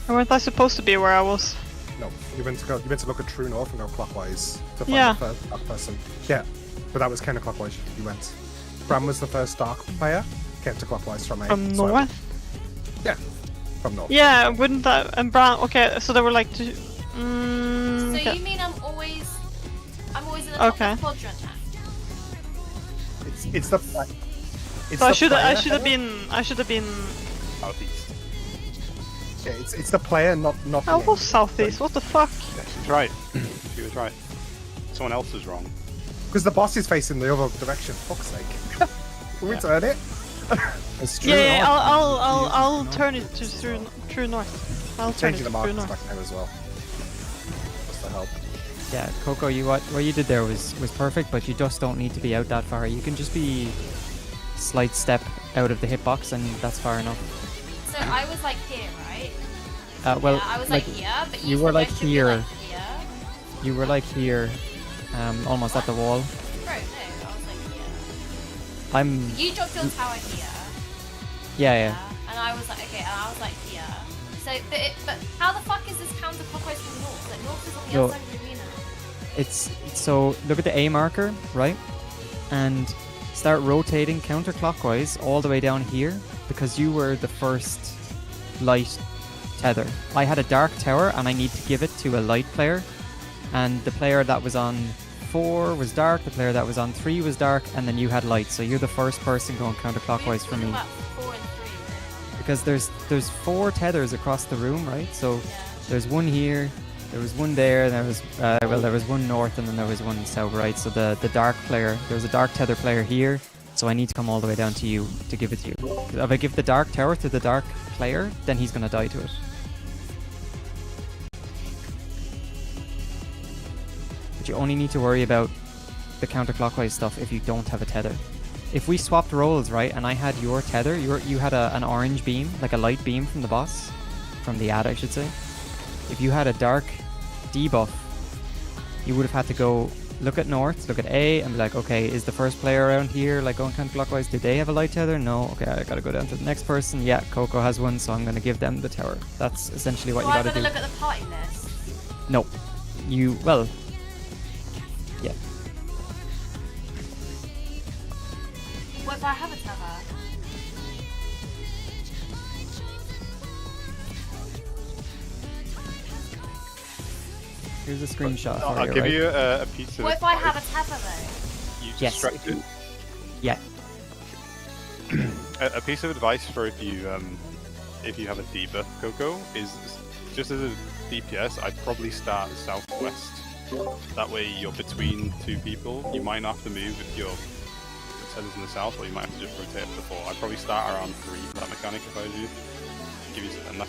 Or weren't I supposed to be where I was? No, you meant to look at true north and go clockwise to find Yeah. the first dark person. Yeah, but that was counterclockwise. You went. Bram was the first dark player. Counterclockwise from A. From so I- north? Yeah, from north. Yeah, wouldn't that... And Brown... Okay, so there were like two... So okay. you mean I'm always in the top Okay. left quadrant then? It's the. It's So I the should player. have been... Southeast. Yeah, it's the player, not the I aim. was southeast, what the fuck? Yeah, she was right. She was right. Someone else was wrong. Because the boss is facing the other direction. Fuck's sake. Can we turn it? It's true. Yeah, north. I'll turn it to true north. I'll turn it Changing to the true markers north. back now as well. Just to help. Yeah, Coco, what you did there was perfect, but you just don't need to be out that far. You can just be slight step out of the hitbox, and that's far enough. So I was like here, right? Well, Yeah, I was like here, but you said were I like should be, here. like, here. You were like here, almost at the wall. Bro, no, I was like here. I'm. You dropped your tower here. Yeah. And I was like, okay, and I was like here. So, but how the fuck is this counterclockwise from north? Like north is on the No. other side of the arena. It's so look at the A marker, right? And start rotating counterclockwise all the way down here because you were the first light tether. I had a dark tower and I need to give it to a light player. And the player that was on 4 was dark, the player that was on 3 was dark, and then you had light. So you're the first person going counterclockwise for me. About 4 and 3. Because there's 4 tethers across the room, right? So Yeah. there's one here, there was one there, and there was there was one north, and then there was one south, right? So the dark player, there was a dark tether player here, So I need to come all the way down to you to give it to you. If I give the dark tower to the dark player, then he's gonna die to it. But you only need to worry about the counterclockwise stuff if you don't have a tether. If we swapped roles, right, and I had your tether, you had an orange beam, like a light beam from the boss, from the ad I should say. If you had a dark debuff, you would have had to go look at north, look at A, and be like, okay, is the first player around here like going counterclockwise? Did they have a light tether? No. Okay, I gotta go down to the next person. Yeah, Coco has one, so I'm gonna give them the tower. That's essentially what you gotta do. I've got to look at the party list. No. You, well, yeah. What if I have a tether? Here's a screenshot for I'll you, give right? you a piece of What if I have a advice. tether though? You Yes. distract it. Yeah. A piece of advice for if you have a debuff Coco is just as a DPS, I'd probably start southwest. That way you're between two people. You might not have to move if your tether's in the south, or you might have to just rotate up to 4. I'd probably start around 3 for that mechanic if I was you. And that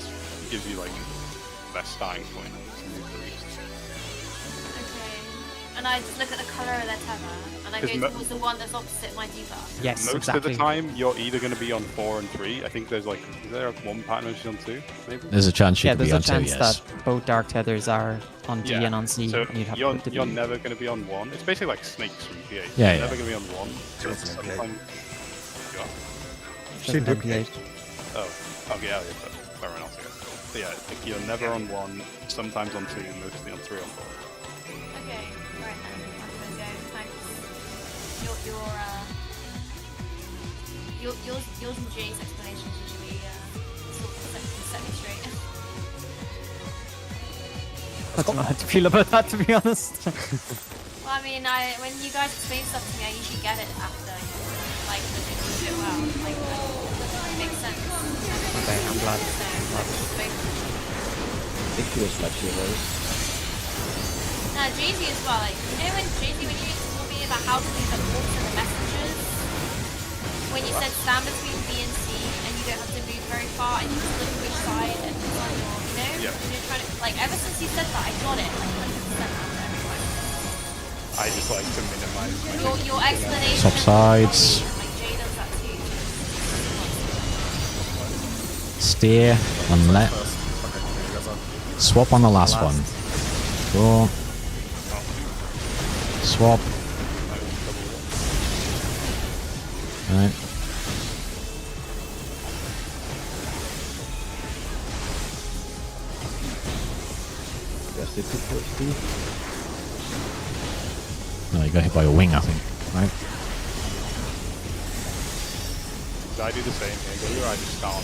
gives you like the best starting point to move the least. Okay. And I just look at the colour of their tether, and I go towards the one that's opposite my debuff. Yes, Most exactly. of the time, you're either going to be on 4 and 3. I think there's like, is there one pattern which is on 2? Maybe. There's a chance you Yeah, could there's be a on 2, chance yes. that both dark tethers are on D and on C, So and you'd have you're, to you're be... never going to be on 1. It's basically like snakes from P8. Yeah, You're yeah. never going to be on 1. So It's an MPA. sometimes you are. She did MPA. Oh, okay, yeah, but everyone else, I guess. So yeah, like you're never on 1, sometimes on 2, mostly on 3 or 4. Okay, right then. I'm gonna go. Thanks. Yours and Jay's explanations usually sort of set me straight. I don't know how to feel about that, to be honest. Well, I mean, when you guys explain stuff to me, I usually get it after, like, looking into it well. Like, it makes sense. Okay, I'm glad. Egoo is like yours. No, Jay-Z as well. Like, you know when Jay-Z, when you told me about how to do the orcs and the messengers, when you said stand between B and C and you don't have to move very far and you just look which side and it's on your, you know? Yeah. You're trying to, like, ever since you said that, I got it, like, 100% after everyone. I just like to minimize my Your explanation. Swap sides. Like, Jay does that too. Steer and let. Swap on the last one. Go. Swap. Right. Yes, it's supposed to. No, you got hit by a wing, I think. Right. I do the same thing. I just start on 1.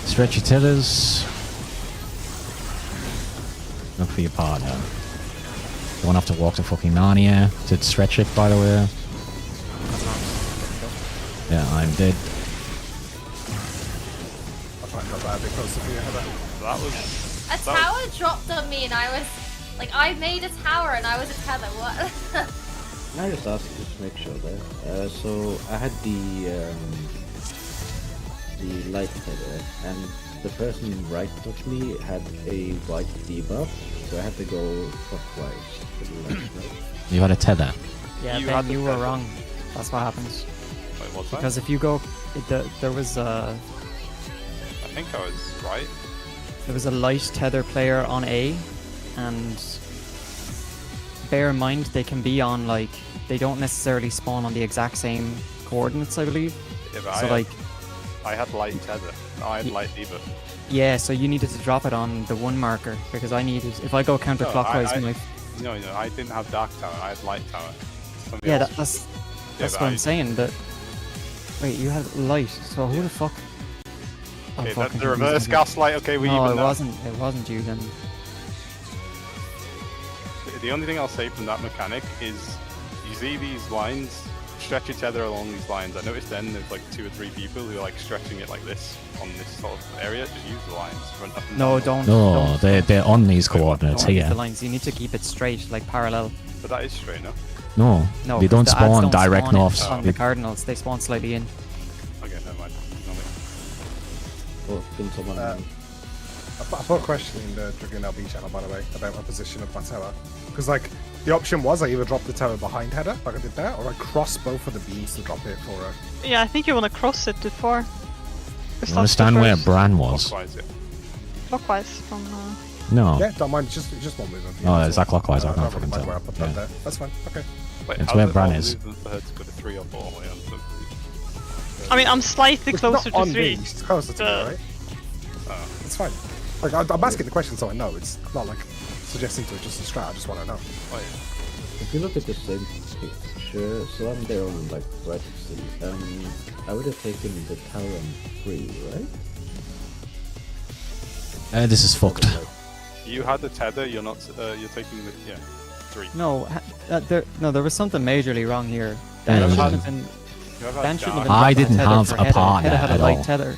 Stretch your tethers. Look for your partner. You won't have to walk to fucking Narnia to stretch it, by the way. Yeah, I'm dead. I'll try and go bad because of you, Heather. That was... A tower dropped on me and I was, like, I made a tower and I was a tether, what? I just asked you to make sure there. So I had the light tether, and the person right of me had a white debuff, so I had to go clockwise to the left. Right? You had a tether. Yeah, You Ben, had the you were tether. wrong. That's what happens. Wait, what's that? Because if you go... There was I think I was right. There was a light tether player on A, and bear in mind they can be on, like, they don't necessarily spawn on the exact same coordinates, I believe. Yeah, but So like, I had light tether. No, I had light debuff. yeah, so you needed to drop it on the one marker, because I needed, if I go counterclockwise, No, I didn't have dark tower. I had light tower. Somebody yeah, else- that's but what I'm saying, that, wait, you had light, so who the fuck? I'm Okay, fucking that's the confused reverse now. gaslight. Okay, we No, even it know. wasn't you then. The only thing I'll say from that mechanic is, you see these lines, stretch your tether along these lines. I noticed then there's like 2 or 3 people who are like stretching it like this on this sort of area. Just use the lines. Run up and No, down. don't. No, they're on these coordinates Don't use here. the lines. You need to keep it straight, like parallel. But that is straight enough. No, No, they don't the ads spawn direct spawn north. on the cardinals. They spawn slightly in. Okay, never mind. Oh, can someone... I put a question in the Dragoon LB channel, by the way, about my position of my tower. Because, like, the option was I either drop the tower behind header, like I did there, or I cross both of the beams to drop it for her. Yeah, I think you want to cross it before. You understand where Bran was? Clockwise, yeah. Clockwise from. No. Yeah, don't mind, just one movement. Oh, is that clockwise? I I can't don't really fucking mind tell. where I put Yeah. that there. That's fine, okay. Wait, It's how's where it Bran more is. movement for her to go to 3 or 4? Wait, I'm so confused. I mean, I'm slightly It's closer not on to 3. me, it's closer to me, right? It's fine. Like, I'm asking the question so I know, it's not like suggesting to adjust the strat, I just want to know. Oh, yeah. If you look at the same picture, so I'm there on like right C. I would have taken the tower on 3, right? This is fucked. You had the tether, you're not, you're taking the, 3. No, there was something majorly wrong here. Yeah, Dan you shouldn't had- have been. You have Dan that shouldn't have dark- been. I dropping didn't tether have for a Hedda. partner Hedda had a at light all. tether.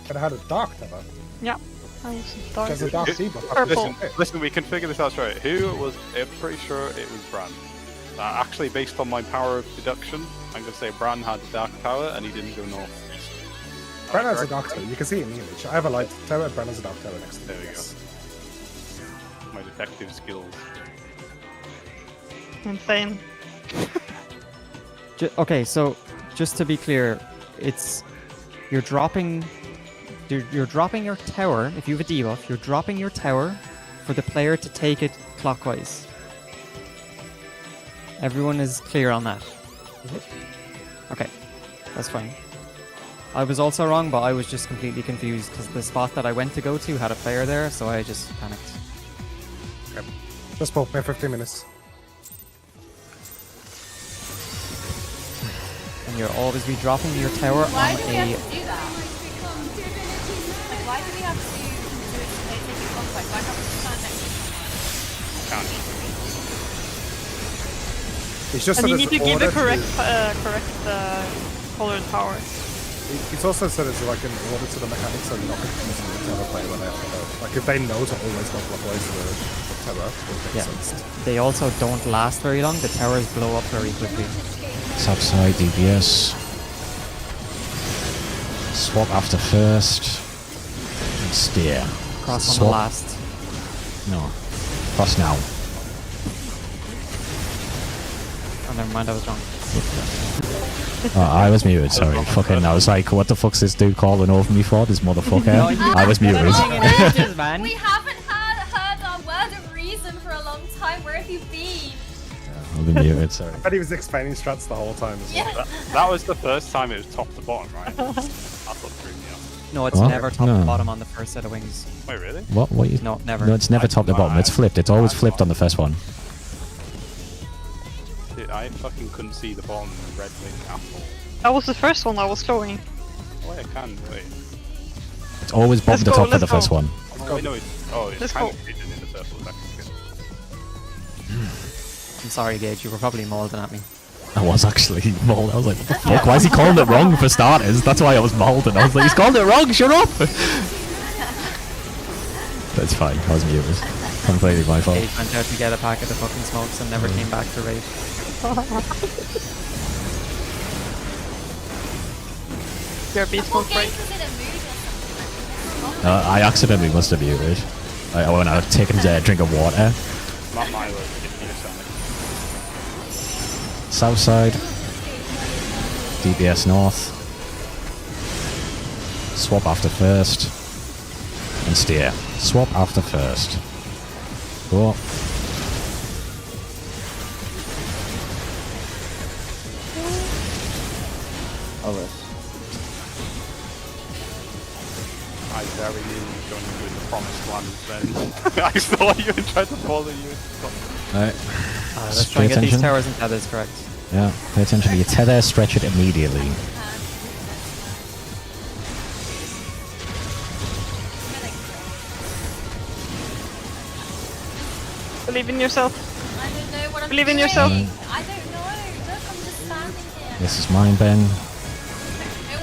Could have had a dark tether. Yeah, I was dark. There's a dark debuff. Purple. Listen, we can figure this out straight. Who was, I'm pretty sure it was Bran. Actually, based on my power of deduction, I'm going to say Bran had the dark tower and he didn't go north. Bran has a dark tower, you can see it in the image. I have a light tower, Bran has a dark tower next to me. There we yes. go. My detective skills. Insane. Okay, so just to be clear, it's you're dropping your tower. If you have a debuff, you're dropping your tower for the player to take it clockwise. Everyone is clear on that. Okay, that's fine. I was also wrong, but I was just completely confused because the spot that I went to go to had a player there, so I just panicked. Okay. Just pull, we have 15 minutes. And you'll always be dropping your tower Why on do we have a. to do that? Like, why do we have to do it take it clockwise? Why can't we just stand next to each other? It's just And so you there's need to give the order correct colored power. It's also so there's like an order to the mechanics, so you're not confusing the tether player when they have to go. Like if they know to always go clockwise to the tether, it makes Yeah. sense. They also don't last very long. The towers blow up very quickly. Subside DPS. Swap after first. And steer. Cross on Swap. the last. No. Cross now. Oh, never mind, I was wrong. Oh, I was muted, sorry. Fucking, I was like, what the fuck's this dude calling over me for? This motherfucker. I was muted. Man. We haven't heard our word of reason for a long time. Where have you been? I've been muted, sorry. I bet he was explaining strats the whole time as well. Yeah. That was the first time it was top to bottom, right? That's what threw me off. No, it's What? never top No. to bottom on the first set of wings. Wait, really? What you... No, never. No, it's never top to bottom. It's flipped. It's always flipped on the first one. Dude, I fucking couldn't see the bottom red wing at all. That was the first one I was showing. Oh, wait, I can, wait. It's always bottom Let's to go, top for the let's first go. one. Oh, wait, no, it's Let's kind go. of hidden in the purple. That's good. I'm sorry, Gage. You were probably molding at me. I was actually mauled. I was like, what the fuck? Why is he calling it wrong for starters? That's why I was mauled. I was like, he's called it wrong, shut up! That's fine, I was muted. Completely my fault. Gage went out to get a packet of fucking smokes and never came back to raid. You're a beast mode break. Games was in a mood or something. I accidentally must have muted. When I was taking a drink of water. Not my word, it's your stomach. South side. DBS north. Swap after first. And steer. Swap after first. Go. Alright. I very nearly joined you in the promised land then. I saw you and tried to follow you. Alright. Let's Pay try and get these attention. towers and tethers correct. Yeah, pay attention to your tether, stretch it immediately. Believe in yourself. I don't know what I'm Believe in doing. yourself. I don't know. Look, I'm just standing here. This is mine, Ben. No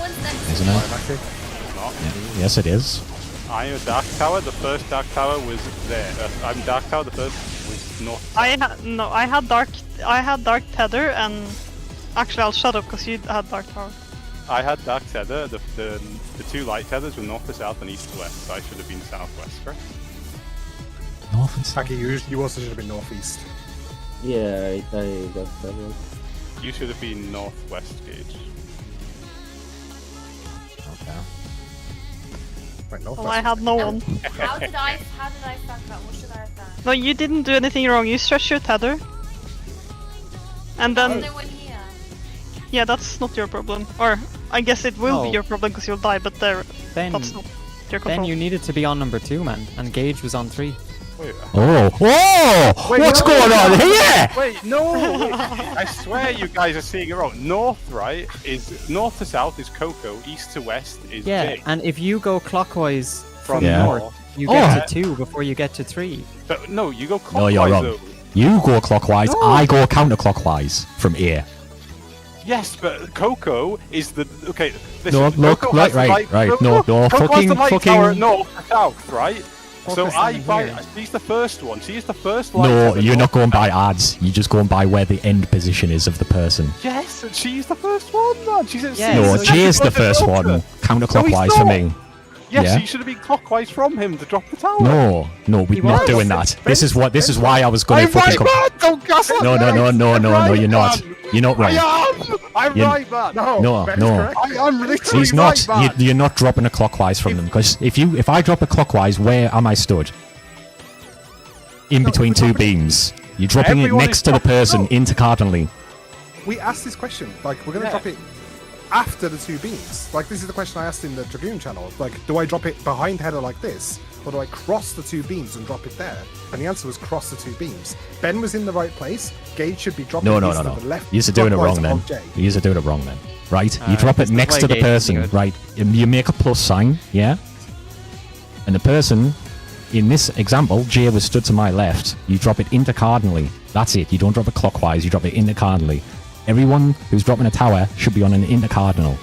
one's next to Isn't me. it? Not. Yeah. Yes, it is. I am a Dark Tower. The first Dark Tower was there. I'm Dark Tower. The first was north. I had dark tether, and actually I'll shut up because you had dark tower. I had dark tether. The two light tethers were north to south and east to west, so I should have been southwest, correct? North and south. Aki, you also should have been northeast. Yeah, I got that right. You should have been northwest, Gage. Okay. Right, northwest. Well, I had no one. How did I fuck up? What should I have done? No, you didn't do anything wrong. You stretched your tether. And then, No one here. yeah, that's not your problem. Or, I guess it will be No. your problem because you'll die, but Then, that's not your control. then you needed to be on number 2, man, and Gage was on 3. Wait, Oh! Wait, What's no, going on here? Wait, no! Wait. I swear you guys are seeing it wrong. North, right, is north to south is Coco, east to west is Yeah, Jay. and if you go clockwise from Yeah. north, you Oh. get to 2 before you get to 3. But no, you go No, clockwise you're wrong. though. You go clockwise, No. I go counterclockwise from here. Yes, but Coco is the okay. No, Listen, look, Coco right, has the right, right, Coco- no, Coco has fucking- the light fucking- tower north to south, right? So Focus I on buy. here. She's the first one. She is the first light. No, tower you're not north going to by south. ads. You're just going by where the end position is of the person. Yes, and she's the first one, man. She's at Yeah, No, so Jay's the second first one. one. Counterclockwise for not. me. Yes, Yeah. you should have been clockwise from him to drop the tower. No, we're not was. doing that. This is why I was going I'm to fucking. right, man. Don't gaslight No, me. no, I'm right, you're not. man. You're not wrong. I am. I'm You- right, man. No, Ben is no. correct. I'm literally He's not. right, man. You're not dropping a clockwise from them because if I drop a clockwise, where am I stood? In between two beams. You're dropping it Everyone next is to the dropping- person no. intercardinally. We asked this question. Like, we're going to Yeah. drop it after the two beams. Like, this is the question I asked in the Dragoon channel. Like, do I drop it behind header like this? Or do I cross the two beams and drop it there? And the answer was cross the two beams. Ben was in the right place. Gage should be dropping No. this to the left. You're doing it wrong clockwise then. of Jay. You're doing it wrong then. Right? You Alright, drop it this is next why to the Gage is person, good. right? And you make a plus sign, yeah? And the person, in this example, Jay was stood to my left. You drop it intercardinally. That's it. You don't drop it clockwise, you drop it intercardinally. Everyone who's dropping a tower should be on an intercardinal.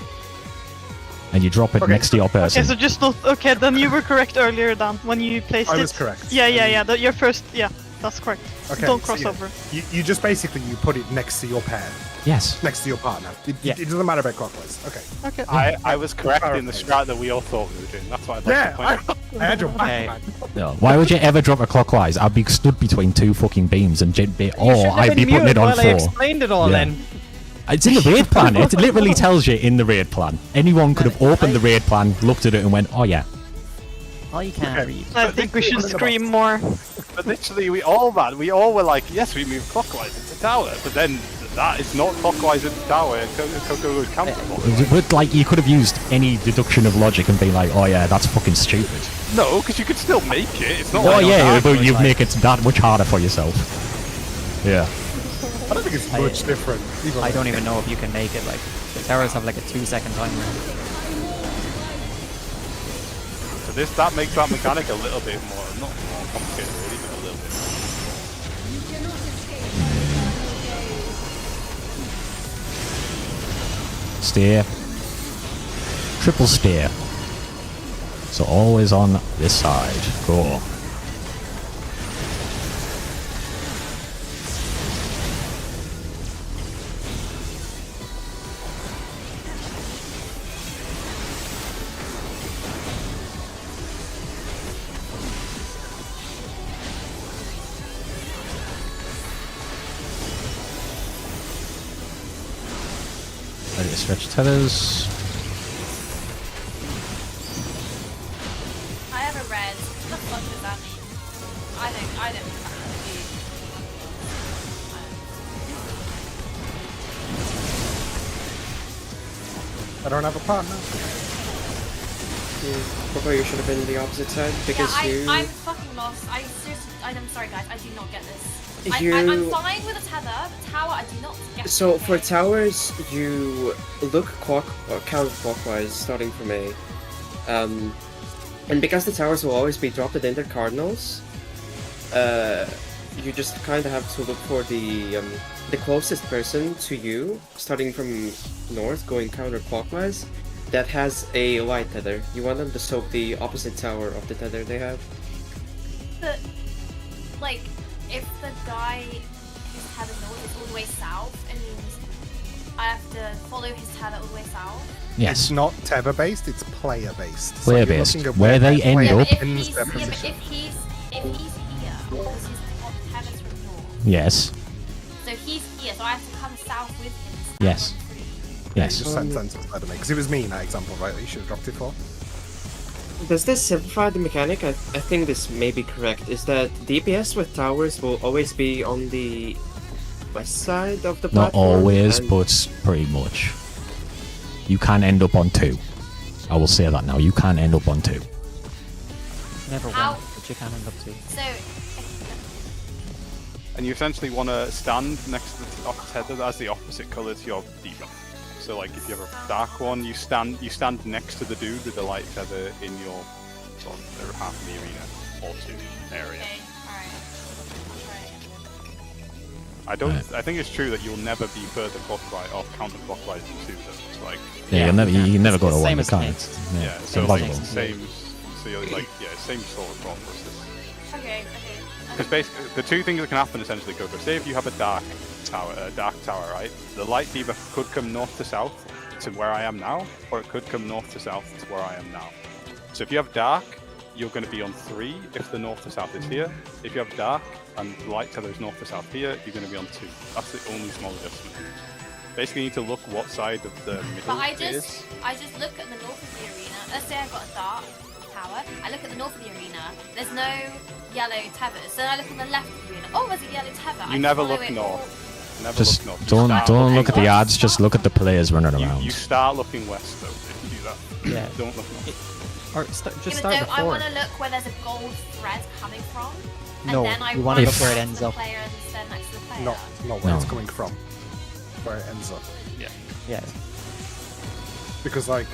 And you drop it Okay. next to your person. Okay, so just not okay. Then you were correct earlier, Dan, when you placed it. I was correct. Yeah. Your first. Yeah, that's correct. Okay, Don't so cross yeah, over. You just basically you put it next to your pair, Yes. next to your partner. It doesn't matter about clockwise. Okay. Okay. I was correct in the strat that we all thought we were doing. That's why I'd like to point Yeah, out. I had your back, Okay. man. No. Why would you ever drop it clockwise? I'd be stood between two fucking beams and I'd be putting it on I 4. explained it all Yeah. then. It's in the raid plan. It literally tells you in the raid plan. Anyone could have opened the raid plan, looked at it, and went, "Oh yeah." I can't read. I think we should scream more. But literally, we all were like, yes, we move clockwise into tower. But then that is not clockwise into tower. Coco was counterclockwise. But like, you could have used any deduction of logic and be like, "Oh yeah, that's fucking stupid." No, because you could still make it. It's not. Oh like yeah, that. but you make it that much harder for yourself. Yeah. I don't think it's much different. Either I way. don't even know if you can make it. Like the towers have like a 2-second timer. So that makes that mechanic a little bit more, not more complicated really, but a little bit. Steer. Triple steer. So always on this side. Cool. Ready to stretch tethers. I have a red. What the fuck does that mean? I don't I don't have a partner. Coco, you should have been the opposite side because yeah, I'm fucking lost. I'm sorry guys, I do not get this. I'm You- fine with a tether, but tower I do not get. So for towers, you look counterclockwise, starting from A, and because the towers will always be dropped at intercardinals, you just kind of have to look for the closest person to you, starting from north, going counterclockwise, that has a light tether. You want them to soak the opposite tower of the tether they have. But like if the guy whose tether north is all the way south, it means I have to follow his tether all the way south. Yes. It's not tether based, it's player based. Player based. Where they end Yeah, up. but if he's here, because his tether's from north. Yes. So he's here, so I have to come south with him. Yes. Yes. Just send to the me because it was me in that example, right? That you should have dropped it for. Does this simplify the mechanic? I think this may be correct. Is that DPS with towers will always be on the west side of the Not platform? always, and- but pretty much. You can end up on 2. I will say that now. You can end up on 2. Never How- win, but you can end up to. So, And you essentially want to stand next to the tether as the opposite colour to your debuff. So like if you have a dark one, you stand next to the dude with the light tether in your sort of half of the arena or 2 area. okay, alright. I'll try it. I think it's true that you'll never be further clockwise or counterclockwise than 2 though. It's like Yeah, you can never go to It's the 1 same you as can't. Kate. yeah, so impossible. like same. So you're like same sort of thought process. Okay. Because basically, the 2 things that can happen essentially, Coco. Say if you have a dark tower, right? The light debuff could come north to south to where I am now, or it could come north to south to where I am now. So if you have dark, you're going to be on 3 if the north to south is here. If you have dark and the light tether is north to south here, you're going to be on 2. That's the only small adjustment. Basically, you need to look what side of the middle But I it just is. look at the north of the arena. Let's say I've got a dark tower. I look at the north of the arena. There's no yellow tethers. So I look at the left of the arena. Oh, there's a yellow tether. You I never follow look it north. Never Just look north. You don't start look at the looking ads. west. Just look at the players running around. You start looking west though if you do that. Yeah. Don't look north. Or just start I before. want to look where there's a gold thread coming from. And No, then I you wanna run look where it next ends to the up. player and stand next to the player. Not where it's No. coming from. Where it ends up. Yeah. Because like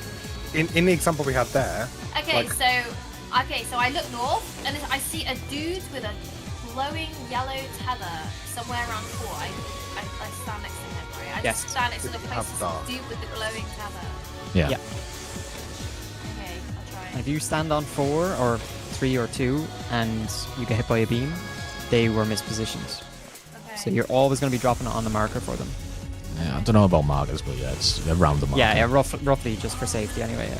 in the example we had there, Okay, like- so I look north and I see a dude with a glowing yellow tether somewhere around 4. I stand next to him, right? I Yes. just stand next to the Did you have closest that? dude with the glowing tether. Yeah. Yeah. Okay, I'll try. And if you stand on 4 or 3 or 2 and you get hit by a beam, they were mispositioned. Okay. So you're always going to be dropping it on the marker for them. Yeah, I don't know about markers, but yeah, it's around the marker. Yeah, roughly just for safety anyway. Yeah.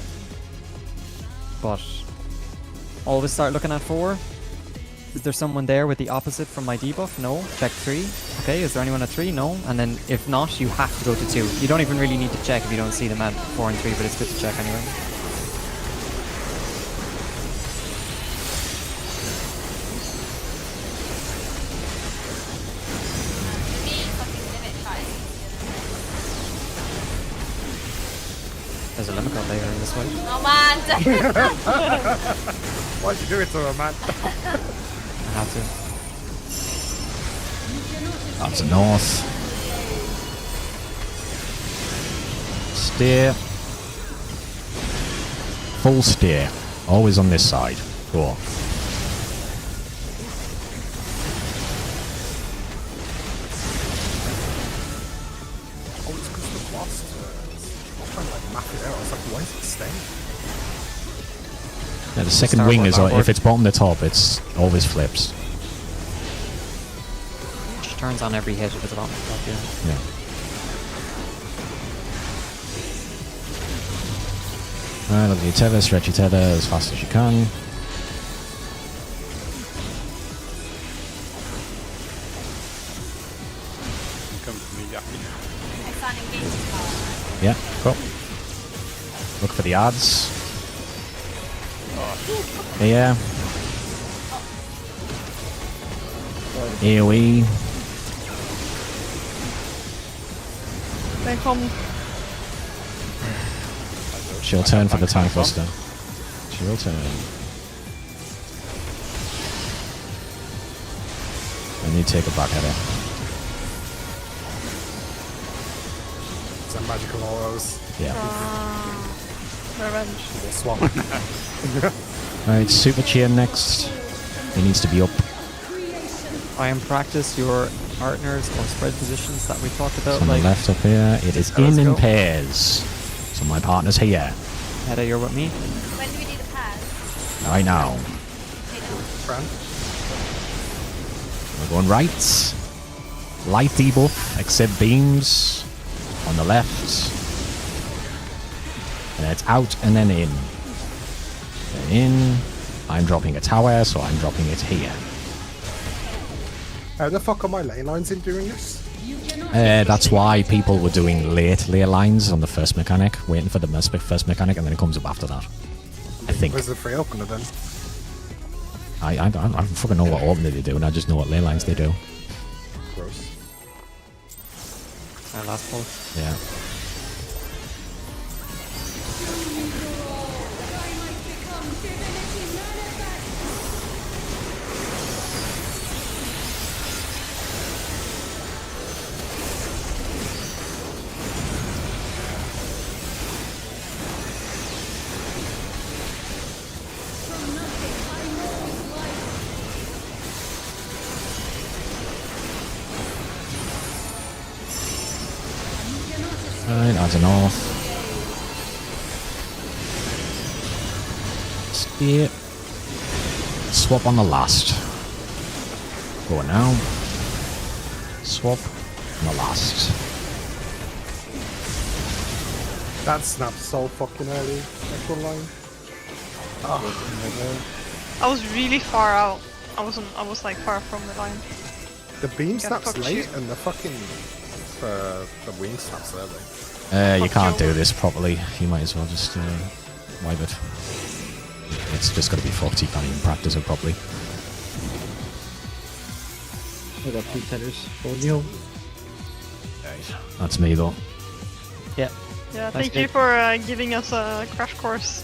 But always start looking at 4. Is there someone there with the opposite from my debuff? No. Check 3. Okay, is there anyone at 3? No. And then if not, you have to go to 2. You don't even really need to check if you don't see them at 4 and 3, but it's good to check anyway. Maybe fucking limit tries. There's a limit layer in this way. Oh man! why'd you do it to her, man? I have to. Up to north. Steer. Full steer. Always on this side. Go on. Oh, it's because we've lost. I was trying to like map it out. I was like, why is it staying? Yeah, the second Start wing on is that board. if it's bottom to top, it's always flips. Which turns on every hit if it's on the top, yeah. Yeah. Alright, look at your tether, stretch your tether as fast as you can. Come to me, Jackie. I stand engaged power. Yeah, cool. Look for the ads. Yeah. AoE. They come. She'll turn for the tank buster. She'll turn. And you take a back header. Some magical auras. Yeah. Revenge. Swap. Alright, super cheer next. He needs to be up. I am practice your partners or spread positions that we talked about. On the Like left up here. It is Let's in go. pairs. So my partner's here. Hedda, you're with me. When do we do the pairs? Right now. Fran? We're going right. Light debuff, except beams on the left. And it's out and then in. Then in. I'm dropping a tower, so I'm dropping it here. How the fuck are my ley lines in doing this? That's why people were doing late ley lines on the first mechanic, waiting for the first mechanic, and then it comes up after that. I think. Where's the free opener then? I don't fucking know what opener they do, and I just know what ley lines they do. Gross. Last pull. Yeah. Right, I don't know. Steer. Swap on the last. Go now. Swap on the last. That snapped so fucking early. Actual line. Oh. I was really far out. I was like far from the line. The beam Yeah, snaps fuck late you. and the fucking the wing snaps early. You can't do this properly. You might as well just wipe it. It's just gonna be fucked. You can't even practice it properly. I got 2 tethers. Audio. That's me though. Yeah. Yeah, That's thank you good. for giving us a crash course.